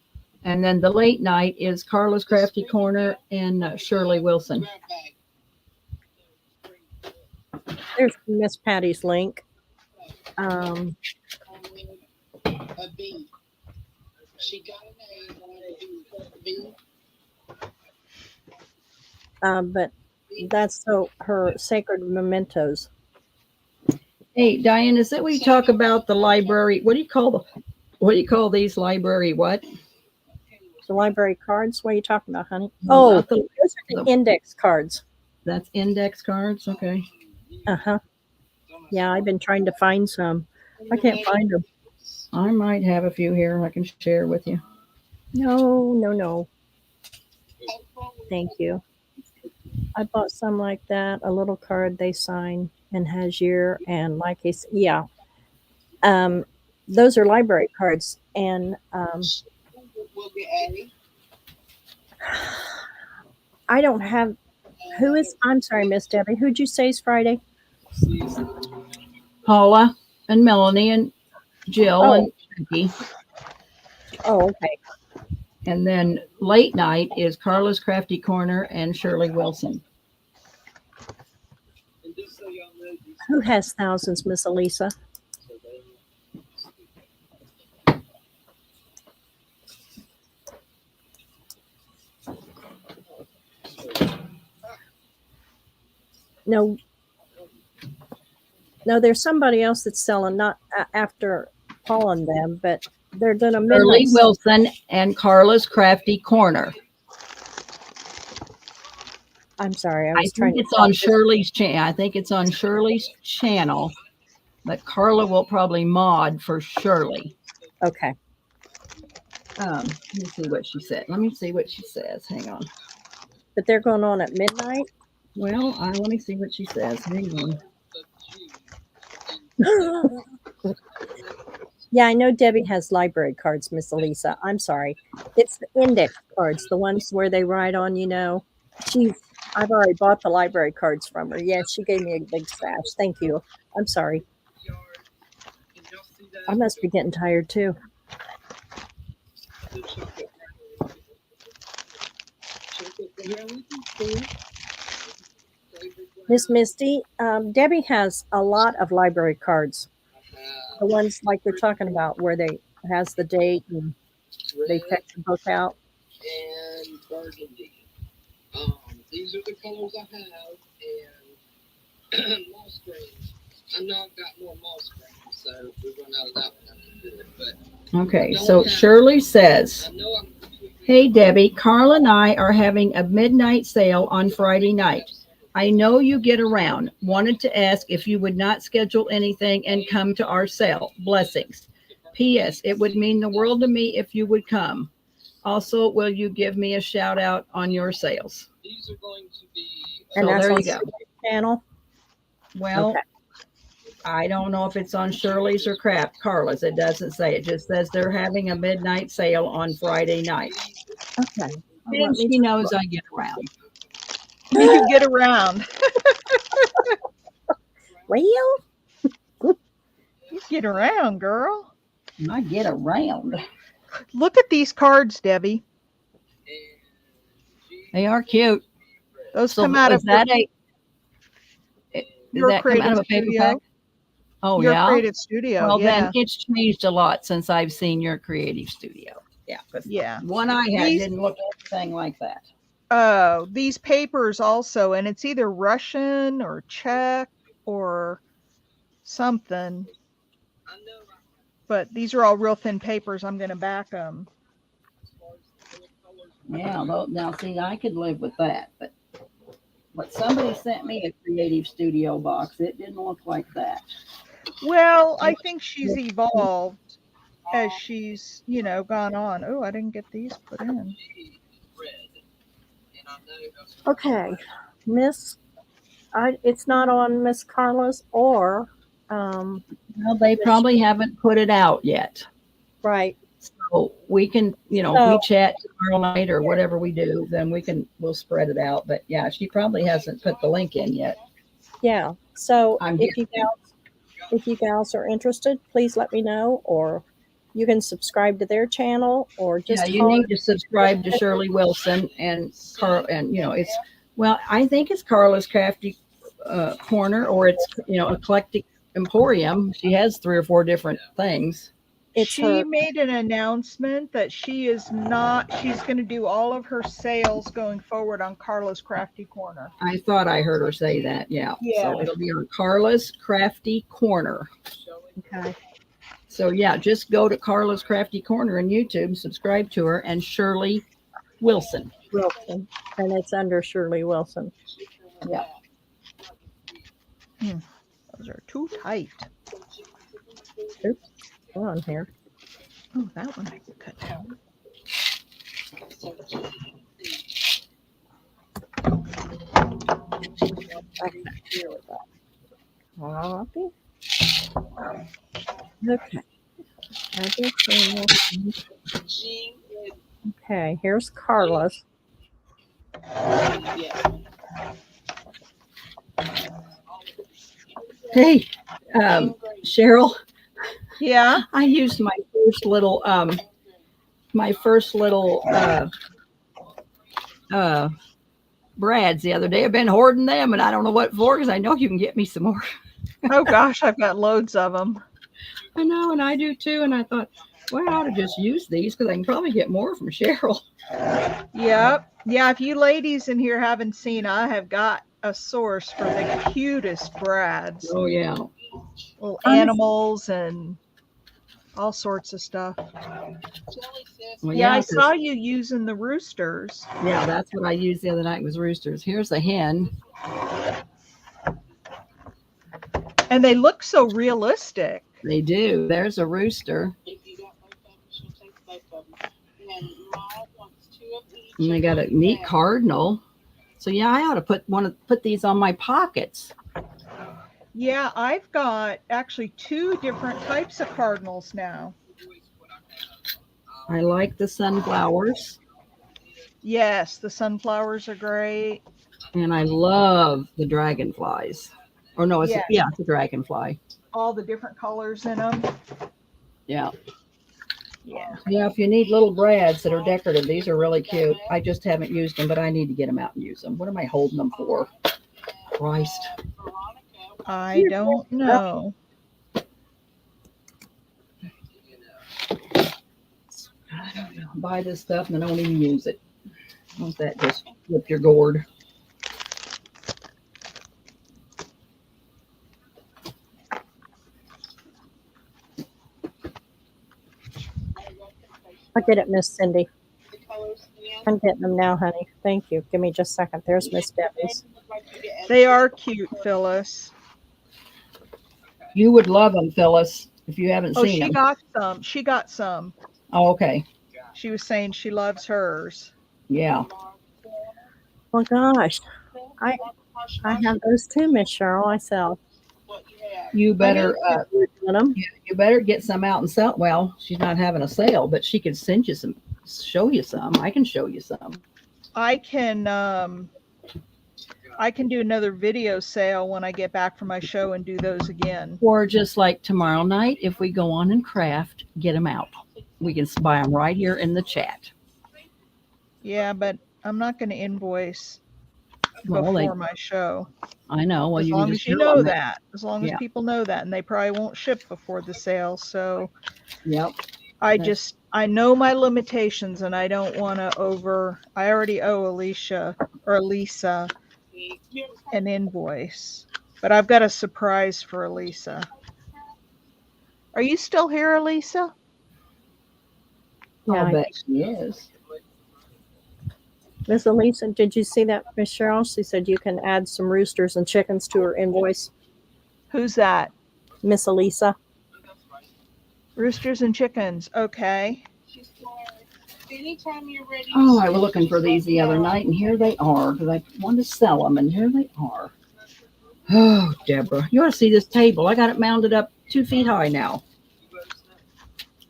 And then the late night is Carla's Crafty Corner and Shirley Wilson. There's Miss Patty's link. But that's so her sacred mementos. Hey, Diane, is that we talk about the library? What do you call these library? What? The library cards? What are you talking about, honey? No, Oh, not those are the index cards. That's index cards. Okay. Uh-huh. Yeah, I've been trying to find some. I can't find them. I might have a few here I can share with you. No. Thank you. I bought some like that, a little card they sign and has year and like a, yeah. Those are library cards. And I don't have, I'm sorry, Miss Debbie, who'd you say is Friday? Paula and Melanie and Jill and Becky. Oh, okay. And then late night is Carla's Crafty Corner and Shirley Wilson. Who has thousands, Miss Elisa? No, there's somebody else that's selling, not after Paul and them, but they're doing a midnight. Shirley Wilson and Carla's Crafty Corner. I'm sorry, I think it's on Shirley's channel. I think it's on Shirley's channel, but Carla will probably mod for Shirley. Okay. Let me see what she said. Let me see what she says. Hang on. But they're going on at midnight? Well, let me see what she says. Hang on. Yeah, I know Debbie has library cards, Miss Elisa. I'm sorry. It's the index cards, the ones where they write on, you know. I've already bought the library cards from her. Yes, she gave me a big stash. Thank you. I'm sorry. I must be getting tired too. Miss Misty, Debbie has a lot of library cards. The ones like we're talking about where they has the date and they text the book out. And burgundy. These are the colors I have, and moss greens. I know I've got more moss greens, so we've run out of that one. Okay, so Shirley says, "Hey Debbie, Carl and I are having a midnight sale on Friday night. I know you get around. Wanted to ask if you would not schedule anything and come to our sale. Blessings. P.S. It would mean the world to me if you would come. Also, will you give me a shout out on your sales?" These are going to be. And So that's there on you go. channel. Well, Okay. I don't know if it's on Shirley's or Carla's. It doesn't say. It just says they're having a midnight sale on Friday night. Okay. Well, And let me she just knows look. I get around. You get around. Real? You get around, girl. I get around. Look at these cards, Debbie. They are cute. Those So come out is of that a does your that come out creative of a paper studio. pack? Oh Your yeah. creative studio. Well, then Yeah. it's changed a lot since I've seen your creative studio. Yeah, because Yeah. one I had These didn't look anything like that. these papers also, and it's either Russian or Czech or something. But these are all real thin papers. I'm going to back them. Yeah, now see, I could live with that, but somebody sent me a creative studio box. It didn't look like that. Well, I think she's evolved as she's, gone on. Oh, I didn't get these put in. Okay. Miss, it's not on Miss Carla's or, Well, they probably haven't put it out yet. right. So we can, if So- we chat tomorrow night or whatever we do, then we'll spread it out. But yeah, she probably hasn't put the link in yet. Yeah. So I'm if you gals are interested, please let me know, or you can subscribe to their channel, or Yeah, just you need to subscribe to Shirley Wilson and Carl, and I think it's Carla's Crafty Corner, or it's Eclectic Emporium. She has 3 or 4 different things. It's She her. made an announcement that she's going to do all of her sales going forward on Carla's Crafty Corner. I thought I heard her say that. Yeah. Yeah. So it'll be on Carla's Crafty Corner. Okay. So yeah, just go to Carla's Crafty Corner on YouTube, subscribe to her, and Shirley Wilson. Wilson, and it's under Shirley Wilson. Yeah. Those are too tight. Oops. Go on here. Oh, that one I can cut down. Okay. Here we go. Copy. Okay. Okay, here's Carla's. Hey, Cheryl, Yeah. I used my first little brads the other day. I've been hoarding them, and I don't know what for, because I know you can get me some more. Oh gosh, I've got loads of them. I know, and I do too. And I thought, well, I ought to just use these because I can probably get more from Cheryl. Yep. Yeah, if you ladies in here haven't seen, I have got a source for the cutest brads. Oh yeah. Little animals and all sorts of stuff. Well, Yeah, I 'cause- saw you using the roosters. Yeah, that's what I used the other night was roosters. Here's a hen. And they look so realistic. They do. There's a rooster. And they got a neat cardinal. So yeah, I ought to put these on my pockets. Yeah, I've got actually 2 different types of cardinals now. I like the sunflowers, Yes, the sunflowers are great. and I love the dragonflies. Or no, it's Yeah. the dragonfly. All the different colors in them. Yeah. Yeah. Yeah, if you need little brads that are decorative, these are really cute. I just haven't used them, but I need to get them out and use them. What am I holding them for? Christ. I don't know. I don't know. Buy this stuff and I don't even use it. Won't that just flip your gourd? I get it, Miss Cindy. I'm getting them now, honey. Thank you. Give me just a second. There's Miss Debbie's. They are cute, Phyllis. You would love them, Phyllis, if you haven't Oh, seen she them. got some. She got some. Oh, okay. She was saying she loves hers. Yeah. Oh gosh, I have those too, Miss Cheryl. I sell. You better Them. you better get some out and sell. Well, she's not having a sale, but she could send you some, show you some. I can show you some. I can do another video sale when I get back from my show and do those again. Or just like tomorrow night, if we go on and craft, get them out. We can buy them right here in the chat. Yeah, but I'm not going to invoice Well, before my show. I know. Well, As you can long just as you tell know them that. As long as Yeah. people know that, and they probably won't ship before the sale. So Yep. I know my limitations, and I don't want to I already owe Alicia or Lisa an invoice, but I've got a surprise for Elisa. Are you still here, Elisa? I'll Yeah, bet she is. Miss Elisa, did you see that, Miss Cheryl? She said you can add some roosters and chickens to her invoice. Who's that? Miss Elisa. Roosters and chickens. Okay. Anytime you're ready. Oh, I was looking for these the other night, and here they are because I wanted to sell them, and here they are. Oh, Deborah, you ought to see this table. I got it mounted up 2 feet high now.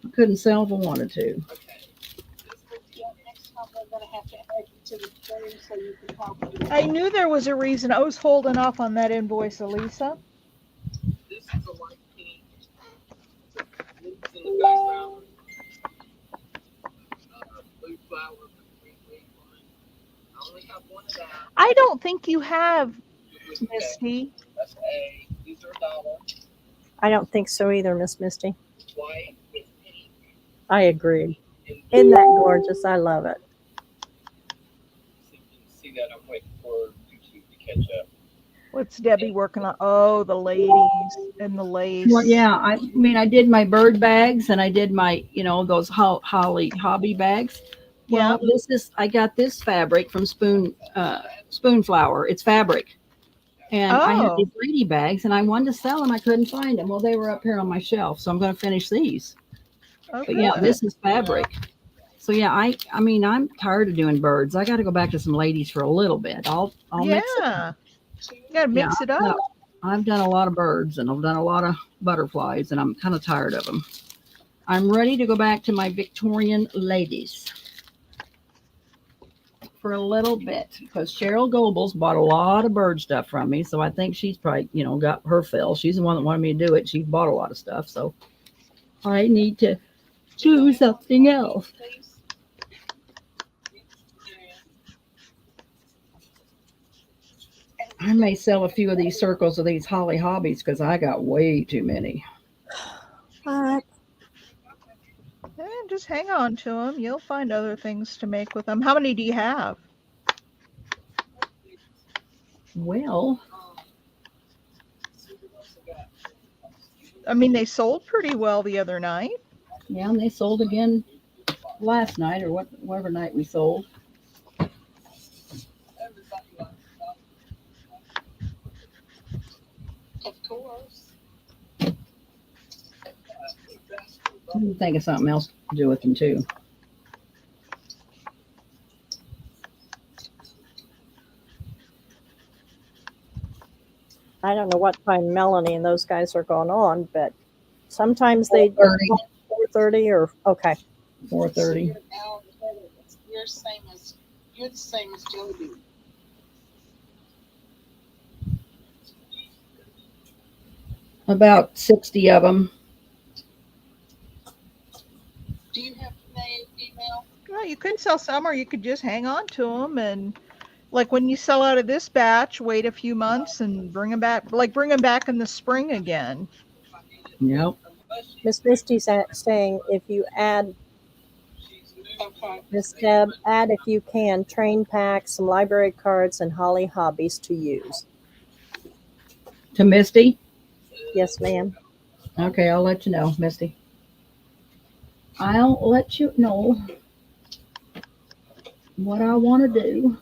I couldn't sell if I wanted to. I knew there was a reason I was holding off on that invoice, Elisa. This is a light pink. Leaves in the background. Blue flower with green leaf on it. I only have one of that. I don't think you have, Misty. That's A. These are $1. I don't think so either, Miss Misty. White with pink. I agree. Isn't that gorgeous? I love it. So you can see that I'm waiting for YouTube to catch up. What's Debbie working on? Oh, the ladies and the lace. Well, yeah, I mean, I did my bird bags, and I did my, those holly hobby bags. Well, I got this fabric from Spoonflower. It's fabric. And I had Oh. these lady bags, and I wanted to sell them. I couldn't find them. Well, they were up here on my shelf, so I'm going to finish these. Oh, But yeah, good. this is fabric. So yeah, I mean, I'm tired of doing birds. I got to go back to some ladies for a little bit. I'll mix it. Yeah. You gotta mix it up. I've done a lot of birds, and I've done a lot of butterflies, and I'm kind of tired of them. I'm ready to go back to my Victorian ladies for a little bit because Cheryl Goebbels bought a lot of bird stuff from me. So I think she's probably, got her fill. She's the one that wanted me to do it. She bought a lot of stuff. So I need to do something else. I may sell a few of these circles of these holly hobbies because I got way too many. What? Just hang on to them. You'll find other things to make with them. How many do you have? Well, I mean, they sold pretty well the other night. yeah, and they sold again last night or whatever night we sold. Of course. I can think of something else to do with them too. I don't know what time Melanie and those guys are going on, but sometimes they 4:30 or okay. 4:30. You're the same as Jody. About 60 of them. Do you have male, female? Well, you could sell some, or you could just hang on to them. And like when you sell out of this batch, wait a few months and bring them back. Like bring them back in the spring again. Yep. Miss Misty's saying if you add, Okay. Miss Deb, add if you can train packs, some library cards, and holly hobbies to use. To Misty? Yes, ma'am. Okay, I'll let you know, Misty. I'll let you know what I want to do.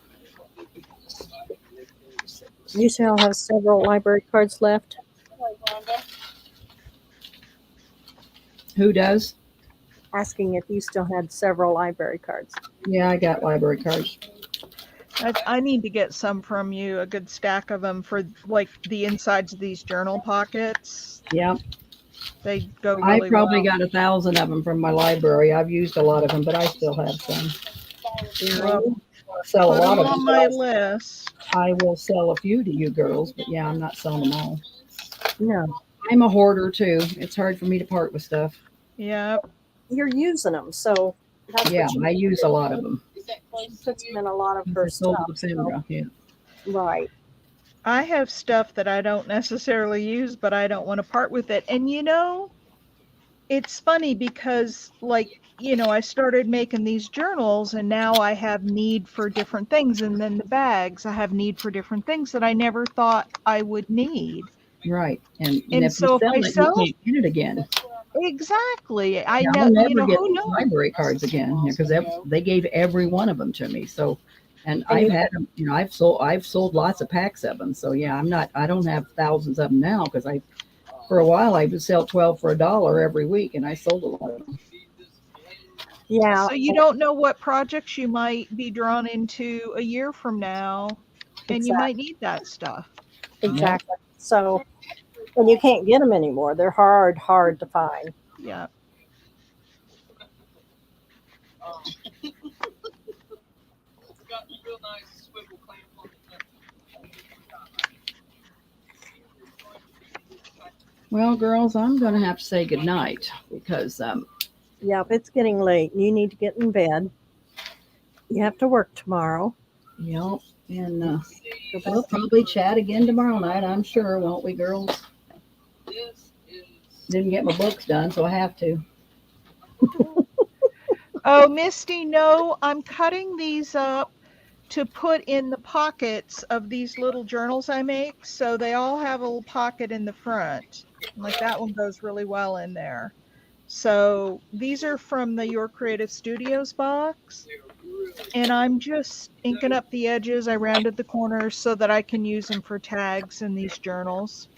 You shall have several library cards left. Who does? Asking if you still had several library cards. Yeah, I got library cards. I need to get some from you, a good stack of them for like the insides of these journal pockets. Yeah, They go I really probably well. got 1,000 of them from my library. I've used a lot of them, but I still have some. Well, Sell a put lot them of them, on but my list. I will sell a few to you girls. But yeah, I'm not selling them all. No, I'm a hoarder too. It's hard for me to part with stuff. Yep. you're using them, so that's Yeah, what she I use a lot of them. puts them in a lot of They're her sold stuff. to the So, Sandra. Yeah. right. I have stuff that I don't necessarily use, but I don't want to part with it. And it's funny because I started making these journals and now I have need for different things. And then the bags, I have need for different things that I never thought I would need. Right. And And if you so if I sell it, you sell, can't get it again. exactly, I Yeah, know, I'll never get who these knows? library cards again because they gave every one of them to me. So, and And I've you had them. I've sold lots of packs of them. So yeah, I don't have thousands of them now because for a while I would sell 12 for $1 every week, and I sold a lot of them. yeah, So you don't know what projects you might be drawn into a year from now, and you exactly. might need that stuff. Yep. Exactly. So, and you can't get them anymore. They're hard to find. Yeah. Well, girls, I'm going to have to say goodnight because Yep, it's getting late. You need to get in bed. You have to work tomorrow. yep. And Go back we'll probably chat again tomorrow night. I'm sure, won't we, girls? Didn't get my books done, so I have to. Oh, Misty, no, I'm cutting these up to put in the pockets of these little journals I make. So they all have a little pocket in the front. Like that one goes really well in there. So these are from the Your Creative Studios box. And I'm just inking up the edges. I rounded the corners so that I can use them for tags in these journals.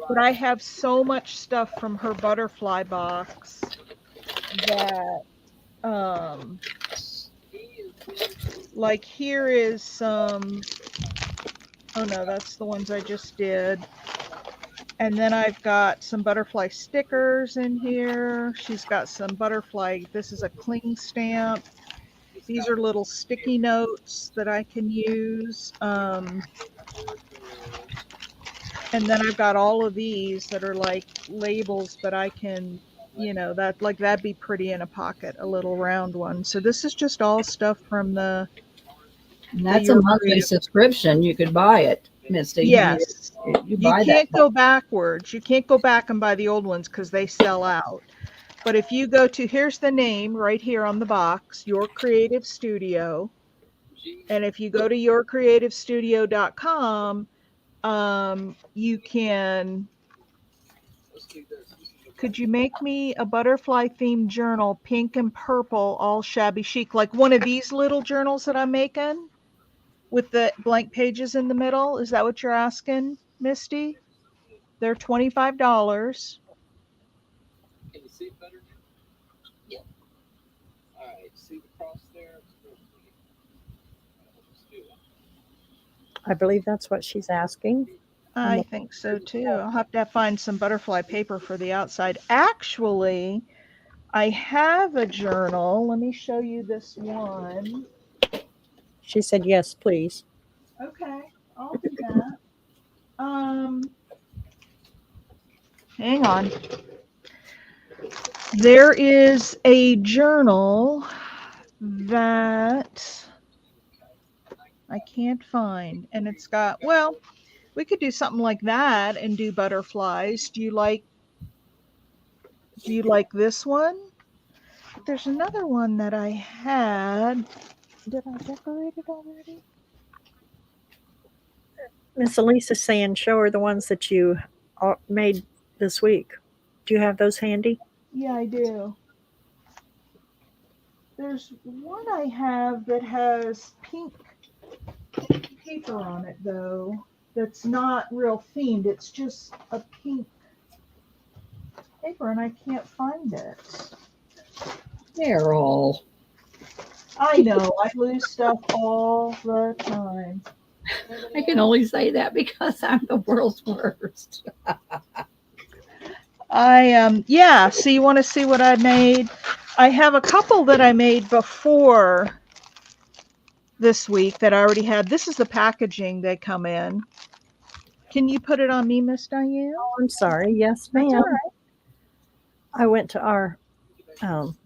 But I have so much stuff from her butterfly box that like here is some, oh no, that's the ones I just did. And then I've got some butterfly stickers in here. She's got some butterfly, this is a cling stamp. These are little sticky notes that I can use. And then I've got all of these that are like labels, but I can, that'd be pretty in a pocket, a little round one. So this is just all stuff from the And that's a Your monthly Creative. subscription. You could buy it, Misty. I mean, Yes. you You buy that. can't go backwards. You can't go back and buy the old ones because they sell out. But if you go to, here's the name right here on the box, Your Creative Studio. And if you go to yourcreativestudio.com, you can, could you make me a butterfly themed journal, pink and purple, all shabby chic, like one of these little journals that I'm making with the blank pages in the middle? Is that what you're asking, Misty? They're $25. Can you see it better now? Yeah. All right. See the cross there? I believe that's what she's asking. I think so too. I'll have to find some butterfly paper for the outside. Actually, I have a journal. Let me show you this one. She said, yes, please. Okay, I'll do that. Hang on. There is a journal that I can't find, and it's got, well, we could do something like that and do butterflies. Do you like this one? There's another one that I had. Did I decorate it already? Miss Elisa's saying, show her the ones that you made this week. Do you have those handy? Yeah, I do. There's one I have that has pink paper on it, though, that's not real themed. It's just a pink paper, and I can't find it. They're all. I know. I lose stuff all the time. I can only say that because I'm the world's worst. Yeah, so you want to see what I made? I have a couple that I made before this week that I already had. This is the packaging they come in. Can you put it on me, Miss Diane? Oh, I'm sorry. Yes, That's ma'am. all right. I went to our um,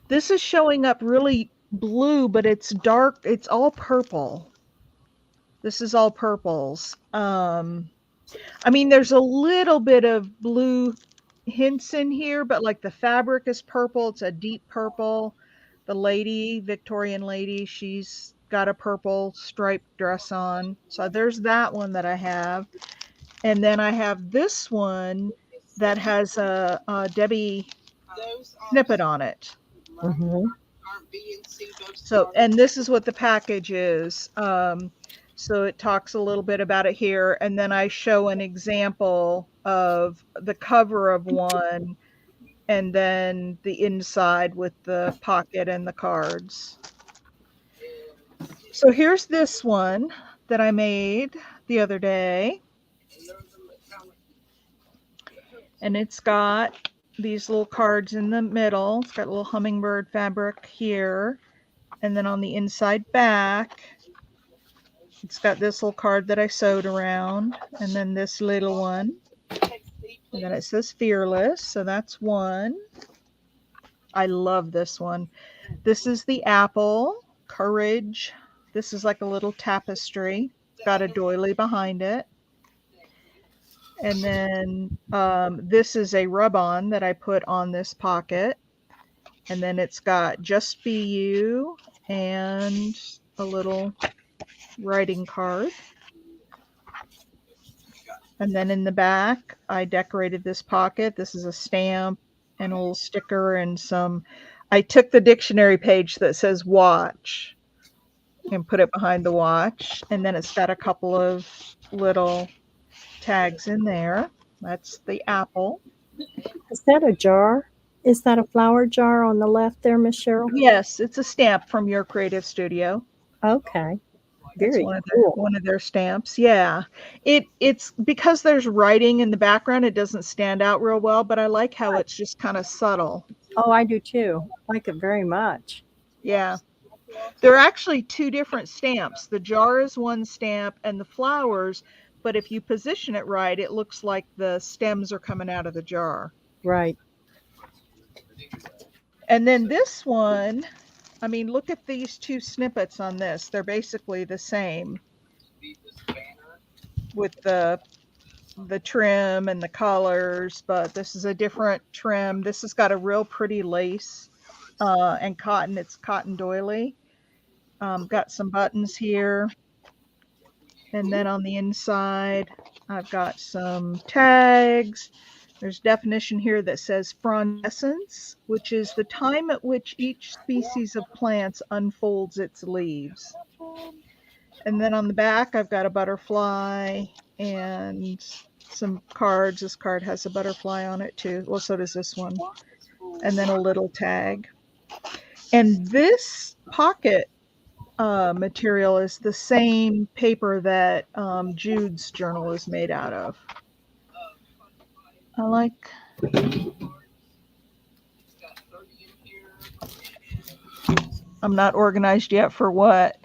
This is showing up really blue, but it's dark. It's all purple. This is all purples. I mean, there's a little bit of blue hints in here, but like the fabric is purple. It's a deep purple. The lady, Victorian lady, she's got a purple striped dress on. So there's that one that I have. And then I have this one that has a Debbie snippet on it. mhm. So, and this is what the package is. So it talks a little bit about it here, and then I show an example of the cover of one, and then the inside with the pocket and the cards. So here's this one that I made the other day, and it's got these little cards in the middle. It's got a little hummingbird fabric here, and then on the inside back, it's got this little card that I sewed around, and then this little one. And then it says fearless, so that's one. I love this one. This is the apple, courage. This is like a little tapestry. Got a doily behind it. And then this is a rub-on that I put on this pocket. And then it's got just be you and a little writing card. And then in the back, I decorated this pocket. This is a stamp and a little sticker and some. I took the dictionary page that says watch and put it behind the watch. And then it's got a couple of little tags in there. That's the apple. Is that a jar? Is that a flower jar on the left there, Miss Cheryl? Yes, it's a stamp from your creative studio. Okay. It's Very one cool. of their stamps. Yeah. It's because there's writing in the background, it doesn't stand out real well, but I like how it's just kind of subtle. Oh, I do too. I like it very much. Yeah. There are actually two different stamps. The jar is one stamp and the flowers, but if you position it right, it looks like the stems are coming out of the jar. Right. And then this one, I mean, look at these two snippets on this. They're basically the same with the trim and the colors, but this is a different trim. This has got a real pretty lace and cotton. It's cotton doily. Got some buttons here. And then on the inside, I've got some tags. There's definition here that says frondescence, which is the time at which each species of plants unfolds its leaves. And then on the back, I've got a butterfly and some cards. This card has a butterfly on it too. Well, so does this one. And then a little tag. And this pocket material is the same paper that Jude's journal is made out of. I like. I'm not organized yet for what?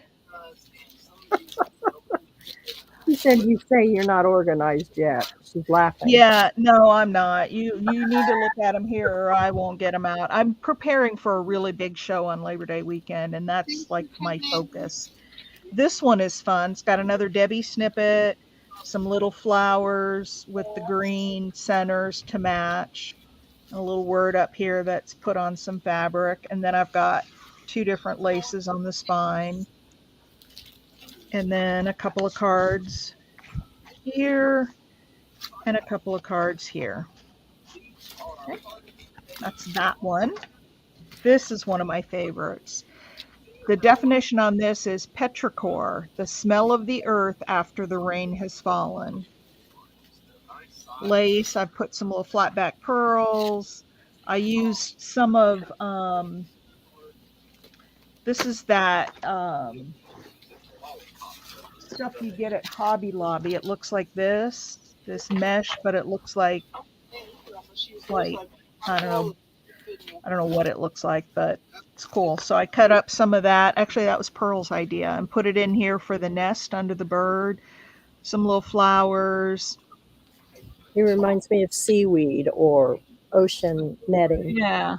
You said you say you're not organized yet. She's laughing. Yeah, no, I'm not. You need to look at them here or I won't get them out. I'm preparing for a really big show on Labor Day weekend, and that's like my focus. This one is fun. It's got another Debbie snippet, some little flowers with the green centers to match, a little word up here that's put on some fabric, and then I've got two different laces on the spine, and then a couple of cards here and a couple of cards here. Okay. That's that one. This is one of my favorites. The definition on this is petrichor, the smell of the earth after the rain has fallen. Lace, I've put some little flat back pearls, I used some of this is that stuff you get at Hobby Lobby. It looks like this mesh, but it looks like I don't know, I don't know what it looks like, but it's cool. So I cut up some of that. Actually, that was Pearl's idea, and put it in here for the nest under the bird. Some little flowers. It reminds me of seaweed or ocean netting. Yeah.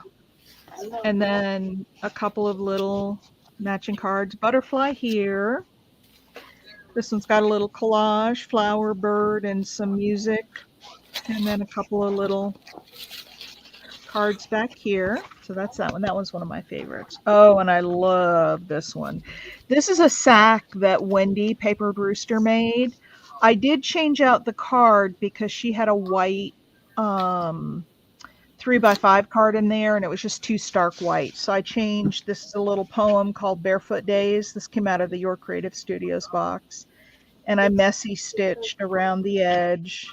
And then a couple of little matching cards. Butterfly here. This one's got a little collage, flower, bird, and some music. And then a couple of little cards back here. So that's that one. That one's one of my favorites. Oh, and I love this one. This is a sack that Wendy Papered Rooster made. I did change out the card because she had a white 3x5 card in there, and it was just too stark white. So I changed. This is a little poem called Barefoot Days. This came out of the Your Creative Studios box. And I messy stitched around the edge.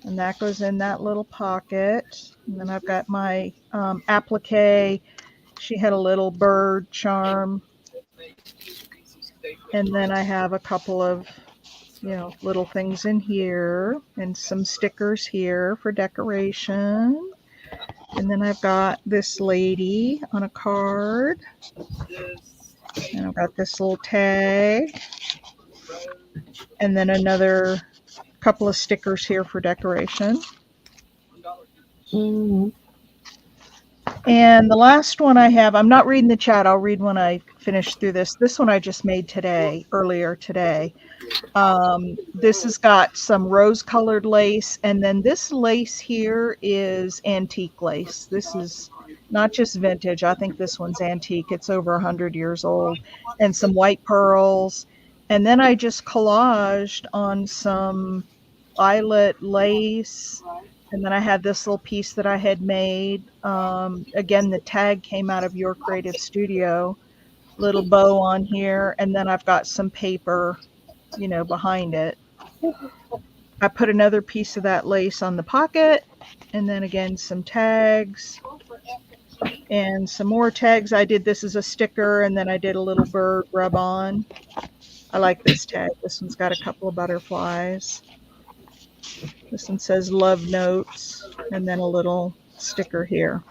And that goes in that little pocket. And then I've got my applique. She had a little bird charm. And then I have a couple of, little things in here and some stickers here for decoration. And then I've got this lady on a card. And I've got this little tag. And then another couple of stickers here for decoration. Mm. And the last one I have, I'm not reading the chat. I'll read when I finish through this. This one I just made earlier today. This has got some rose-colored lace, and then this lace here is antique lace. This is not just vintage. I think this one's antique. It's over 100 years old. And some white pearls. And then I just collaged on some eyelet lace. And then I had this little piece that I had made. Again, the tag came out of Your Creative Studio. Little bow on here. And then I've got some paper, behind it. I put another piece of that lace on the pocket. And then again, some tags. And some more tags. I did this as a sticker. And then I did a little bird rub on. I like this tag. This one's got a couple of butterflies. This one says love notes, and then a little sticker here.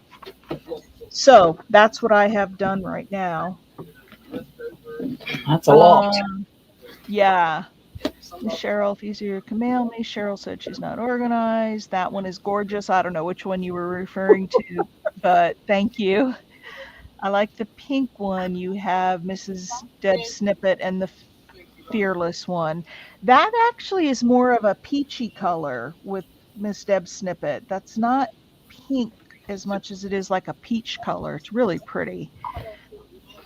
So that's what I have done right now. That's a lot. Yeah. Cheryl, if easier can mail me. Cheryl said she's not organized. That one is gorgeous. I don't know which one you were referring to, but thank you. I like the pink one. You have Mrs. Deb Snippet and the Fearless one. That actually is more of a peachy color with Miss Deb Snippet. That's not pink as much as it is like a peach color. It's really pretty.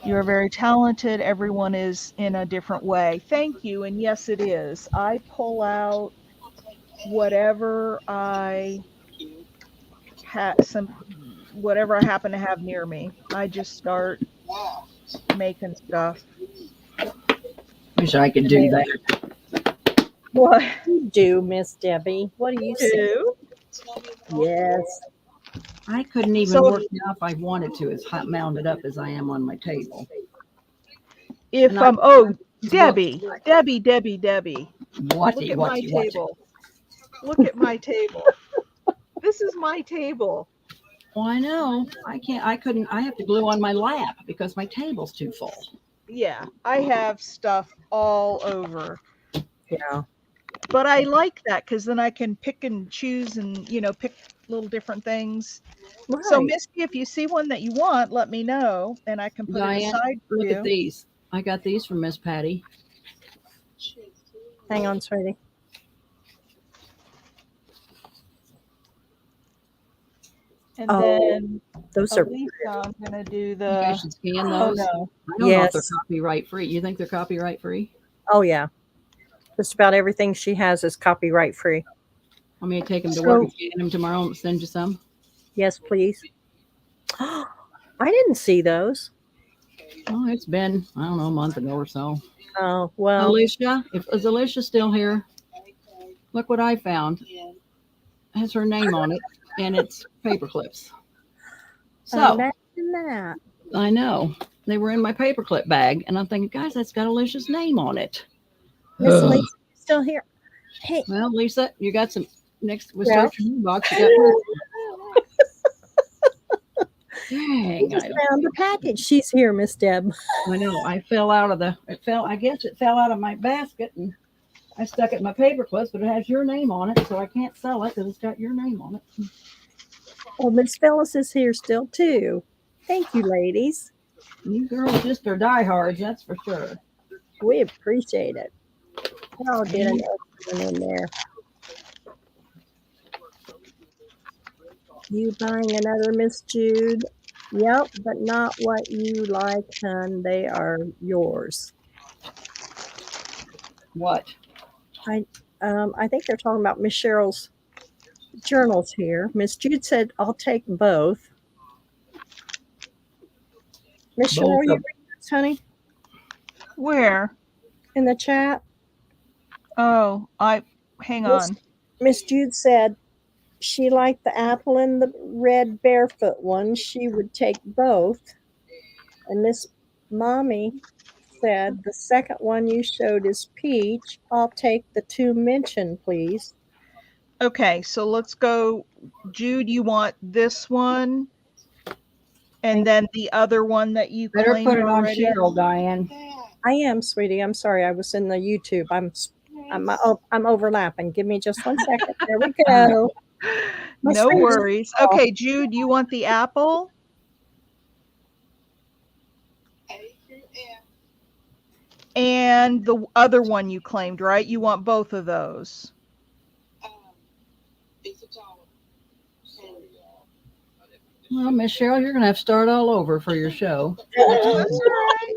You are very talented. Everyone is in a different way. Thank you. And yes, it is. I pull out whatever I whatever I happen to have near me. I just start making stuff. Wish I could do that. What You do, Miss Debbie. What do you say? do? Yes. I couldn't even So- work now if I wanted to, as hot mounted up as I am on my table. If And I- Debbie. What? Look at my table. Look at my table. This is my table. Well, I know. I couldn't. I have to glue on my lap because my table's too full. Yeah, I have stuff all over. Yeah. But I like that because then I can pick and choose and, pick little different things. Right. So, Misty, if you see one that you want, let me know and I can put Diane, it aside for look you. at these. I got these from Miss Patty. Hang on, sweetie. And Oh, then Those are Elisa, I'm going to do You guys the. should scan Oh, those. no. I don't know if they're Yes. copyright free. You think they're copyright free? Oh yeah. Just about everything she has is copyright free. Want me to take them to So- work and scan them tomorrow and send you some? Yes, please. I didn't see those. Oh, it's been, I don't know, a month ago or so. Oh, well. Alicia, is Alicia still here? Look what I found. It has her name on it, and it's paper clips. So Imagine that. I know they were in my paperclip bag, and I'm thinking, guys, that's got Alicia's name on it. Miss Ugh. Lisa, you still here? Hey, Well, Lisa, you got some next. We Well. search your box. You got. we Dang, just found the package. She's here, Miss Deb. I know. I fell out of the. It fell. I guess it fell out of my basket, and I stuck it in my paper clips, but it has your name on it, so I can't sell it because it's got your name on it. Well, Miss Phyllis is here still too. Thank you, ladies. You girls just are diehards, that's for sure. We appreciate it. I'll get another one in there. You buying another, Miss Jude? Yep, but not what you like, hun. They are yours. What? I think they're talking about Miss Cheryl's journals here. Miss Jude said, "I'll take both." Miss Both Cheryl, you of- read this, honey, Where? in the chat? Oh, hang Miss- on. Miss Jude said she liked the apple and the red barefoot one. She would take both. And Miss Mommy said the second one you showed is peach. I'll take the two mentioned, please. Okay, so let's go. Jude, you want this one? And then the other one that you Better claimed put it on already? Cheryl, Diane. I am, sweetie. I'm sorry. I was in the YouTube. I'm overlapping. Give me just 1 second. There we go. My No screen's worries. off. Okay, Jude, you want the apple? And the other one you claimed, right? You want both of those. Well, Miss Cheryl, you're gonna have to start all over for your show. That's all right.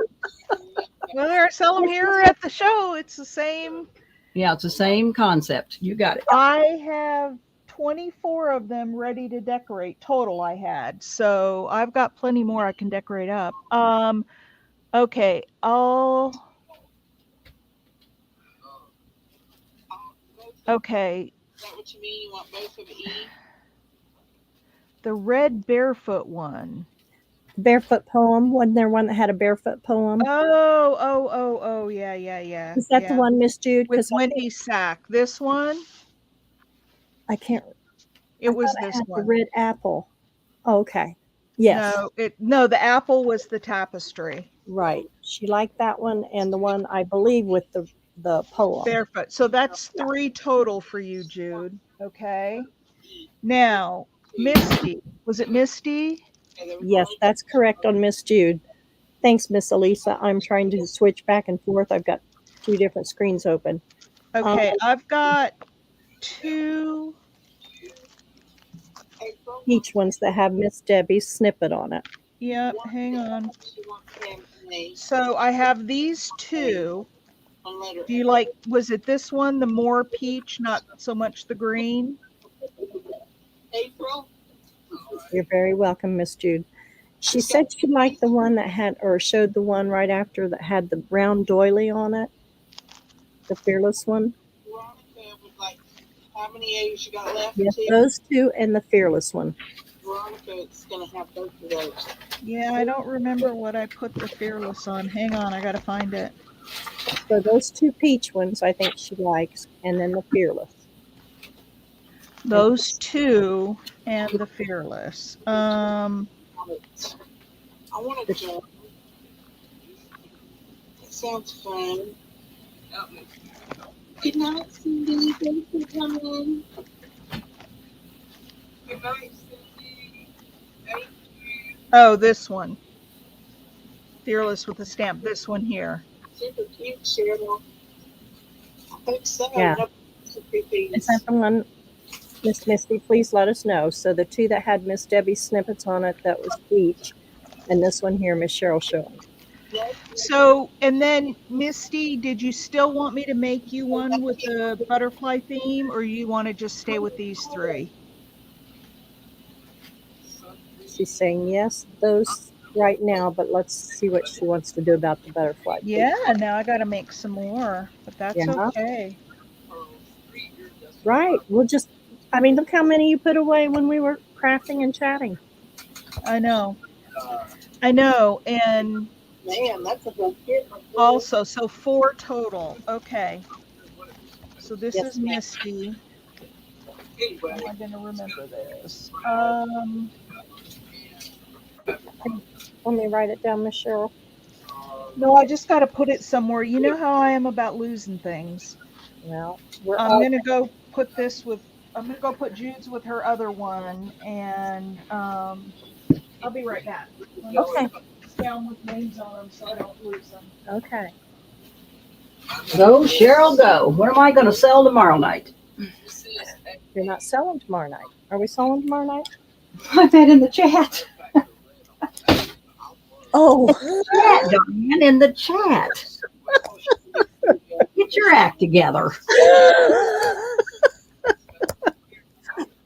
Well, I sell them here at the show. It's the same. Yeah, it's the same concept. You got it. I have 24 of them ready to decorate total I had. So I've got plenty more I can decorate up. Okay, okay. Is that what you mean? You want both of E? The red barefoot one. Barefoot poem. Wasn't there one that had a barefoot poem? Oh, yeah. Is that the one, Miss Jude? With Because Wendy Sack. This one? I can't. It I was thought it this had the one. red apple. Oh, okay. Yes. No, the apple was the tapestry. Right. She liked that one and the one I believe with the poem. Barefoot. So that's 3 total for you, Jude. Okay. Now, Misty. Was it Misty? Yes, that's correct on Miss Jude. Thanks, Miss Elisa. I'm trying to switch back and forth. I've got 2 different screens open. Okay, I've got 2. Each ones that have Miss Debbie's snippet on it. Yep, hang on. So I have these 2. Do you like, was it this one, the more peach, not so much the green? April? You're very welcome, Miss Jude. She said she liked the one that had, or showed the one right after that had the brown doily on it. The fearless one. Veronica would like, how many A's you got left? Yes, 2? those 2 and the fearless one. Veronica's going to have both of those. Yeah, I don't remember what I put the fearless on. Hang on, I gotta find it. So those 2 peach ones I think she likes, and then the fearless. Those 2 and the fearless. I want to join. That sounds fun. Good night, Cindy. Thanks for coming. Good night, Cindy. Thank you. Oh, this one. Fearless with a stamp. This one here. Super cute, Cheryl. I think so. Yeah. Nope. Super cute. Is that the one, Miss Misty? Please let us know. So the 2 that had Miss Debbie's snippets on it, that was peach, and this one here, Miss Cheryl showing. So, and then Misty, did you still want me to make you one with the butterfly theme, or you want to just stay with these 3? She's saying yes, those right now, but let's see what she wants to do about the butterfly. Yeah, now I got to make some more, but that's Yeah. okay. Right. We'll just, I mean, look how many you put away when we were crafting and chatting. I know. I know. And Man, that's a whole kit right there. also, so 4 total. Okay. So this Yes, is ma'am. Misty. How am I going to remember this? Let me write it down, Miss Cheryl. No, I just got to put it somewhere. You know how I am about losing things. Well, we're I'm all going to go put this with, I'm going to go put Jude's with her other one. And I'll be right back. Let me okay. put this down with names on them so I don't lose them. Okay. Go, Cheryl, go. What am I going to sell tomorrow night? You're not selling tomorrow night. Are we selling tomorrow night? I bet in the chat. Oh, Chat, Diane, in the chat. Get your act together.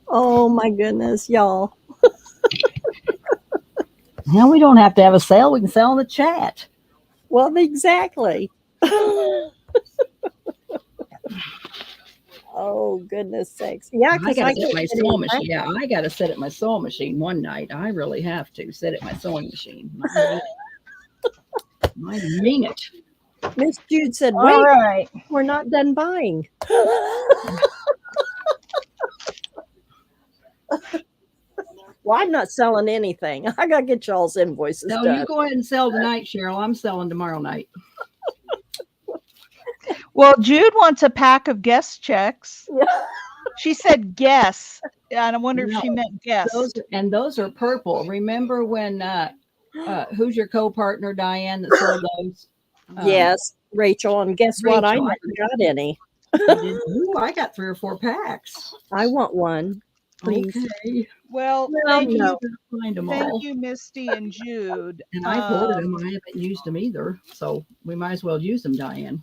oh my goodness, y'all. Now we don't have to have a sale. We can sell in the chat. Well, exactly. Oh goodness sakes. Yeah, I because gotta I set can't my get sewing any machine. Yeah, I gotta set at my sewing machine one night. I really have to set at my sewing machine. I mean it. Miss Jude said, All wait, right. we're not done buying. Well, I'm not selling anything. I gotta get y'all's invoices No, done. you go ahead and sell tonight, Cheryl. I'm selling tomorrow night. Well, Jude wants a pack of guest checks. She said guess. And I wonder if No, she meant guest. Those are purple. Remember when who's your co-partner, Diane, that sold those? Yes, Rachel, and guess what? I Rachel, never got any. Ooh, I got 3 or 4 packs. I want one, please. Okay. Well, Well, thank no. you. Find them Thank all. you, Misty and Jude. And I've ordered them. I haven't used them either. So we might as well use them, Diane.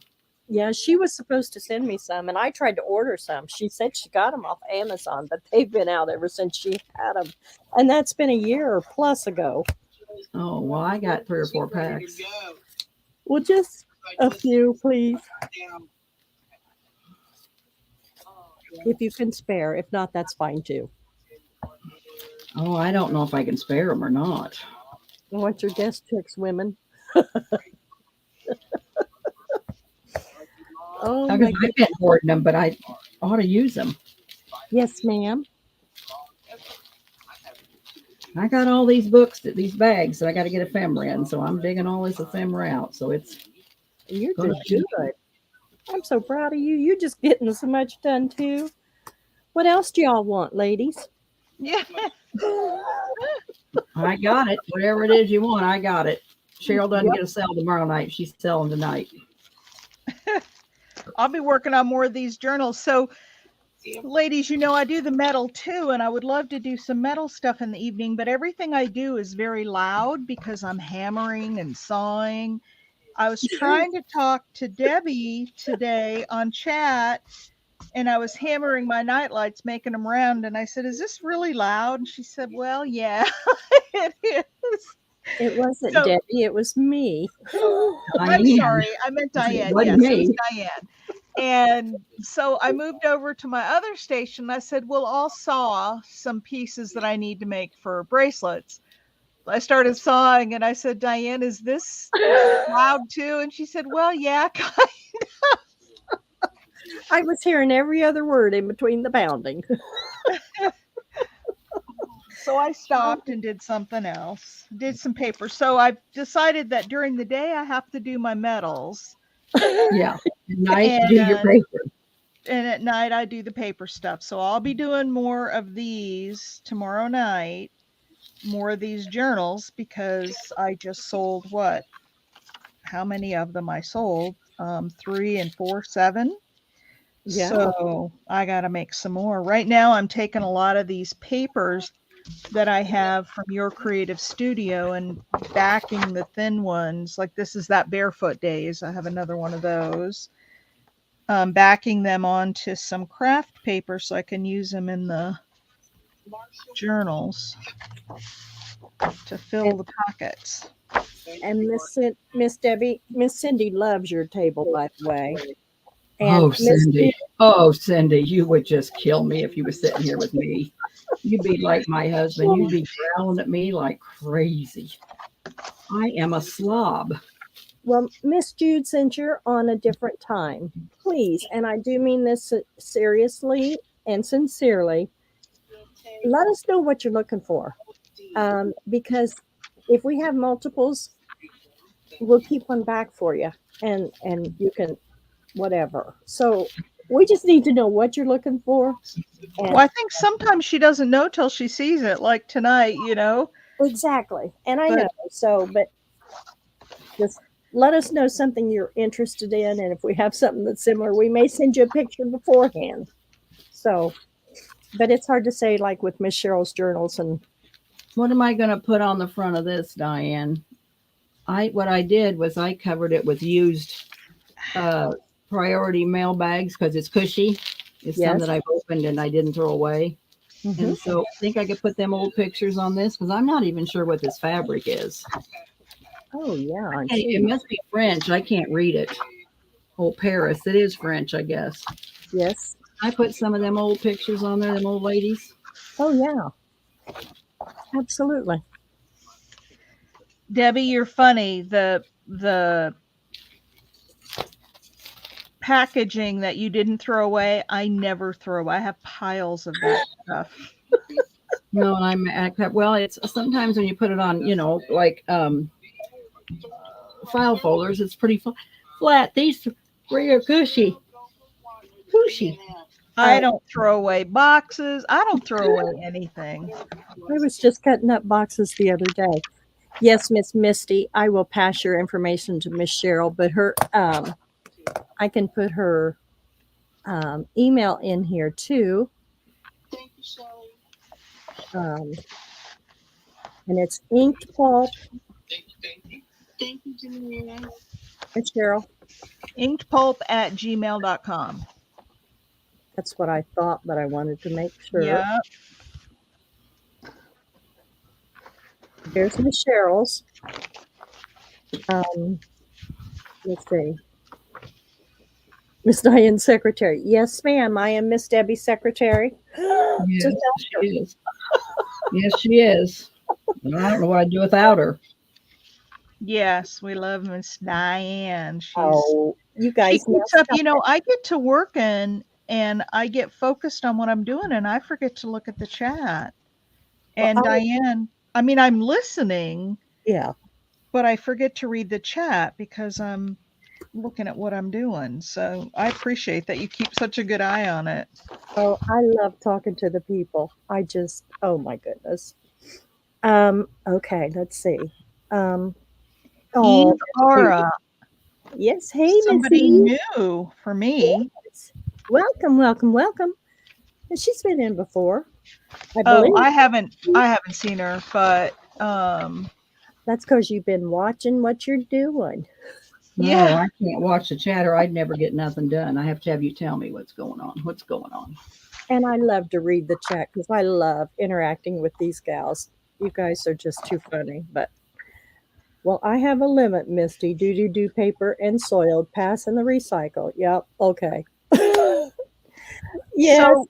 Yeah, she was supposed to send me some, and I tried to order some. She said she got them off Amazon, but they've been out ever since she had them, and that's been a year or plus ago. Oh, well, I got 3 or 4 packs. Well, just a few, please, if you can spare. If not, that's fine too. Oh, I don't know if I can spare them or not. What's your guest checks, women? Oh, my Because I've goodness. been hoarding them, but I ought to use them. Yes, ma'am. I got all these books, these bags that I got to get ephemera in. So I'm digging all this ephemera out. So it's You're gonna just good. I'm so proud of you. You're just getting so much done too. What else do y'all want, ladies? Yeah. I got it. Whatever it is you want, I got it. Cheryl doesn't get a sale tomorrow night. She's selling tonight. I'll be working on more of these journals. So, ladies, you know, I do the metal too, and I would love to do some metal stuff in the evening, but everything I do is very loud because I'm hammering and sawing. I was trying to talk to Debbie today on chat, and I was hammering my night lights, making them round, and I said, "Is this really loud?" And she said, "Well, yeah, it is." It wasn't So- Debbie, it was me. I'm Diane. sorry, I meant Diane. wasn't Yes, it was me. Diane. And so I moved over to my other station. I said, "Well, I'll saw some pieces that I need to make for bracelets." I started sawing, and I said, "Diane, is this loud too?" And she said, "Well, yeah." I was hearing every other word in between the pounding. So I stopped and did something else, did some paper. So I decided that during the day I have to do my metals, Yeah. At night, do your And- paper. and at night I do the paper stuff. So I'll be doing more of these tomorrow night, more of these journals, because I just sold how many of them I sold? 3 and 4, 7. Yeah. So I got to make some more. Right now I'm taking a lot of these papers that I have from your creative studio and backing the thin ones. Like this is that Barefoot Days. I have another one of those. Backing them onto some craft paper so I can use them in the journals to fill the pockets. And Miss Debbie, Miss Cindy loves your table, by the way. And Oh, Miss Cindy. Oh, Cindy, you would just kill me if you were sitting here with me. You'd be like my husband. You'd be growling at me like crazy. I am a slob. Well, Miss Jude, since you're on a different time, please, and I do mean this seriously and sincerely, let us know what you're looking for. Because if we have multiples, we'll keep one back for you, and you can whatever. So we just need to know what you're looking for. And Well, I think sometimes she doesn't know till she sees it, like tonight, you know. exactly. And I But- know. So, but just let us know something you're interested in, and if we have something that's similar, we may send you a picture beforehand. So, but it's hard to say, like with Miss Cheryl's journals, and What am I going to put on the front of this, Diane? What I did was I covered it with used priority mail bags because it's cushy. It's some Yes. that I've opened and I didn't throw away. Mhm. And so I think I could put them old pictures on this because I'm not even sure what this fabric is. Oh yeah, I Hey, see. it must be French. I can't read it. Oh, Paris. It is French, I guess. Yes. I put some of them old pictures on there, them old ladies. Oh yeah. Absolutely. Debbie, you're funny. The packaging that you didn't throw away, I never throw away. I have piles of that stuff. No, and well, it's sometimes when you put it on, like file folders, it's pretty flat. These three are cushy. Cushy. I don't throw away boxes. I don't throw away anything. I was just cutting up boxes the other day. Yes, Miss Misty, I will pass your information to Miss Cheryl, but her I can put her email in here too. Thank you, Shelley. And it's inked pulp. Thank you, Janine. Miss Cheryl. Inkedpulp@gmail.com. That's what I thought, but I wanted to make sure. Yeah. Here's Miss Cheryl's. Let's see. Miss Diane's secretary. Yes, ma'am. I am Miss Debbie's secretary. Yes, Just she is. Yes, she is. I don't know what I'd do without her. Yes, we love Miss Diane. oh, you She guys know keeps up, I get to working and I get focused on what I'm doing and I forget to look at the chat. And Diane, I'm listening, yeah. but I forget to read the chat because I'm looking at what I'm doing. So I appreciate that you keep such a good eye on it. Oh, I love talking to the people. Oh my goodness. Okay, let's see. Eve Aura, yes, hey, somebody Missy. new for me. Yes. Welcome, welcome, welcome. And she's been in before. I Oh, believe I haven't seen her, but that's because you've been watching what you're doing. No, Yeah. I can't watch the chat or I'd never get nothing done. I have to have you tell me what's going on. What's going on? And I love to read the chat because I love interacting with these gals. You guys are just too funny. But well, I have a limit, Misty. Do paper and soiled. Pass in the recycle. Yep. Okay. Yes. So,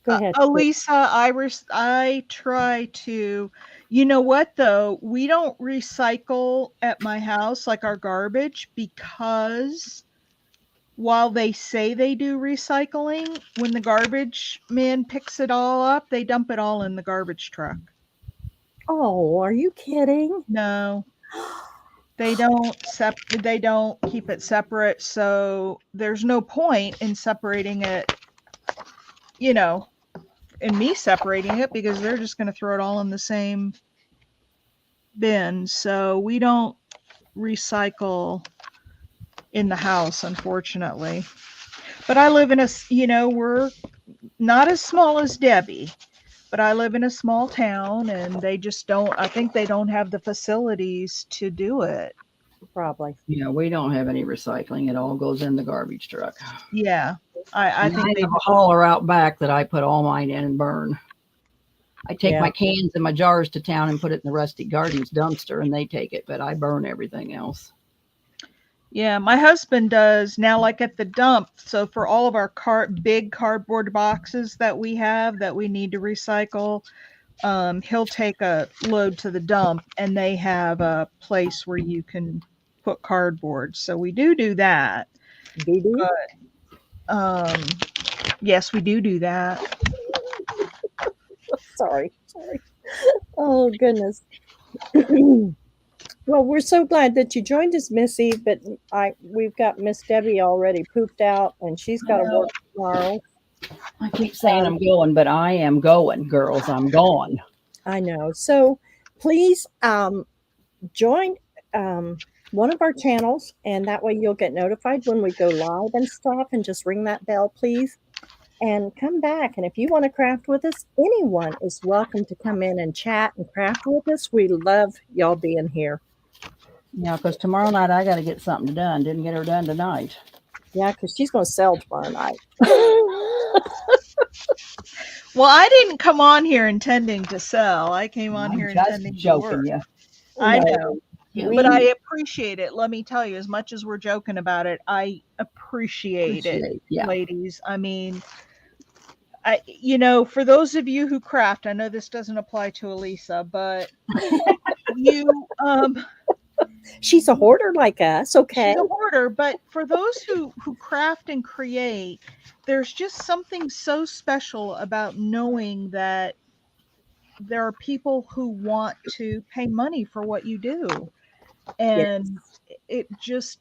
go ahead. Elisa, I try to, you know what though? We don't recycle at my house like our garbage because while they say they do recycling, when the garbage man picks it all up, they dump it all in the garbage truck. Oh, are you kidding? No. They don't keep it separate, so there's no point in separating it, in me separating it because they're just going to throw it all in the same bin. So we don't recycle in the house, unfortunately. But I live in we're not as small as Debbie, but I live in a small town and I think they don't have the facilities to do it. Probably. Yeah, we don't have any recycling. It all goes in the garbage truck. Yeah. I think I have a hauler out back that I put all mine in and burn. I take my cans and my jars to town and put it in the Rustic Gardens dumpster and they take it, but I burn everything else. Yeah, my husband does now, like at the dump. So for all of our big cardboard boxes that we have that we need to recycle, he'll take a load to the dump, and they have a place where you can put cardboard. So we do that. BB? Um, yes, we do that. Sorry. Oh, goodness. Well, we're so glad that you joined us, Missy, but we've got Miss Debbie already pooped out, and she's got to work tomorrow. I keep saying I'm going, but I am going, girls. I'm going. I know. So please join one of our channels, and that way you'll get notified when we go live and stuff, and just ring that bell, please. And come back. And if you want to craft with us, anyone is welcome to come in and chat and craft with us. We love y'all being here. Yeah, because tomorrow night I got to get something done. Didn't get her done tonight. Yeah, because she's going to sell tomorrow night. Well, I didn't come on here intending to sell. I came on I'm here just intending to joking work. you. I No, know. Yeah, But I appreciate it. Let me tell you, as much as we're joking about it, I appreciate it, yeah. ladies. I mean, for those of you who craft, I know this doesn't apply to Elisa, but you, she's a hoarder like us. Okay. she's a hoarder. But for those who craft and create, there's just something so special about knowing that there are people who want to pay money for what you do, and it just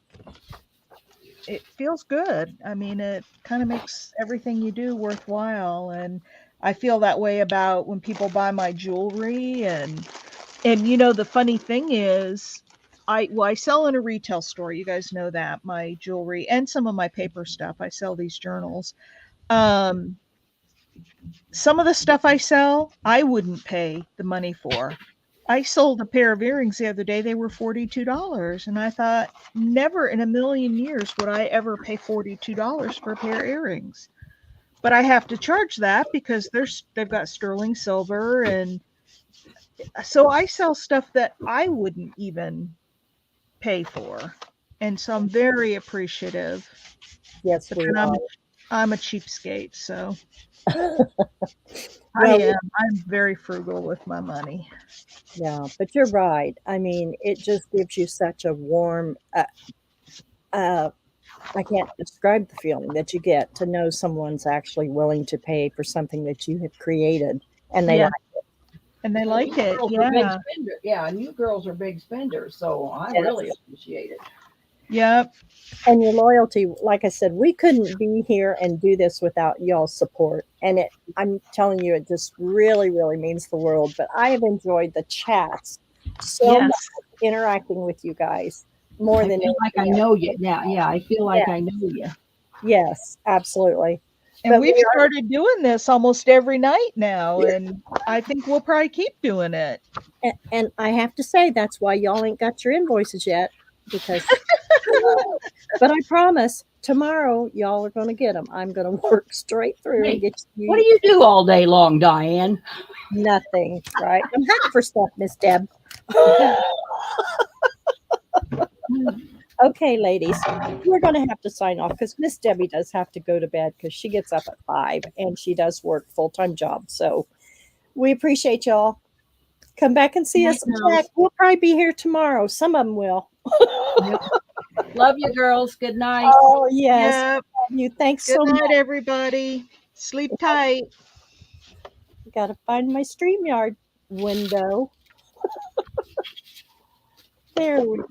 it feels good. I mean, it kind of makes everything you do worthwhile, and I feel that way about when people buy my jewelry. And the funny thing is, I sell in a retail store. You guys know that, my jewelry and some of my paper stuff. I sell these journals. Um, some of the stuff I sell, I wouldn't pay the money for. I sold a pair of earrings the other day. They were $42. And I thought, never in a million years would I ever pay $42 for a pair of earrings. But I have to charge that because they've got sterling silver. And so I sell stuff that I wouldn't even pay for. And so I'm very appreciative. Yes, But we then are. I'm a cheapskate, so Well, I'm very frugal with my money. yeah, but you're right. I mean, it just gives you such a warm, I can't describe the feeling that you get to know someone's actually willing to pay for something that you have created, and they Yeah. like And they like it. Girls are big Yeah. spenders. Yeah, and you girls are big spenders, so I Yes. really appreciate it. Yep. and your loyalty. Like I said, we couldn't be here and do this without y'all's support. And I'm telling you, it just really, really means the world. But I have enjoyed the chats so much, Yes. interacting with you guys more I than feel like I anything else. know you now. Yeah, I feel like I know you. Yes, absolutely. And But we've we are, started doing this almost every night now, and I think we'll probably keep doing it. and I have to say that's why y'all ain't got your invoices yet, because. But I promise tomorrow y'all are going to get them. I'm going to work straight through Hey, and get you. What do you do all day long, Diane? Nothing, right? I'm hunting for stuff, Miss Deb. Okay, ladies, we're going to have to sign off because Miss Debbie does have to go to bed because she gets up at 5 and she does work full-time job. So we appreciate y'all. Come back and see us. Jack, we'll probably be here tomorrow. Some of them will. Yep. Love you, girls. Good night. Oh, yes. Yep. Love you. Thanks Good so much. night, everybody. Sleep tight. Got to find my StreamYard window. There we go.